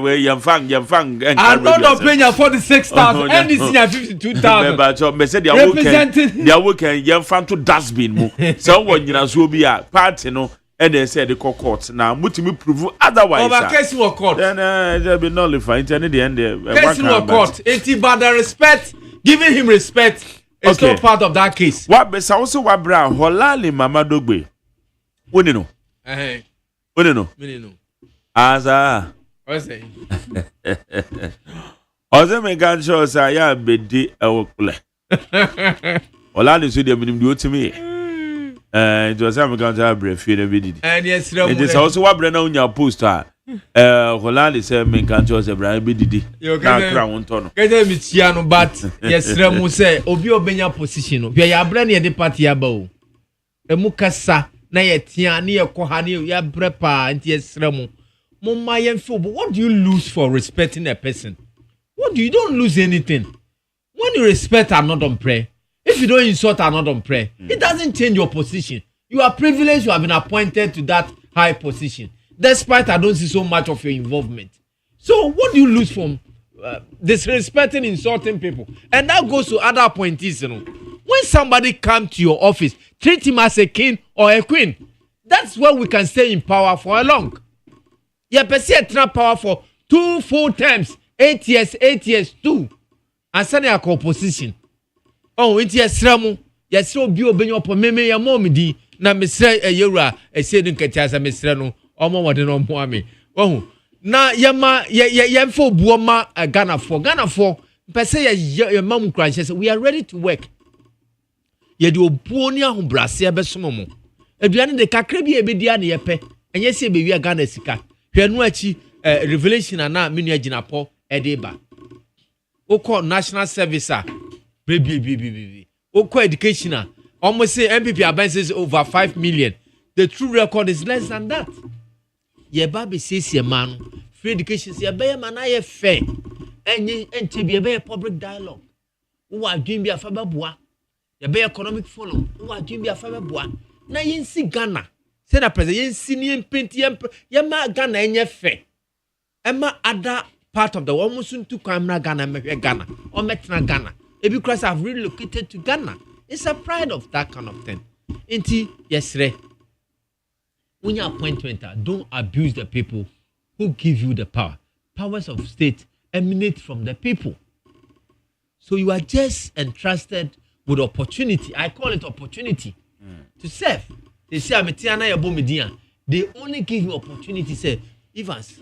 where yamfang another prayer 46,000 and this is 52,000 bacho me say they are working yamfang to dustbin mu so when you so be a party no and they said the court now mutimi prove otherwise over case in court then there be nullified in the end case in court it by the respect giving him respect is not part of that case. What be also what bra holali mama dogbe woni no woni no me no aza what say oze me gan show say ya bedi ewokule holali so de minim de otimi it was am gan to brief you be didi and yes it is also what bra na unya post holali say me gan show say bra be didi na kra wonto no kete mi tia no but yes remu say obi obenya position no hwe ya bra na ye de party aba o emu kasa na ye tia na ye ko ha na ye bra pa nti yes remu mumma ye feel but what do you lose for respecting a person? You don't lose anything when you respect another prayer. If you don't insult another prayer, it doesn't change your position. You are privileged, you have been appointed to that high position. Despite I don't see so much of your involvement. So what do you lose from disrespecting, insulting people? And that goes to other appointees, you know. When somebody comes to your office, treat him as a king or a queen. That's where we can stay in power for a long. You have power for 2 full terms, 8 years, 2. And send your opposition. Oh, it's yesramu. Yesro bi obenyo po meme ya momidi na mesre eyura esedu nketiasa mesre no omo wode no mo ame. Oh, na yemfo buoma Ghana for pese ye mam kranche say we are ready to work. Ye de obuo ni ahobrase abesomo mo. Aduane de kakra bi ebedia na yepe. Enye se be wi Ghana sika. Hwe no achi revelation na menu aginapo edeba. Oko national service baby. Oko educational. Almost say MPP advances over 5 million. The true record is less than that. Ye baby says ye man. Free education say be man aye fair. Enche be public dialogue. Who are doing be afa boa. Ye be economic forum. Who are doing be afa boa. Na yensi Ghana. Say na president yensi ni penti ye ma Ghana enye fair. Emma other part of the world musun to Ghana Ghana or Metna Ghana. Because I've relocated to Ghana. It's a pride of that kind of thing. Inti yesre. When you appointment, don't abuse the people who give you the power. Powers of state emanate from the people. So you are just entrusted with opportunity. I call it opportunity to serve. They say they only give you opportunity. Say, Evans,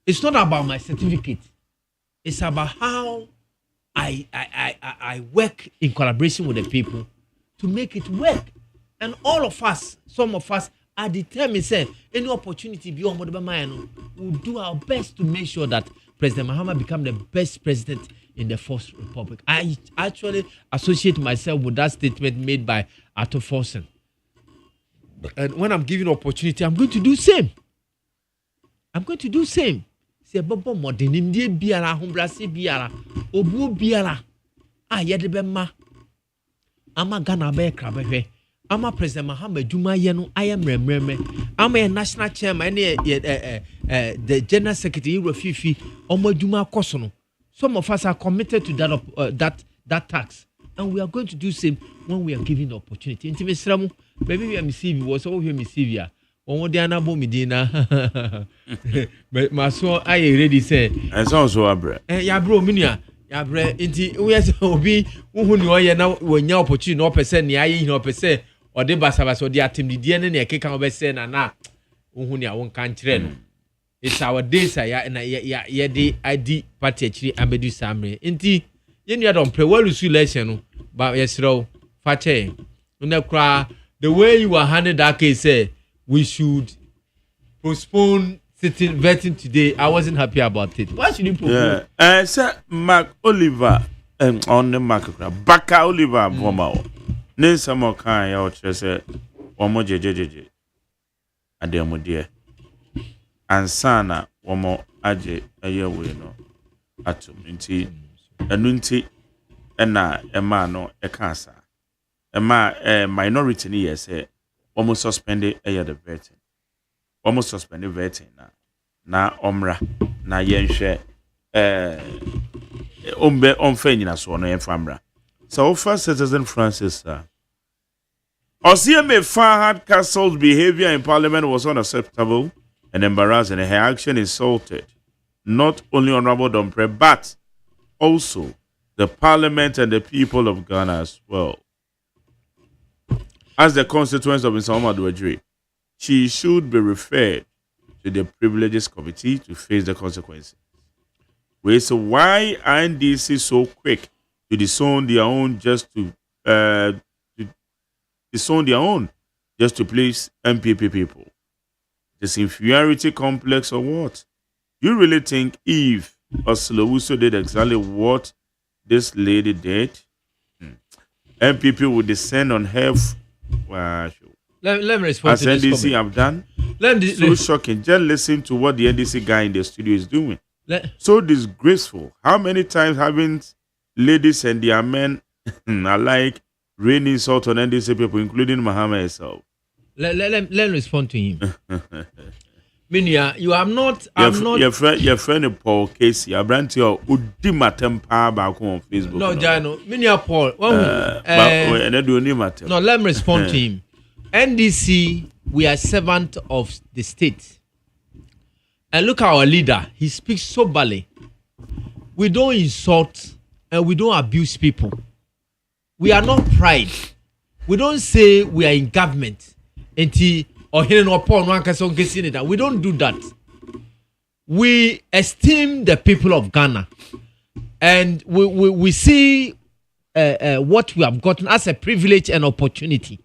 it's not about my certificate. It's about how I work in collaboration with the people to make it work. And all of us, some of us are determined, say, any opportunity beyond we'll do our best to make sure that President Mahama become the best president in the First Republic. I actually associate myself with that statement made by Arthur Forsen. And when I'm given opportunity, I'm going to do same. Say bobo modern die biara hombrase biara obuo biara a yede be ma ama Ghana be kra behwe ama President Mahama Juma yeno ayam remreme ama a national chairman the general secretary Rafifi omo Juma kosono. Some of us are committed to that tax, and we are going to do same when we are given the opportunity. Intimate maybe we are receiving was over here receiving. One day na bo medina. My so I already say. And so abre. Ya bro minia. Ya bre inti we say obi hu ni oye na wonya opportunity no person ni aye no person or de basaba so de atemdidie ne na ekeka obese na hu ni awon kan kire no. It's our days ya the ID party actually abedu samre. Inti ye nua don pre well election no ba yesro fa che. Una kra the way you were handed that case say we should postpone sitting vetting today. I wasn't happy about it. Why should you postpone? Yeah. Sir Mark Oliver on the Mark Baka Oliver Bomao. Ne samo kan ya otre say omo jejejeje. Ade mo de. Ansana womo aje ayewe no atum nti enu nti na ema no ekasa ema minority ni yese womo suspended the vetting womo suspended vetting na omra na yenhwe ombe omfa nyina so no yemfamra so first citizen Francis Osei Hardcastle's behavior in parliament was unacceptable and embarrassing. Her action insulted not only Honorable Dompre, but also the parliament and the people of Ghana as well. As the constituents of Ms. Ahmad Wadri, she should be referred to the Privileges Committee to face the consequences. So why are NDC so quick to disown their own just to please MPP people? This inferiority complex or what? You really think if Oslowuso did exactly what this lady did, MPP would descend on her? Let me respond as to this NDC comment. have done. So shocking. Just listen to what the NDC guy in the studio is doing. So disgraceful. How many times haven't ladies and their men alike rain insult on NDC people, including Mahama herself? Let me respond to him. Minia, you are not. Your friend Paul Casey. I brand you Udimatem back on Facebook. No, Jano. Minia Paul. No, let me respond to him. NDC, we are servant of the state. And look at our leader. He speaks soberly. We don't insult and we don't abuse people. We are not pride. We don't say we are in government. We don't do that. We esteem the people of Ghana, and we see what we have gotten as a privilege and opportunity.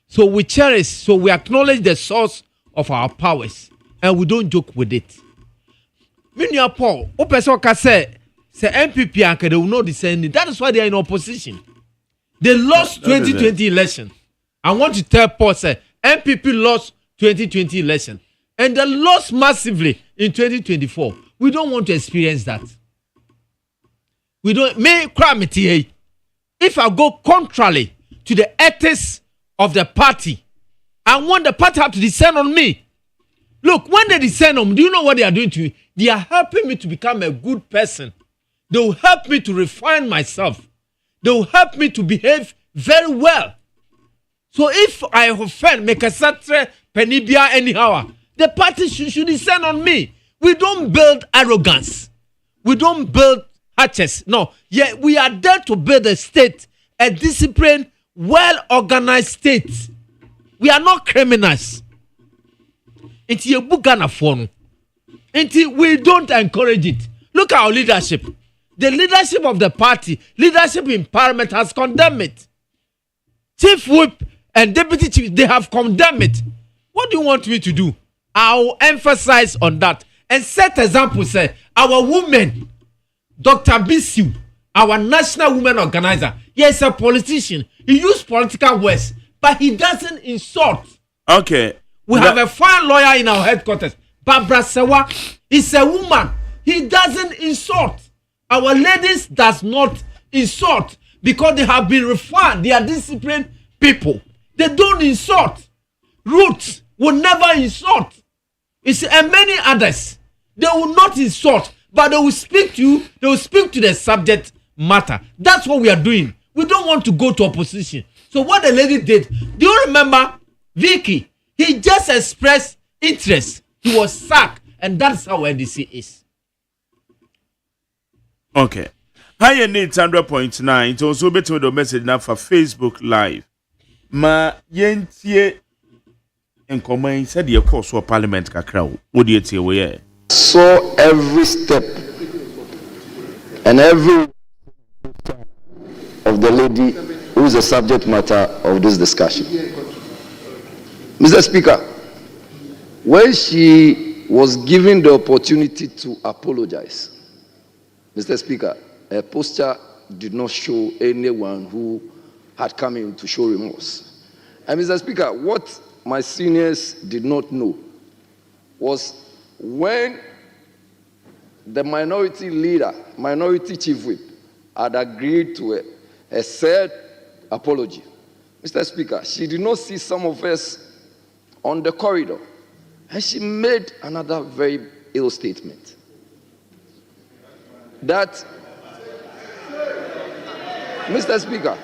So we cherish, so we acknowledge the source of our powers, and we don't joke with it. Minya Paul, Opesoka say MPP and they will not descend. That is why they are in opposition. They lost 2020 election. I want to tell Paul say MPP lost 2020 election and they lost massively in 2024. We don't want to experience that. We don't. If I go contrary to the ethics of the party, I want the party have to descend on me. Look, when they descend on me, do you know what they are doing to me? They are helping me to become a good person. They will help me to refine myself. They will help me to behave very well. So if I offend, make a satre penibia anyhow, the party should descend on me. We don't build arrogance. We don't build hatches. No, yet we are there to build a state, a disciplined, well-organized state. We are not criminals. It's a Bugana phone. We don't encourage it. Look at our leadership. The leadership of the party, leadership in parliament has condemned it. Chief Whip and Deputy Chief, they have condemned it. What do you want me to do? I'll emphasize on that and set example. Say our women, Dr. Bisu, our national women organizer, he is a politician. He uses political words, but he doesn't insult. Okay. We have a fine lawyer in our headquarters. Barbara Sewa is a woman. He doesn't insult. Our ladies does not insult because they have been refined. They are disciplined people. They don't insult. Ruth will never insult. And many others, they will not insult, but they will speak to you. They will speak to the subject matter. That's what we are doing. We don't want to go to opposition. So what the lady did, do you remember Vicky? He just expressed interest. He was sacked, and that's how NDC is. Okay. Higher needs 100.9. It also better with the message now for Facebook Live. Ma yentie in command said the course of Parliament Kakrao. What do you say we saw every step and every of the lady who is the subject matter of this discussion. Mr. Speaker, when she was given the opportunity to apologize, Mr. Speaker, her posture did not show anyone who had come in to show remorse. And Mr. Speaker, what my seniors did not know was when the minority leader, minority chief whip, had agreed to a said apology, Mr. Speaker, she did not see some of us on the corridor, and she made another very ill statement. That, Mr. Speaker,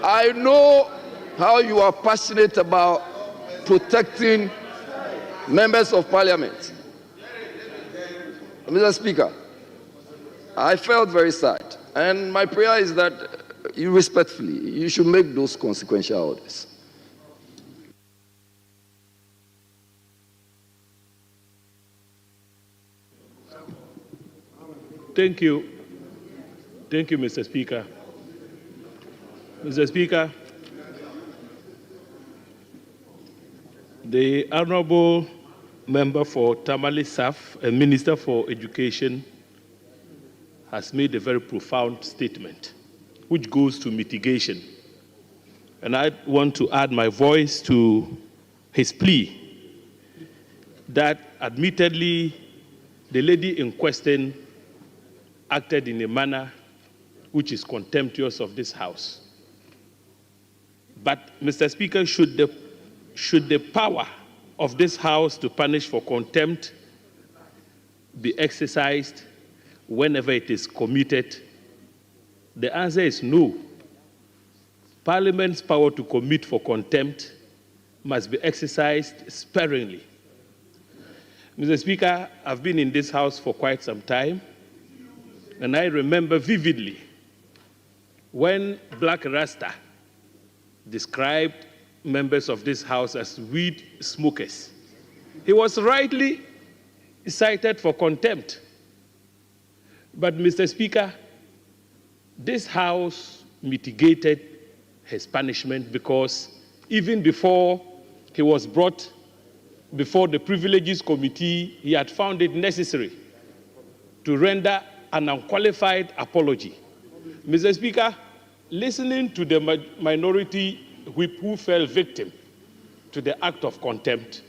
I know how you are passionate about protecting members of parliament. Mr. Speaker, I felt very sad, and my prayer is that you respectfully, you should make those consequential orders. Thank you. Thank you, Mr. Speaker. Mr. Speaker, the Honorable Member for Tamale South and Minister for Education has made a very profound statement, which goes to mitigation. And I want to add my voice to his plea that admittedly the lady in question acted in a manner which is contemptuous of this House. But, Mr. Speaker, should the power of this House to punish for contempt be exercised whenever it is committed? The answer is no. Parliament's power to commit for contempt must be exercised sparingly. Mr. Speaker, I've been in this House for quite some time, and I remember vividly when Black Rasta described members of this House as weed smokers. He was rightly cited for contempt. But, Mr. Speaker, this House mitigated his punishment because even before he was brought before the Privileges Committee, he had found it necessary to render an unqualified apology. Mr. Speaker, listening to the minority whip who fell victim to the act of contempt,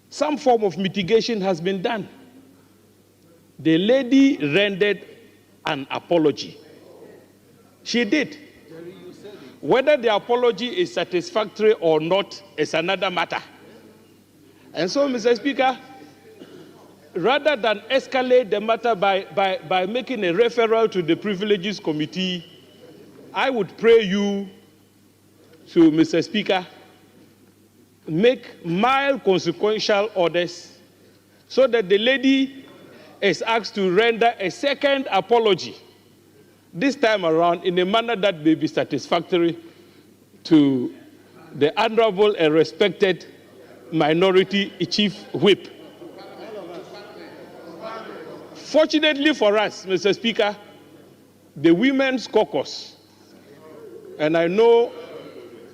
some form of mitigation has been done. The lady rendered an apology. She did. Whether the apology is satisfactory or not is another matter. And so, Mr. Speaker, rather than escalate the matter by making a referral to the Privileges Committee, I would pray you to, Mr. Speaker, make mild consequential orders so that the lady is asked to render a second apology, this time around in a manner that may be satisfactory to the honorable and respected minority chief whip. Fortunately for us, Mr. Speaker, the Women's Caucus, and I know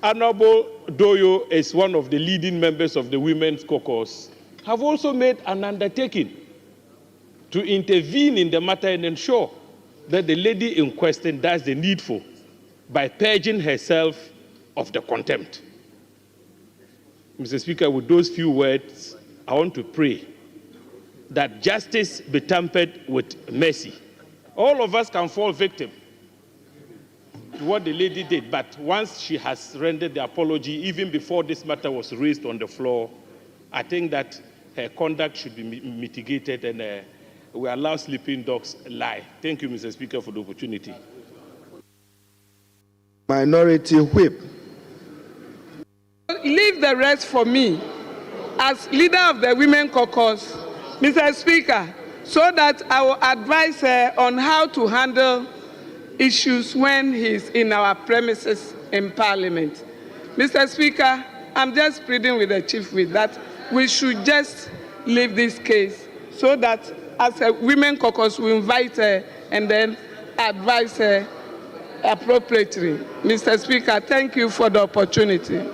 Honorable Doyo is one of the leading members of the Women's Caucus, have also made an undertaking to intervene in the matter and ensure that the lady in question does the needful by purging herself of the contempt. Mr. Speaker, with those few words, I want to pray that justice be tempered with mercy. All of us can fall victim. what the lady did, but once she has rendered the apology, even before this matter was raised on the floor, I think that her conduct should be mitigated and we allow sleeping dogs lie. Thank you, Mr. Speaker, for the opportunity. Minority Whip. Leave the rest for me as leader of the Women Caucus, Mr. Speaker, so that I will advise her on how to handle issues when he's in our premises in Parliament. Mr. Speaker, I'm just pleading with the Chief Whip that we should just leave this case so that as a Women Caucus we invite her and then advise her appropriately. Mr. Speaker, thank you for the opportunity.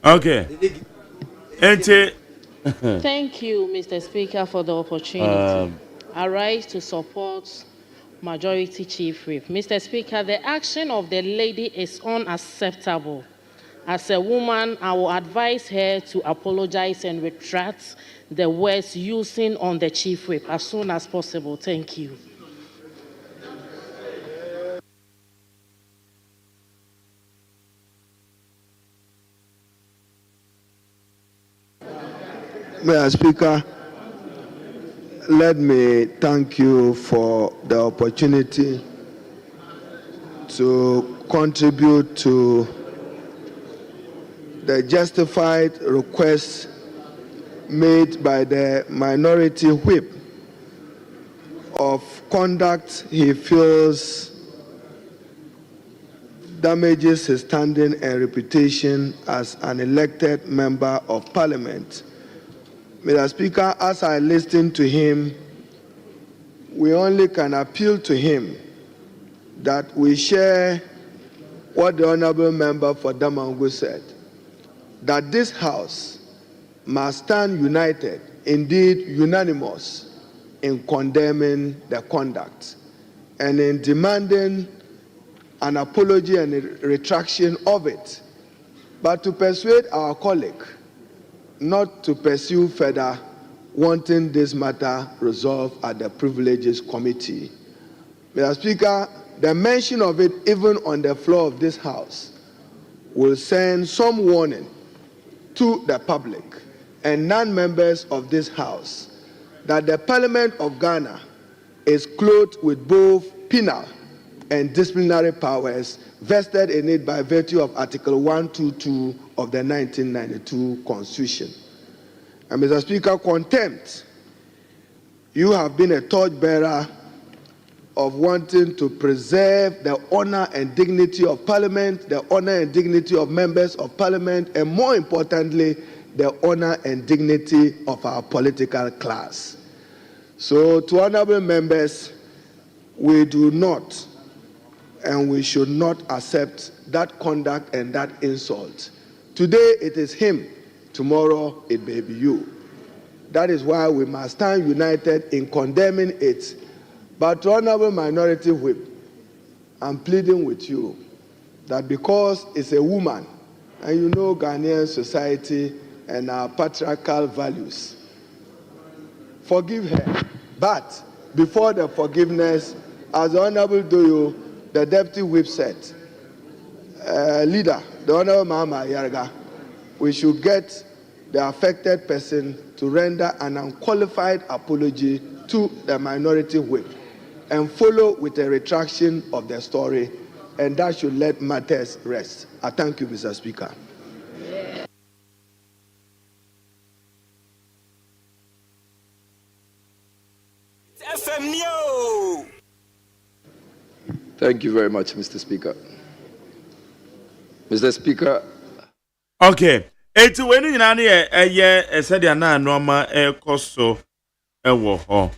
Okay. Thank you, Mr. Speaker, for the opportunity. I rise to support Majority Chief Whip. Mr. Speaker, the action of the lady is unacceptable. As a woman, I will advise her to apologize and retract the words using on the Chief Whip as soon as possible. Thank you. Mr. Speaker, let me thank you for the opportunity to contribute to the justified request made by the Minority Whip of conduct he feels damages his standing and reputation as an elected member of Parliament. Mr. Speaker, as I listen to him, we only can appeal to him that we share what the Honorable Member for Damangu said, that this House must stand united, indeed unanimous, in condemning the conduct and in demanding an apology and a retraction of it, but to persuade our colleague not to pursue further, wanting this matter resolved at the Privileges Committee. Mr. Speaker, the mention of it even on the floor of this House will send some warning to the public and non-members of this House that the Parliament of Ghana is clothed with both penal and disciplinary powers vested in it by virtue of Article 122 of the 1992 Constitution. And Mr. Speaker, contempt, you have been a torchbearer of wanting to preserve the honor and dignity of Parliament, the honor and dignity of members of Parliament, and more importantly, the honor and dignity of our political class. So, to honorable members, we do not and we should not accept that conduct and that insult. Today it is him, tomorrow it may be you. That is why we must stand united in condemning it. But to Honorable Minority Whip, I'm pleading with you that because it's a woman, and you know Ghanaian society and our patriarchal values, forgive her. But before the forgiveness, as the Honorable Doyo, the Deputy Whip said, leader, the Honorable Mama Yarga, we should get the affected person to render an unqualified apology to the Minority Whip and follow with a retraction of the story, and that should let matters rest. I thank you, Mr. Speaker. Thank you very much, Mr. Speaker. Mr. Speaker. Okay. Eti weni nyina ne eye said na normal ekoso ewo ho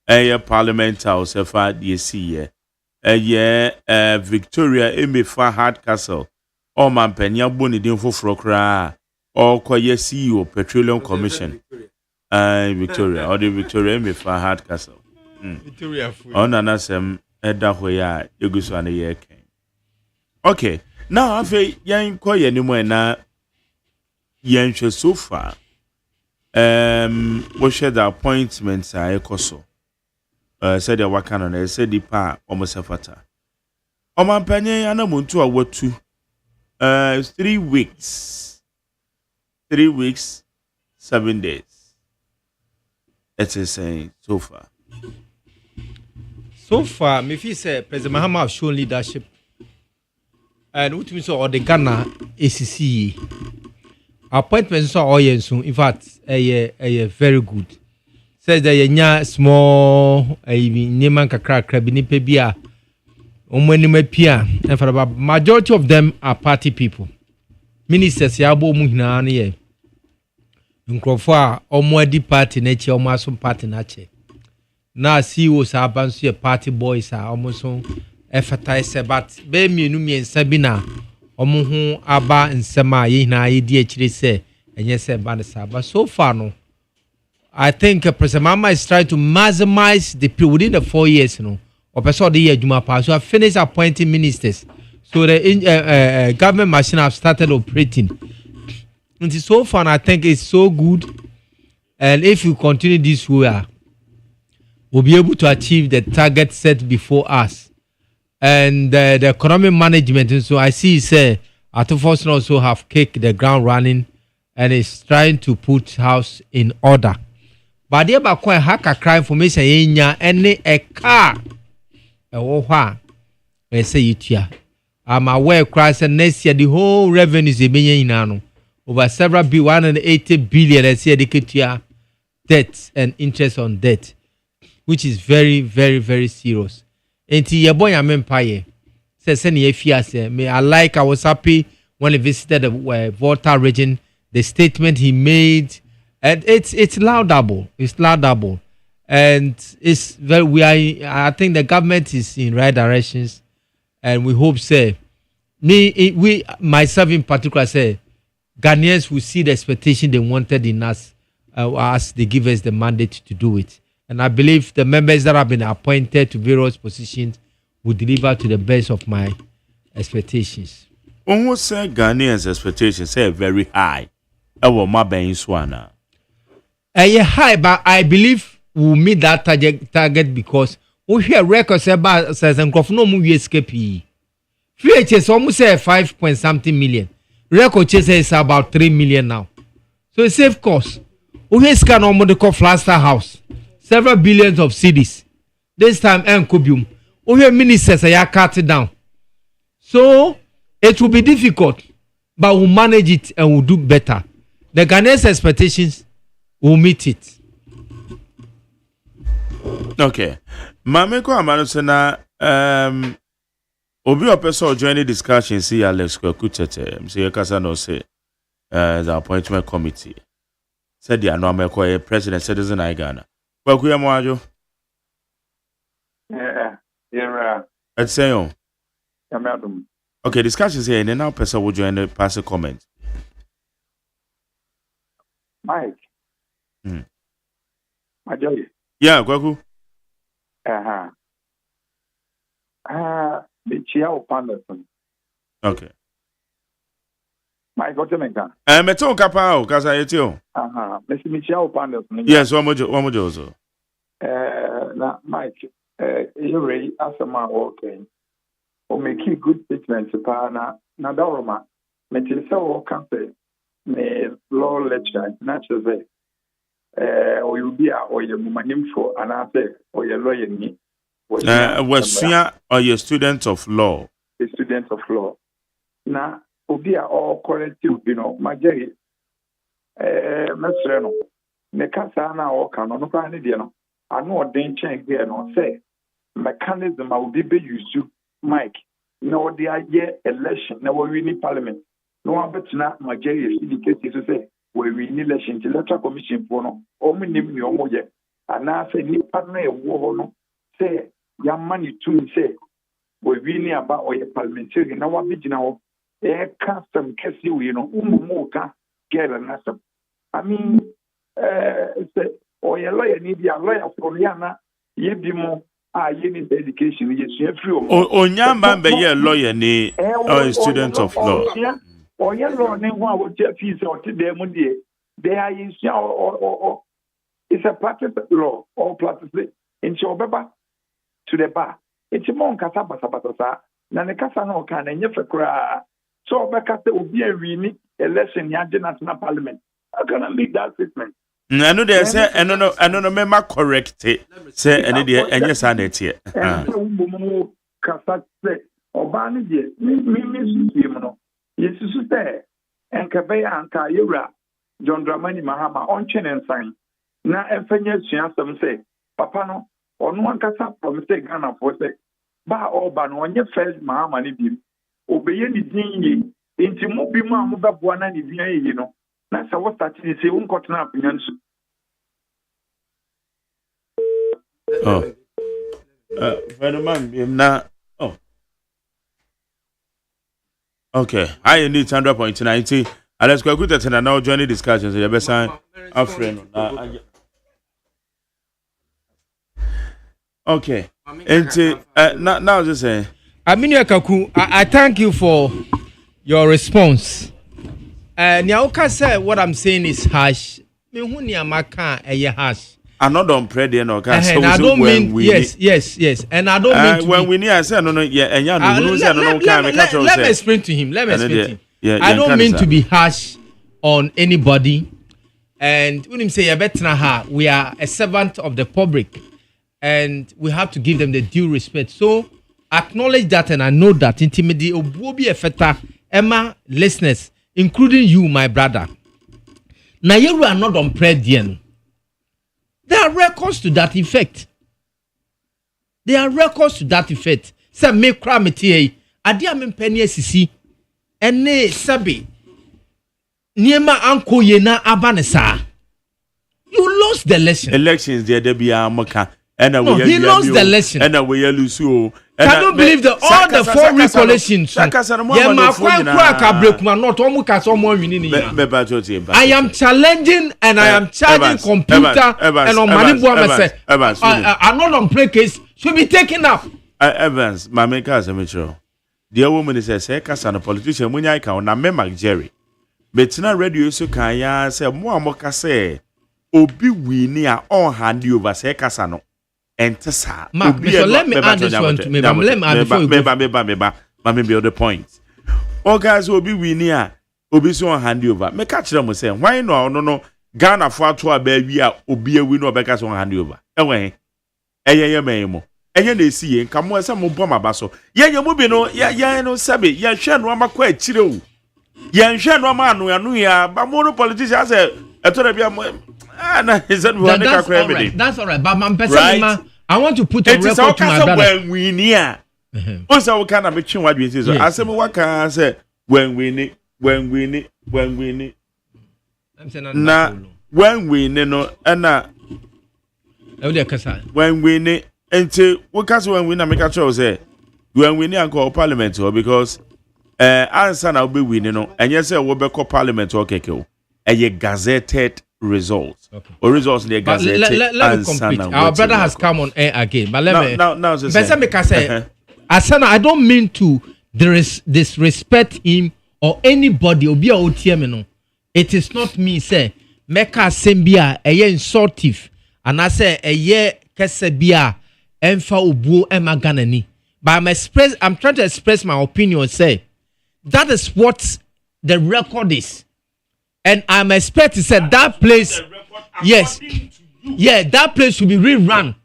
eye parliament house efa de see eye Victoria Emefa Hardcastle o man penya boni din foforo kra o koye CEO Petroleum Commission Victoria or the Victoria Emefa Hardcastle Victoria on anasem eda hoya eguso ane ye ken. Okay, now afi yan koye ni mo na yenhwe so far we share the appointments a ekoso said the wakano na said the pa almost fata omampanye anamuntu a watu 3 weeks 7 days it is saying so far me feel say President Mahama have shown leadership and what means all the Ghana ACC appointments are all so in fact a very good says that you small Neman kakra bi nipa bia omani mapia and for about majority of them are party people ministers ya bo mu hina na ye nkrofo a omwadi party na chi omaso party na che na CEOs abanso ye party boys a omoso efataise but be mienu miensa bi na omo aba nsema ye hina ye di akire se enye se ba ne but so far no I think President Mama is trying to maximize the period within the 4 years, or person the year Juma pass. So I finished appointing ministers. So the government machine have started operating. And so far, I think it's so good. And if you continue this way, we'll be able to achieve the target set before us. And the economic management. And so I see, say, Atufos also have kicked the ground running and is trying to put house in order. But there ba kwa haka crime information yenya any a car e wo hwa e say yitua am aware crash next year the whole revenues e benya ina no over several 180 billion e say the debt and interest on debt which is very very very serious enti ye boy am empire say ne afia say me I was happy when he visited the Volta region the statement he made. And it's laudable. It's laudable, and it's very. I think the government is in right directions, and we hope say we myself in particular say Ghanaians will see the expectation they wanted in us as they give us the mandate to do it. And I believe the members that have been appointed to various positions will deliver to the best of my expectations. When we say Ghanaians' expectations say very high, our maben swana. High, but I believe we'll meet that target because we hear records about says and no move escape. VHS almost say 5 point something million. Record chase is about 3 million now. So it's safe cost. We scan on the Flaster House. Several billions of cedis. This time Kubium. We hear ministers are cut it down. So it will be difficult, but we'll manage it and we'll do better. The Ghanaians' expectations we'll meet it. Okay. Mameko Amanusena Obi Opeso join the discussion see Alex Kwekutete. Mse Kasa no say the appointment committee. Said the Anomeko president citizen Ghana. Kwakuya Mwajo. Yeah. Let's say on. Okay, discussions here and then now person will join the pass a comment. Mike. Majority. Yeah, Kwaku. The chair of Panderson. Okay. Mike, what you make that? Meto Kapao, Kasa Etio. Mr. Michelle Panderson. Yes, one more also. Now, Mike, you ready after my working. Or make good statements upon Nadaroma. Metil campaign. Me law lecture, naturally. Or you be or your woman for an answer or your lawyer me. Was you or your student of law? A student of law. Now, Obia all corrective, my Jerry. Mesreno. Necasana or canon, I know a danger here, no say. Mechanism I will be used to Mike. No, the idea election, no, we need parliament. No one but not my Jerry indicates to say. We need election to electoral commission for no, only name me omoje. And now say, ni partner a war no, say, your money to say, we need about or your parliamentary, now what big now, custom Cassie, Umumoka, get an answer. I mean, say, or your lawyer need your lawyer for Liana, ye be more, you need education, yes, you have free. Onyamba be a lawyer, ni, or a student of law. or yellow name one with your fees or today, Mundi. There is or it's a practice law or practice in Chobaba to the bar. It's a monk Casabasa, Nanakasano can and Yefra. So Becate will be a really election in national parliament. How can I make that statement? I know they say, I don't know, member correct it. Say, and yes, I need it. Casat or Barney, yes, there. And Kabea and Kayura, John Dramani Mahama, on Chen and Sign. Now, and Fenya Chiasam say, Papano, on one Casa from mistake Ghana for say, Ba or Ban on your first Mahama Nidim, obeying the Dingy, into Mobima Muba Buana Nivia, you know. That's what that is a won't cut up in. Oh, man, not. Oh, okay. I need 100.90. Let's go with that and now join the discussions. The best sign, our friend. Okay, and now just say, Aminia Kaku, I thank you for your response. Nyauka said what I'm saying is harsh. Me hunia maka eye harsh. I not don't pray there no can. And I don't mean yes. And I don't mean to when we need I say no yeah let me explain to him. I don't mean to be harsh on anybody. And when him say we are a servant of the public and we have to give them the due respect. So acknowledge that and I know that intimidate will be a factor. Emma listeners, including you, my brother. Now you are not on prayer. There are records to that effect. Say me cramity. Adi amen penny sisi. Ene sabi. Niema anko yena abanesa. You lost the election. Elections there be a maka. He lost the election. And we lose you. Can you believe that all the 4 recollations? I am challenging and I am charging computer and on money. I'm not on play case should be taken up. Evans, my maker as a metro. The woman is a second son of politician when I can na Jerry. But now radio so can ya say more moka say obi we near all hand you over second. Entesa. Mark, so let me add this one to me. Let me add before you go. Maybe the point. All guys will be winning. Obi so hand over. Me catch them say, why no Ghana for to a baby obi a win or beka so hand over. Ewe. Eye memo. Eye na see en kamo esa mo bom abaso. Ye mo bi no ya no sabe. Ye hwe no amakwa akire o. Ye hwe no ma anu ya ba mo no politician say eto bia mo that's all right. But I want to put a record to my brother. When we near, also we can't make sure what we say. So I say, what can I say? When we need. When we need, no, and when we need, until what can when we not make a choice? When we need to call parliament, because answer now be winning, and yes, we'll be call parliament or keke. A gazetted results. Okay. Or results in the gazette. Let me complete. Our brother has come on air again. But let me say, Asana, I don't mean to disrespect him or anybody. It is not me say Meka Sembia a ye insultive and I say a ye kesebia emfa ubu emaganani. But I'm trying to express my opinion. Say that is what the record is. And I'm expecting to say that place, yes, that place should be rerun.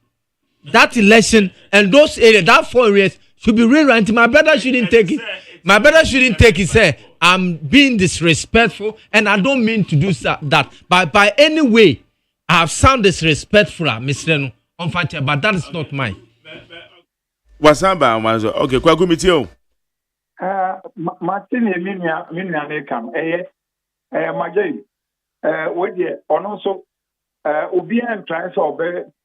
That election and those areas, that 4 areas should be rerun. My brother shouldn't take it. My brother shouldn't take it. Say I'm being disrespectful, and I don't mean to do that. But by any way, I have sound disrespectful, Mr. Unfante, but that is not mine. What's up, okay, kwa kumitio. Martin, Minia, come. Majay, what ye, or also, Obian tries or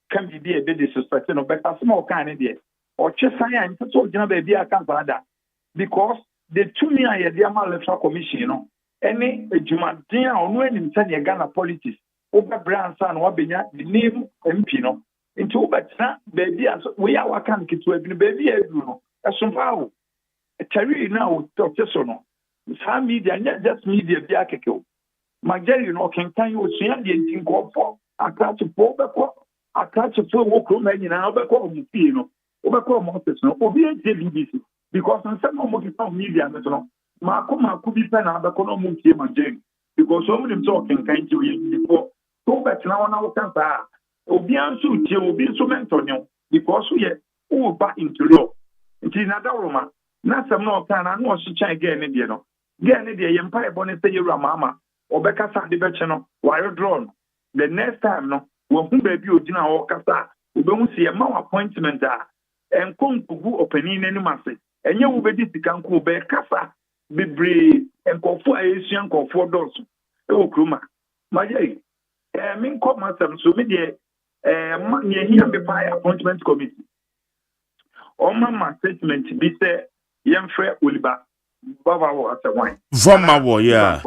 can be a bit disrespectful, but a small kind of idea. Or Chesaya and so baby, I can't that. Because the 2 million Yama electoral commission, you know, any Jumantia or when in Sanya Ghana politics, over Brown San Wabinya, the name Empino, into but baby, we are working to a baby, you know, as somehow. Terry now talk just or no. Some media, not just media, the article. My Jerry, can you see the engine call for? I catch a poor back. I catch a full walk room and I'll be called Mufino. Overcome office, no, or be a JBC. Because on some of the media, Marco could be pen out the economic team and Jerry. Because so many talking can't you before. Go back now on our campaign. Obian suit you will be so mental because we are back into law. It is not a Roma. Not some no can I know she try again in the Again, the empire bonnet say your mama or Becca Sandy Betchano, wire drawn. The next time, no, when who baby or dinner or casta, we don't see a more appointment and come to go opening any massy. And you will be this can go back casa, be brave and go for Asian call for doors. Oh, Kruma, my day. I mean, come myself, so maybe here be by appointment committee. On my statement, be say, young friend will back. Baba was a wine. Voma war, yeah.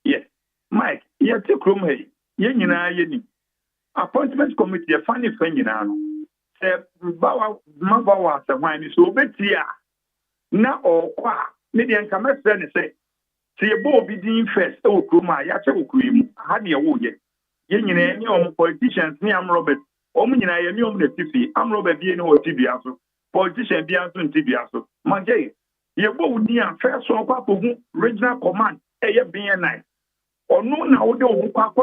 Yes. Mike, you take room hey. Yen appointment committee, a funny friend, you know. Say, Baba was a wine is so bit here. Now, or qua, maybe I come and say, see a boy be doing first, oh, Kuma, Yacho cream, had your wood yet. Yen, politicians, me, I'm Robert. Omen, I am your TV. I'm Robert being or TV. Politician be answering TV. My day. You go near first one, regional command, BNI. Or no, now, don't go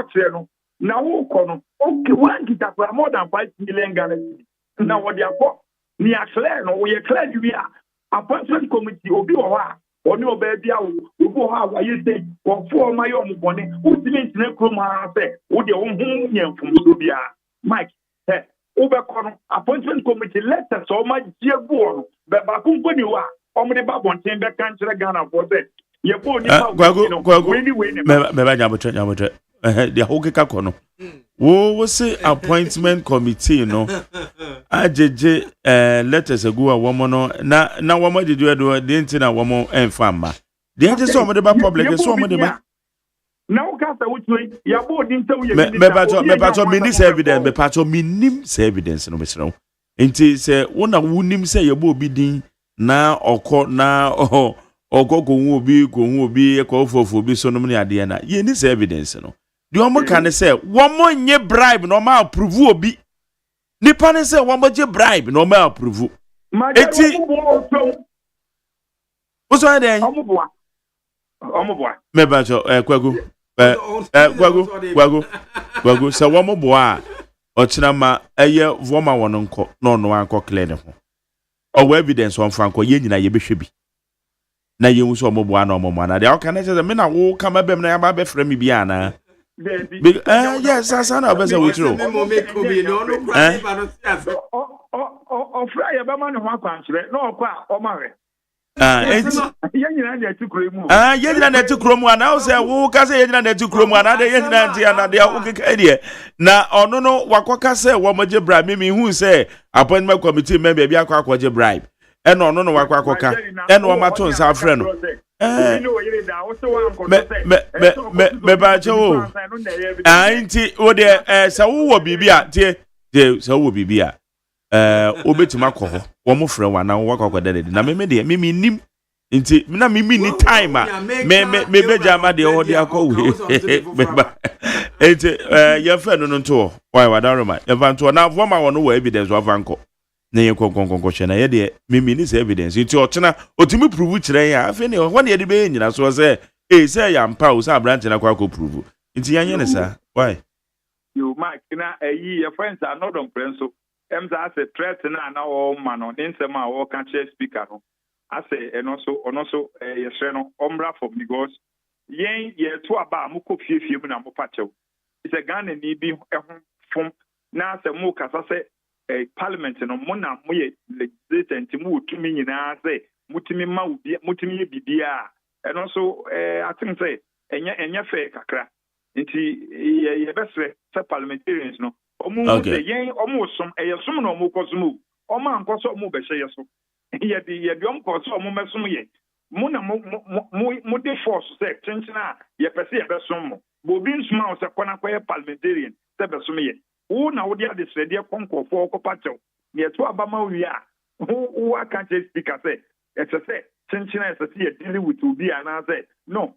now, okay, one get up more than 5 million guaranteed. Now, what they are for? Near Claire, no, we are clear you are. Appointment committee will be or no baby, we go how you say, or for my own money, who didn't know Kroma, would your own home from Subia. Mike, over appointment committee, let us so much dear born, but Bakumbu, you are. Omni Babon came back country Ghana for that. You go, the whole Kakono. Wo say appointment committee, you know. AJJ letters a go a woman na woman did you do the internet woman and farmer. The agent saw the public so many. Now, Cassa, which way your board didn't tell you. Me patcho minis evidence, me patcho minim evidence no Mr. Inti say one a wunim say your boy bidding. Na oko na oko ko bi e ko fofo bi so no me ade na ye ni evidence no de o mo kan say wo mo nye bribe no ma approve obi nipa ne say wo mo je bribe no ma approve eti o so den omoboa me ba so kwagu say wo mo boa o kina ma eye wo ma wono nko no no anko clear ne ho or evidence on Franco Yenina Yebishibi. Na you so mobile no more. They all can say, men will come up and be from me Biana. Yes, I saw no better with you. Oh, fly a man who wants no, or marry. Yenina to Chrome one. I say, who can say Yenina to Chrome one? Other Yenina and they are okay. Now, oh no, Wakwaka say, what much bribe me who say, appointment committee member be a quack bribe. And no, Wakwaka, and no matons our friend. Me bacho. Auntie, oh dear, so will be at dear, so will be beer. Obetima ko wo mo frɛ wa na wo kwakwa dede na me nim nti na me ni time a me beja ma de ho de akɔwe nti ye fa no nto why wa daroma ye fa nto na vo ma wo no wa evidence wa vanko na ye konkon hye na ye de me ni se evidence nti o tena otimi prove kyerɛ ya afi ne ho na ye de be nyina so say say ya mpa o say branch na kwakɔ prove nti yanye ne sa why you mark na your friends are not on principle. I say threat na all man on insema all catch speaker no. I say and also yes no ombra from because yen ye to aba moko fiefie mu na mo pachew. It's a Ghana ni bi from na say mo kasa say parliament no mo na mo ye legislator nti mo tumi nyina say mutumi ma obi mutumi ye bibia and also I think say enya fair kakra nti ye besre say parliamentarians no okay. Yen almost some some no more cosmo. O man cost more be say so. Yet the young cost or more mesum ye. Muna mo de force say tension ye per se be some. Bobin small se kwana kwa parliamentarian se be some ye. Who na wo dia de se dia konko for ko pacho. Ye to abama wi a. Who I can't speak say. It's a say chinchina ɛsɛ sɛ dealing with obi anaasɛ no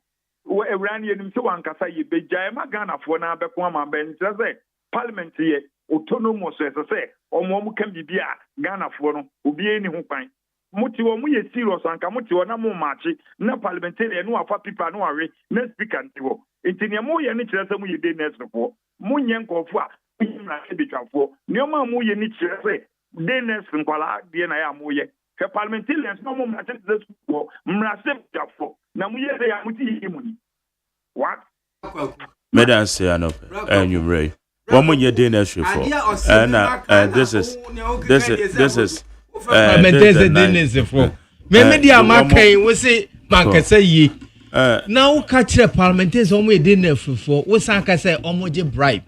ewura ne yɛnim sɛ wankasa yɛ begyae ma Ghanafoɔ na abɛko ama bɛnkyerɛ sɛ parliament yɛ autonomous ɛsɛ sɛ ɔmo ka bibi a Ghanafoɔ no obi ani ho kwan muti wo mu yɛ serious anka muti wo na mo maachi na parliamentarian no afa pipa no awe na speaker nti wo enti ne mo yɛ ne kyerɛ sɛ mo yɛ day next fo mo nyɛ nkɔfo a nyimra se betwafo ne ma mo yɛ ne kyerɛ sɛ day next nkwala de na ya mo yɛ hwɛ parliamentarians no mo mra se de fo mra se betwafo na mo yɛ sɛ ya muti yi mu ni what Madam say anop enyumre one mo yɛ day next fo na this is media makai we say mankasa yi na wo ka kire parliamentarians omo e dey na afufo wo san ka say omo je bribe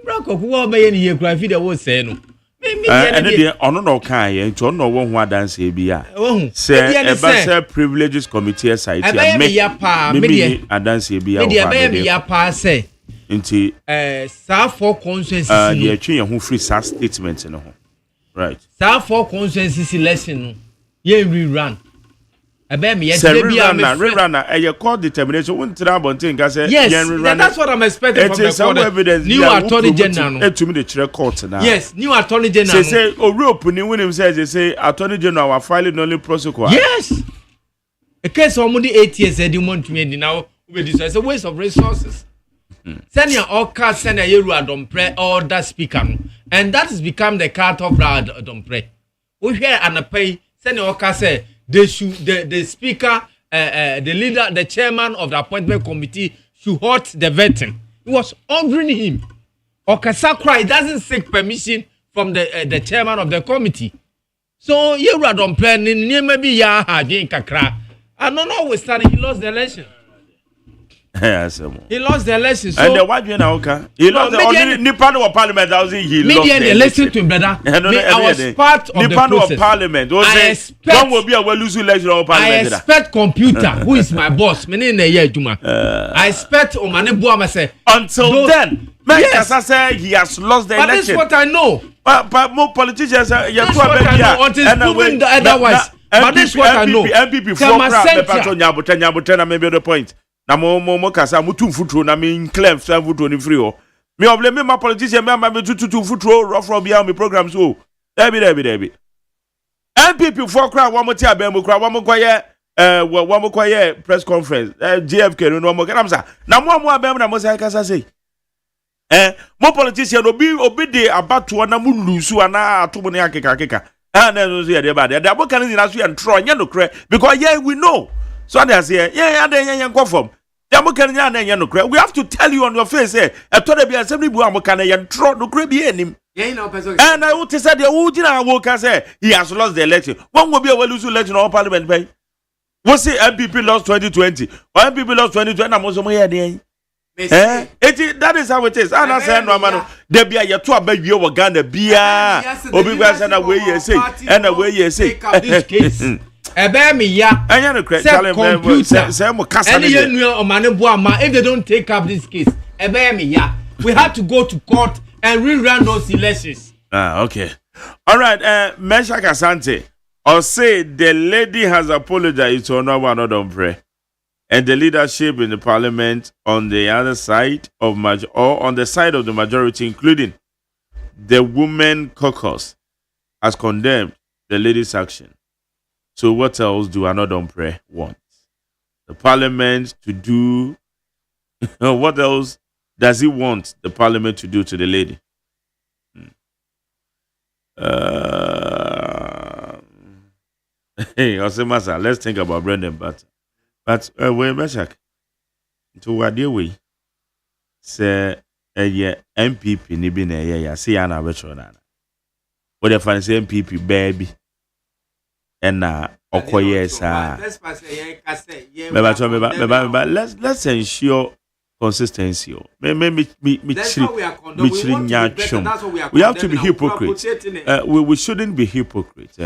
brako ko wo be ye ne kura fi de wo say no ene de ono no kan ye nti ono wo ho adanse bi a say e ba say privileges committee site ya me adanse bi a media be ya pa say nti sa for consensus ye twe ye ho free sa statement no ho. Right. Sa for consensus election no ye rerun. Ebe me ye rerun a call determination won tira bonten ka say ye rerun. That's what I'm expecting from the evidence. New attorney general no. Etumi the chere court na. Yes, new attorney general. Say Europe ni when him say attorney general wa filing only prosecute. Yes. A case of money 8 years e di month me di now we this is a waste of resources. Send your all cast send a yeru adompre or that speaker no. And that has become the cut of Brad Dompre. We hear and pay send your cast say they should the speaker the leader the chairman of the appointment committee should halt the vetting. He was ordering him. Okasakra he doesn't seek permission from the chairman of the committee. So yeru adompre ni maybe ya ha dwen kakra. And no we started he lost the election. He lost the election. So and the white man okay. He lost the only part of parliament that was he lost. Media listen to him, brother. I was part of the process. Of parliament. One will be a well lose election of parliament. I expect computer, who is my boss. Many in a year, Juma. I expect Omane Buama say. Until then, yes, I say he has lost the election. But this is what I know. But more politicians are and proven otherwise. But this is what I know. MPP for maybe the point. Na mo kasa mutu mfutro na me claim fa mfutro ni free ho me oblame ma politician me tutu mfutro rough bia me programs so debi MPP for crowd one mo ti abem crowd one mo koye press conference GFK no mo kanam sa na mo abem na mo say kasa say mo politician obi de abato na mo lusu ana atomo ne akeka na so say dey bad dey abokan ni na so ya ntro nya no kre because yeah we know. So they say, yeah, go from. We have to tell you on your face, I told you assembly and throw no crabby him. And I would say the Ujina say he has lost the election. One will be a well lose election or parliament pay. We'll say MPP lost 2020. Or MPP lost 2020, I'm also here. That is how it is. And I say, no, man, there be a two baby over Ghana, beer, Obi and away, you say, and away, you say. Ebe mi ya. Computer. If they don't take up this case, ebe mi ya. We have to go to court and rerun those elections. Okay. All right. Mesha Kasante, or say the lady has apologized to another Dompre, and the leadership in the parliament on the other side of on the side of the majority, including the women caucus, has condemned the lady's action. So what else do Anodompre want? The parliament to do... what else does he want the parliament to do to the lady? Hey, Osemasa, let's think about bread and butter. But wait, Meshach. To what do we say? MPP ni bi na ya say ana betro na. What the fancy MPP baby. And okoye sa. Let's ensure consistency. We have to be hypocrites. We shouldn't be hypocrites.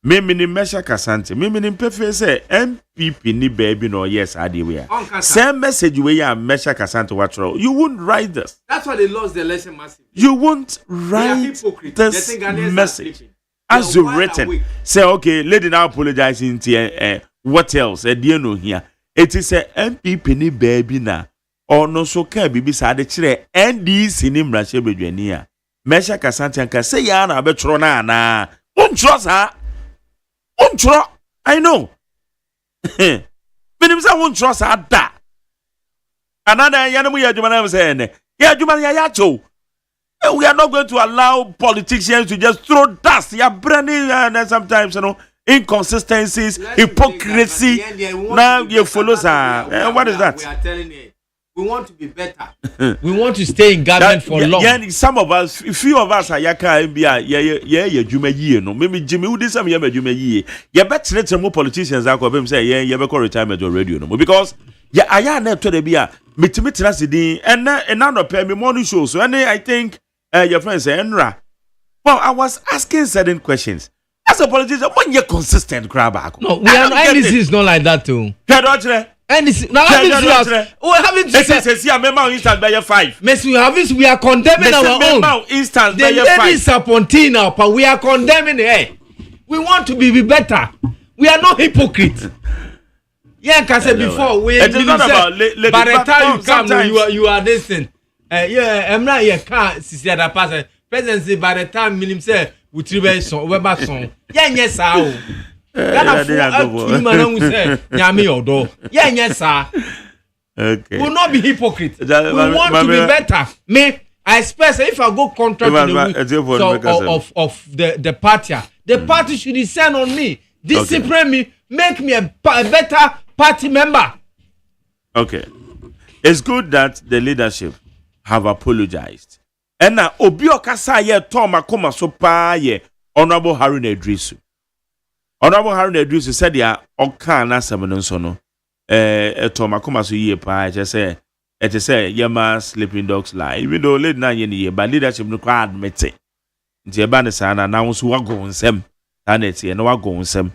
Mimi ni Mesha Kasante. Mimi ni mpefe say MPP ni baby no yes adi we are. Same message we are Mesha Kasante watch. You won't write this. That's why they lost the election massively. You won't write this message. as you written. Say, okay, lady now apologizing to what else? Dear no here. It is a MPP ni baby na. Or no so can be beside the chair and this in him Rasha Bedwania. Mesha Casantanka say yana betrona na. Untrust her. Untro. I know. But I won't trust her that. Another Yanamu Yajuman saying, Yajuman Yayacho. We are not going to allow politicians to just throw dust. Yeah, branding and sometimes inconsistencies, hypocrisy. Now you follow her. What is that? We are telling you, we want to be better. We want to stay in government for long. Yeah, some of us, few of us are yaka Juma year. No, maybe Jimmy would some Juma year. You bet let some more politicians are going to say, yeah, you have a retirement already. No, because I am not to the beer. Meet and none of me morning shows. So I think your friend say Enra. Well, I was asking certain questions. As a politician, when you're consistent, grab back. No, we are NDC is not like that too. NDC now having to say a member instance by 5. We are condemning our own instance by 5. The ladies are pontina, but we are condemning it. We want to be better. We are not hypocrites. Yeah, because I said before, by the time you come, you are this thing. Yeah, I'm not here. Can't see that person. Presidency by the time Minim say we tribe song, we back song. Yeah, yes, sir. Ghana for two man who say Nyame odo. Yeah, yes, sir. Okay. We will not be hypocrite. We want to be better. Me, I expect if I go contract of the party, the party should descend on me, discipline me, make me a better party member. Okay. It's good that the leadership have apologized. And now Obio Kasa ye Toma Koma so pa ye Honorable Harun Edrisu. Honorable Harun Edrisu said ya Okana Samanonsono. Toma Koma so ye pa it say Yama sleeping dogs lie. Even though late na ye but leadership no kwa admit it. Nti eba ne sana na wonso wago nsem. Taneti no wago nsem.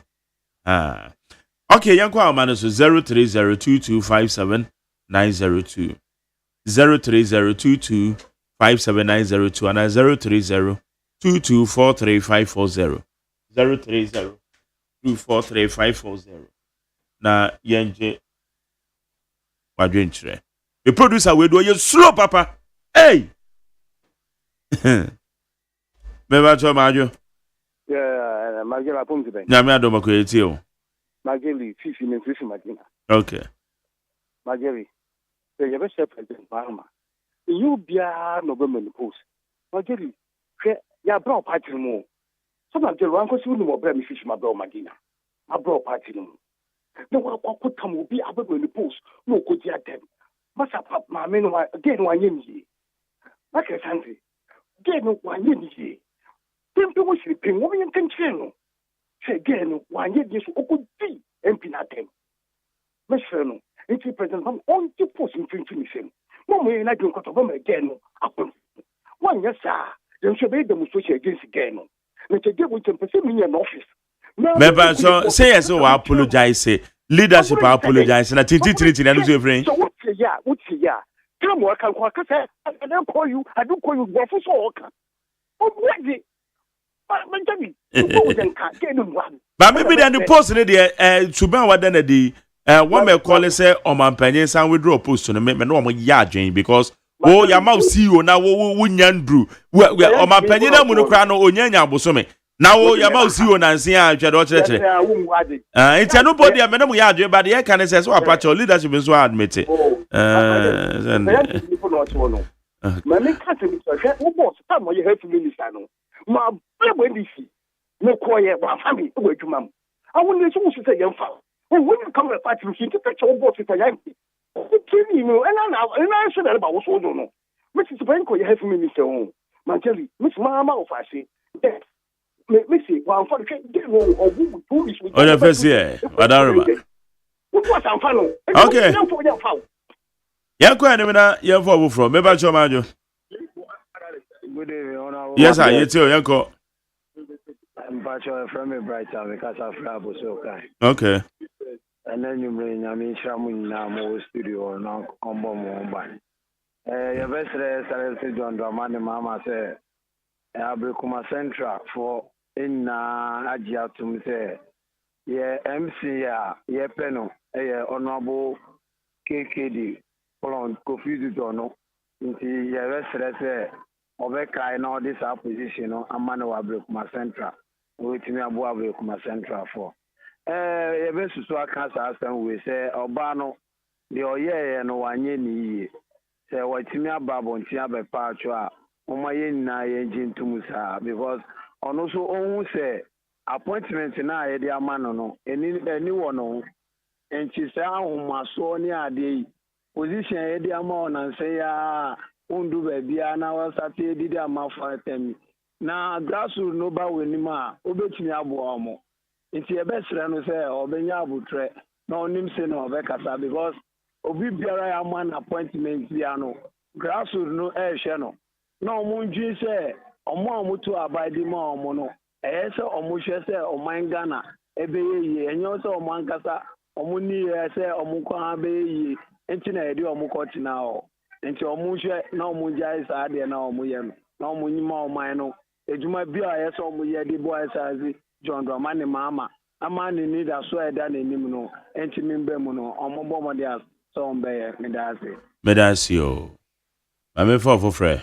Okay, yanko amano so 0302257902. 0302257902 and 0302243540. 0302243540. Na yenje wadwenchre. The producer we do you slow papa. Hey. Meba cho majo. Yeah, Magela Pumzi Ben. Nyame adoma ko etio. Mageli, Fifi, Magina. Okay. Mageli, the Yabesha President Barma. You be a nobleman post. Mageli, ya bro party more. Some of the Ranko soon more brand fish, my bro Magina. My bro party no. No one could come will be able to post. No could you them. Must have my men again 1 year. Like a Sandy. Again 1 year. Then people sleeping, woman can channel. Say again 1 year, yes, who could be empty them. Mr. No, it's the president on the post in finishing. No way, I don't got of them again. 1 year, sir. Then should be demonstration against again. Let a give with them in an office. Member, so say as so apologize. Leadership apologize. And I think it's in a friend. So what's the ya? What's the ya? Come work and work. I don't call you. I don't call you. What for so? Oh, what is it? But maybe then the post in the Suban what then the one may call it say Oman Penny and withdraw post to the men no more yard because oh your mouth see you now wunyan brew. We Oman Penny na monocrano onyanya bosome. Now your mouth see you and see I it's nobody a man yard but the can say so apart your leadership is so admit it. My main country is time you have to minister. My when this no quiet one family away to mum. I wouldn't say young fellow. When you come to party, you take your boss with a yankee. You know, and I said about what's going on. Mrs. Banco, you have to minister home. My jelly, Miss Mamma of I say, yes. Missy, one for the get or who is with your first year. What was I'm follow? Okay. Yanko, you're for from Meba Chomajo. Yes, I you too, Yanko. I'm from a bright town because of Rabo Sokai. Okay. And then you bring Shamun now studio now on Bomba. Your best John Dramani Mama said, I'll be Central for na agye atom sɛ yɛ MC a yɛpɛ no ɛyɛ honorable KKD Kofi Duto no nti yɛbɛsrɛ sɛ ɔbɛkae na ɔde saa position no ama no wɔ Ablekuma Central wɔtumi aboa Ablekuma Central for yɛbɛsusu aka saa asɛm wei sɛ ɔbaa no deɛ ɔyɛeɛ no wanyɛ ne yie sɛ wɔtumi aba abɔnten abɛpa atwo a wɔma yɛn nyinaa yɛngye ntom saa because ɔno nso ɔhu sɛ appointment na yɛde ama no no ani wɔ no ho nti saa ahomasoɔ ne adeɛ yi position yɛde ama ɔnansɛ yi a wondu baabiara na wɔsate adidi ama fa tam na grassroots no ba w'anim a wobɛtumi aboa ɔmo nti yɛbɛsrɛ no sɛ ɔbɛnya abotrɛ na ɔnim sɛ na ɔbɛkasa because obi biara yɛ ama no appointment bia no grassroots no ɛrehwɛ no na ɔmo ndwi sɛ ɔmo a ɔmo to abade ma ɔmo no ɛyɛ sɛ ɔmo hwɛ sɛ ɔman Ghana ɛbɛyɛ yie ɛnyɛ sɛ ɔmo ankasa ɔmo ni yɛ sɛ ɔmo kwan bɛyɛ yie nti na yɛde ɔmo kɔtena hɔ nti ɔmo hwɛ na ɔmo gyae saa deɛ na ɔmo yɛ no na ɔmo nyima ɔman no edwuma bi a ɛyɛ sɛ ɔmo yɛ de bɔ ɛsɛ John Drama ne maama ama ne ni da so ɛda n'anim no nti memba mu no ɔmo bɔ mo de sɛ ɔmo bɛyɛ medase o mame fo frɛ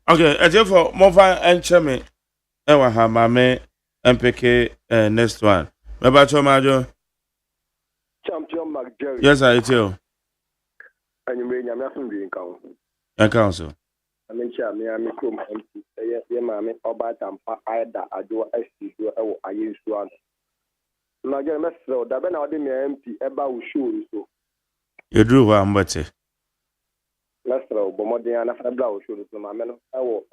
Okay, for Mova and Chemi, Ewa Hamame, MPK, next one. Mabacho Majo. Champion McJerry. Yes, I do. And you may not be in council. I mean, I'm a MP. Yes, mammy, about Tampa, either I do SC, I used to answer. Now, get a message, that when I did me MP, about shoes. You drew one, but Lastro, Bomodiana Fablau should to my men. I will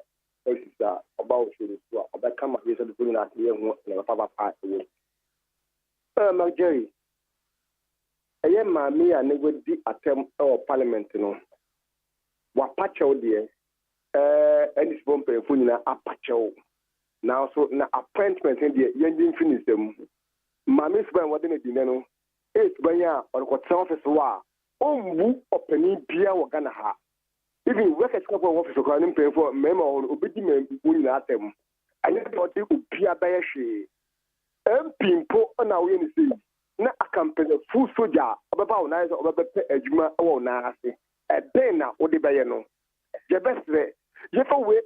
about should come up with the pulling at the young Papa Party. Jerry, I am mammy and they would be attempt our parliament, What patcho dear, and this bump and funina a patcho. Now, so na appointment in the engine finish them. Mammy's when what didn't you know? It's when ya or what surface war. Move opening beer or gonna have. Even work at couple of office or pay for memo or obedient winning at them. I never thought they would be a bear she. Pimpo on our unity. Na accompany full soldier about nice or a juma or nasty. A dena or the bayano. The best way. If I wait,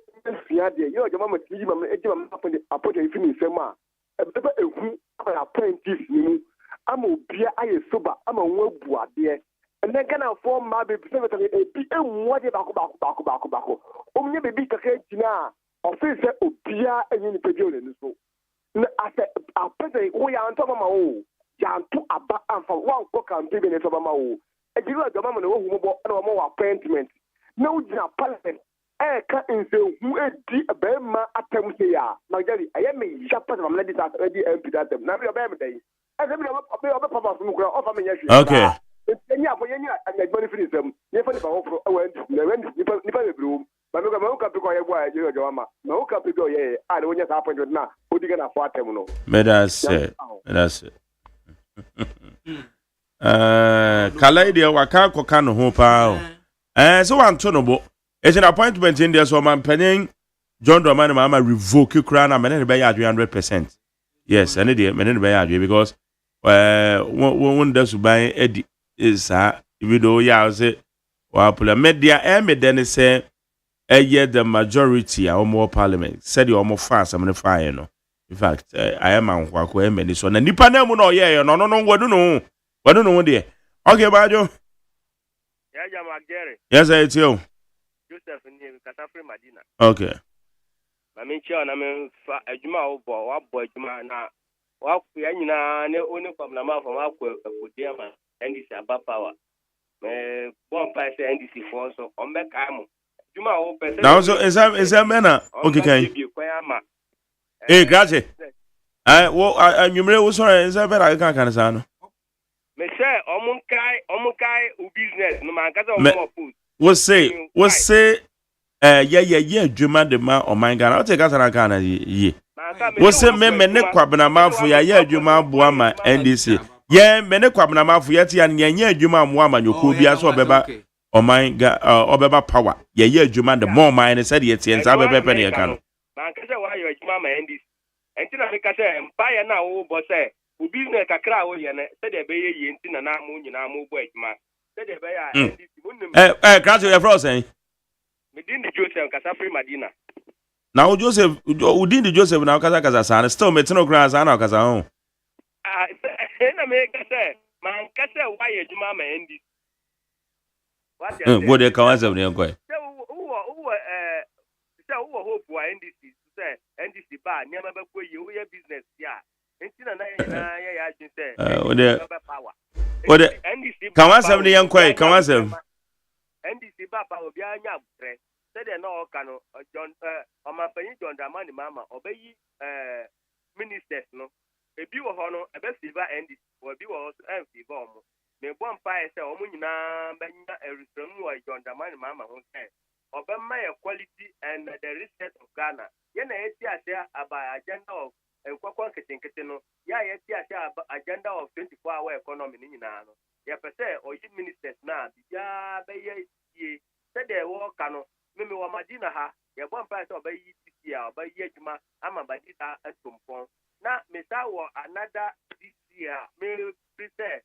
you're your mamma, upon the finish sema. A paper apprentice, I'm a beer, I is sober, I'm a work dear. And then can I form my baby what about only baby Kakina, or face Opia and Unipedio. I said, I'll put we are on top of my own. Jan to Abba and for one cock and baby in my own. And you are the mamma who no more appointment. No, Parliament. I can't say who is a Bema attempt here. Now, Jerry, I am a shepherd of ladies at ready MP that them. Never a day. As every other papa from offer me. Okay. That's it. Kalaidia waka kokano ho pa. So one tonobo. It's an appointment in there, so I'm penning John Dramani Mama revoke crown and many by 100%. Yes, and it many by because one does buy Eddie. Is even though ya say wapula media then say the majority or more parliament said you more fast I'm fire no in fact I am on wako emeni so na nipa na mu no ye no wadu no there okay bajo yeah jama Jerry yes I tell Joseph ni Katafre Madina okay mami chia na me fa adwuma wo wa bo adwuma na wa ya nyina ne oni kwam na ma fa ma ko akodi ma NDC about power. One person NDC for so on back am. Juma o person. Now so is that manner? Okay, can. Hey, grazie. You may also is that better I can't say no. Me say omun kai business no man kasa omo food. What say yeah adwuma de ma oman Ghana. What take asana Ghana ye. What say me ne kwabena mafu ya adwuma aboa ma NDC. Yeah me ne kwabena mafu ya ti an ye adwuma amoa ma nyoku bia so obeba oman obeba power. Yeah adwuma de more man said ye ti enza bebe ne ka no. Man kasa wa yo adwuma ma NDC. Enti na me kasa empire na wo bo say business kakra wo ye ne said e be ye enti na mu nyina mu bo adwuma. Said e be ya NDC munnim. Krato ye fro say. Medin the Joseph kasa free Madina. Now Joseph udin the Joseph na kasa sana still metino grass ana kasa ho. Na me kasa man kasa wa ye adwuma ma NDC. What they can answer me who hope for NDC say NDC ba nyama ba ko ye business ya entina na ya say what NDC can answer me yankoi can answer NDC ba obi anya abure say de no ka no John omapanyi John Dramani mama obeyi ministers no ebi wo ho no ebe favor NDC obi wo favor omo me bon pa say omo nyina banya erusram wo John Dramani mama ho say Obama quality and the reset of Ghana. Yena eti ase about agenda of kwakwa ketenkete no. Ya eti ase agenda of 24-hour economy ni nyina no. Ya pese oyi ministers na bia be ye said the work no. Me wa Madina ha. Ya bon pa ase obayi tisia obayi adwuma ama badita atompon. Na me sa wo another this year me prepare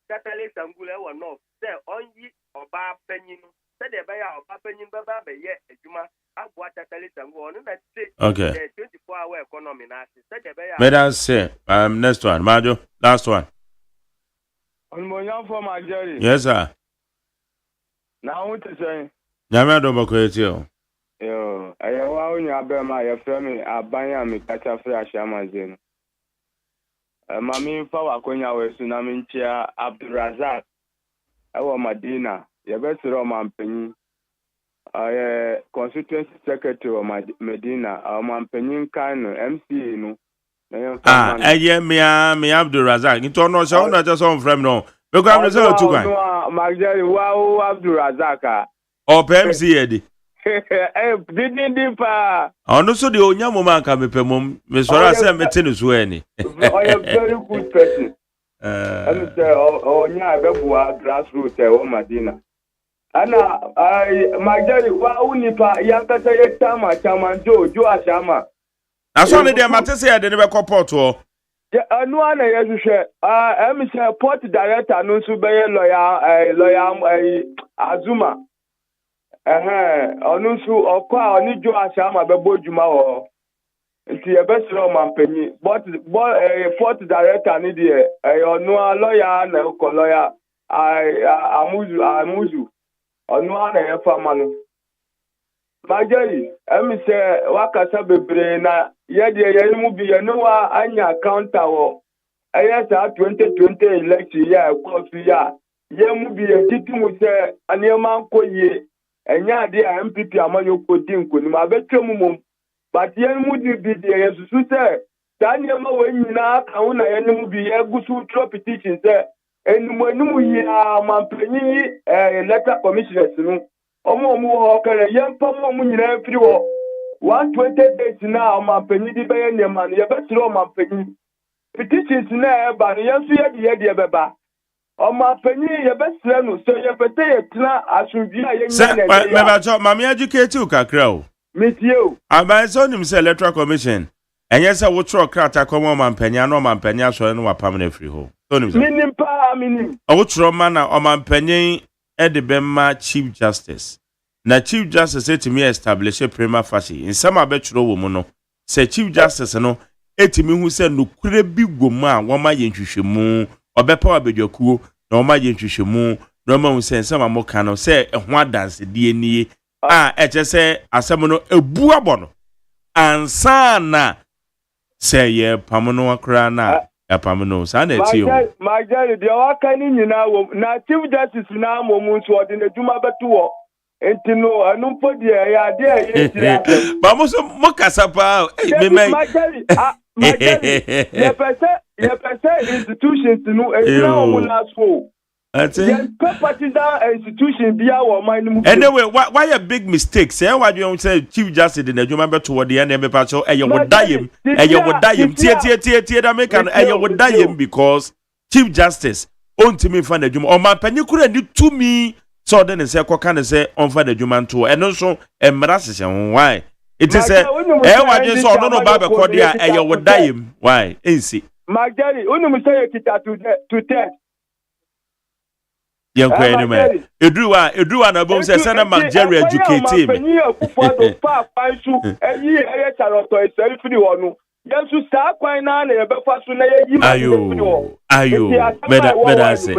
Satale Sangule wa no. Say onyi oba panyin said the buyer of Papanin Baba be ye Juma Abwa Talitango on that okay 24-hour economy said the buyer. May I say next one, Majo, last one. On my young for my journey. Yes, sir. Now what to say? Yamia don't make you. Yo, I want you abema your family abanya me catch a fresh amazon. Mami fa wakonya we tsunami chia Abdurazak. I want Madina. You best Roman Penny. I constituency secretary of Medina. Man Penny Kano MC no. Me Abdul Razak. Into no so not just on from no. Because I'm so too kind. Magdalene wow Abdul Razaka. Or MC Eddie. Didn't differ. No so the Onyamo man can be pemum. Miss Wara say me tennis weni. I am very good person. I'm say Onya Bebuwa grassroots o Medina. Ana Magdalene wa unipa yankasa ye chama Jo Ashama. Aso ne de mate say de be report o. Anu ana yesuhwe em say port director no so be lawyer Azuma. Onu so okwa oni Jo Ashama be bodwuma o. Nti e be sro mampanyi but port director ni de onu lawyer na ko lawyer Amuzu onu ana ye fama no Majari emi se wakasa bebre na ye de ye mu bi ye no wa anya counter wo eye sa 2020 election ya ko fi ya ye mu bi ye titimu se anema nkoye enya de MPP amayoko dinko ni ma betwemu mum but ye mu di bi de ye susu se anema we nyina ka hu na ye mu bi ye gusu tro petition se enumenu yi amampanyi letter commissioners no omo ho kare yempa mo nyina free wo 120 days na amampanyi di be nyema no ye betro amampanyi petitions na eba no yenso ye de beba amampanyi ye besre no so ye pete ye tena asumbi a ye nyina na me ba cho mama educate you kakra o metie o aba so nim se electoral commission enye se wo tro krata komo amampanyi na amampanyi aso no wapam na free ho minim. Awutroma na omampanyin edebemma chief justice. Na chief justice etimi establish a prima facie. In some abetro wo mu no. Se chief justice no etimi hu se nokure bi gomu a woma yenhwehwemu obepa abedwakuo na woma yenhwehwemu na woma hu se nsama mo ka no se eho adanse die nie eche se asem no ebu abono ansa na se ye pamono akra na apamno sa na eti o Magdalene de waka ni nyina wo na chief justice na momu nso ode na dwuma beto wo enti no anu podi ya de ye tira ba mo so mo kasa pa me Magdalene ye pese institutions no e na wo last wo partisan institution be our mind. Anyway, why a big mistake? Say what you say, Chief Justice in the Jumamba toward the end of the patrol, and you would die him, and you would die him, tear, American, and you would die him because Chief Justice own to me for the Jum, or my penny couldn't do to me. So then they say, what can I say on for the Juman tour, and also a Marassis, why? It is a what you saw, no Baba Cordia, and you would die him. Why? Is it? Magari, unu say to test. Young man, Edua na bom say Sana Magari educate him. Ayo, better say.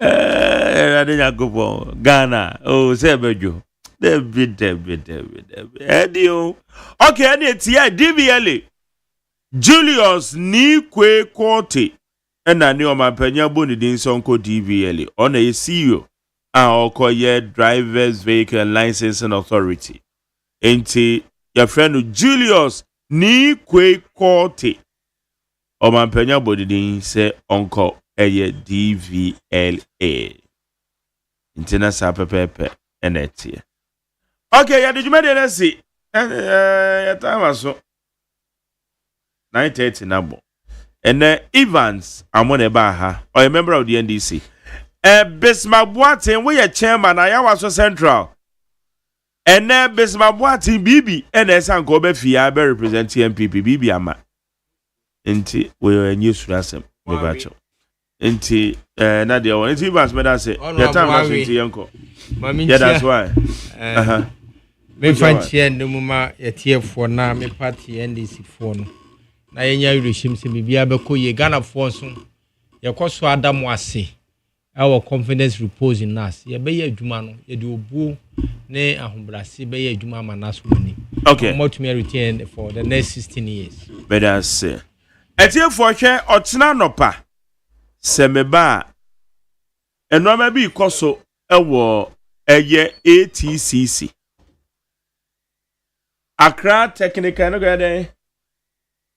I didn't go for Ghana. Oh, Sebejo. David. Edio. Okay, and it's here, DVLA. Julius Nikwe Korte. And I knew my penya boni din sonko DVLA. On a CEO. And Okoye Drivers Vehicle Licensing Authority. Enti your friend Julius Nikwe Korte. O my penya boni din say onko eye DVLA. Intina sa pepe enetie. Okay, ya did you make it see? Ya time aso. 9:30 number. And Evans, I'm on a bar, or a member of the NDC. Bismarck Boatin, we a chairman, I was central. And Bismarck Boatin, BB, and Uncle Befi, I represent MPP, BB, Ama. Inti, we are a news ransom, Babacho. Inti, Nadia, when it's Evans, but I say, your time was with your uncle. Yeah, that's why. Me find here no mama yet here for now, me party NDC for no. Na yenya yurishim se bibia beko ye Ghana for so ye kwaso adam wase our confidence repose in us ye be ye adwuma no ye de obuo ne ahombrase be ye adwuma manaso mani. Okay, more to me return for the next 16 years. Better say etie for hwe otena nopa semeba enoma bi ikoso ewo eye ATCC Accra Technical no gade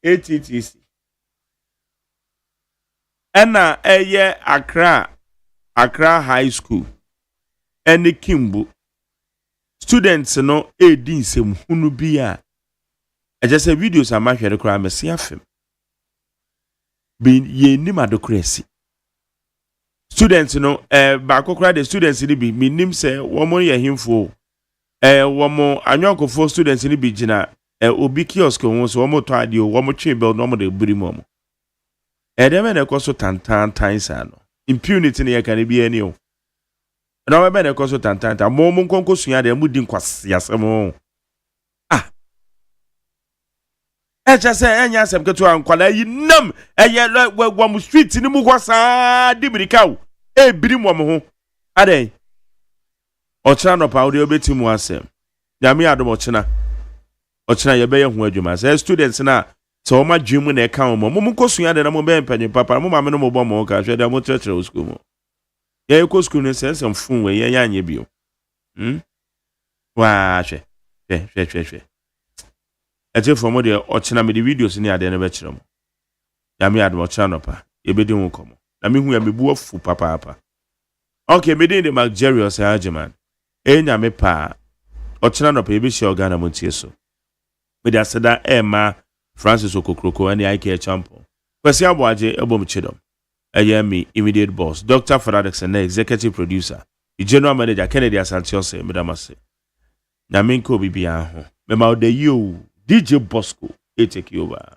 ATTC. Ena eye Accra High School. Ene Kimbu. Students no edin sem hunu bia. I just say videos are my share crime see afem. Be ye nim adocracy. Students no baako kra the students ni bi minim se wo mo ye himfo. Wo mo anyonko for students ni bi gina obi kiosk won so wo to ade wo mo twe bel no mo de buri mo. Dem na ekoso tantan tansa no. Impunity ne yakane bi ani o. Na we be na ekoso tantan ta mo nkonko sua de mu di nkwase yasem. Echa se enya asem keto ankwala yi nam eye wo mu street ni mu kwasa di birikaw biri mo ho ade ochina no pa ode obeti mu asem nyame adom ochina ye be ye ho adwuma se students na so ma dwemu na e kan mo nkosua de na mo be mpanyi papa mo ma me no mo bo mo ka hwe de mo tretre school mo ye ko school ne sense mfun we ye anya bio wa hwe Eje for mo de ochina me the videos ni ade na be kire mo ya me adom ochina no pa ye be di ho komo na me hu ya me bu afu papa. Okay, me dey the Magarius Agyeman enya me pa ochina no pa ye be shi organa mo tie so me da seda Emma Francis Okokroko and the IK champion kwesi aboaje ebom chidom me immediate boss Dr. Faradex and executive producer the general manager Kennedy Asantio medamase na me ko bibia ho me ma de you DJ Bosco take you over.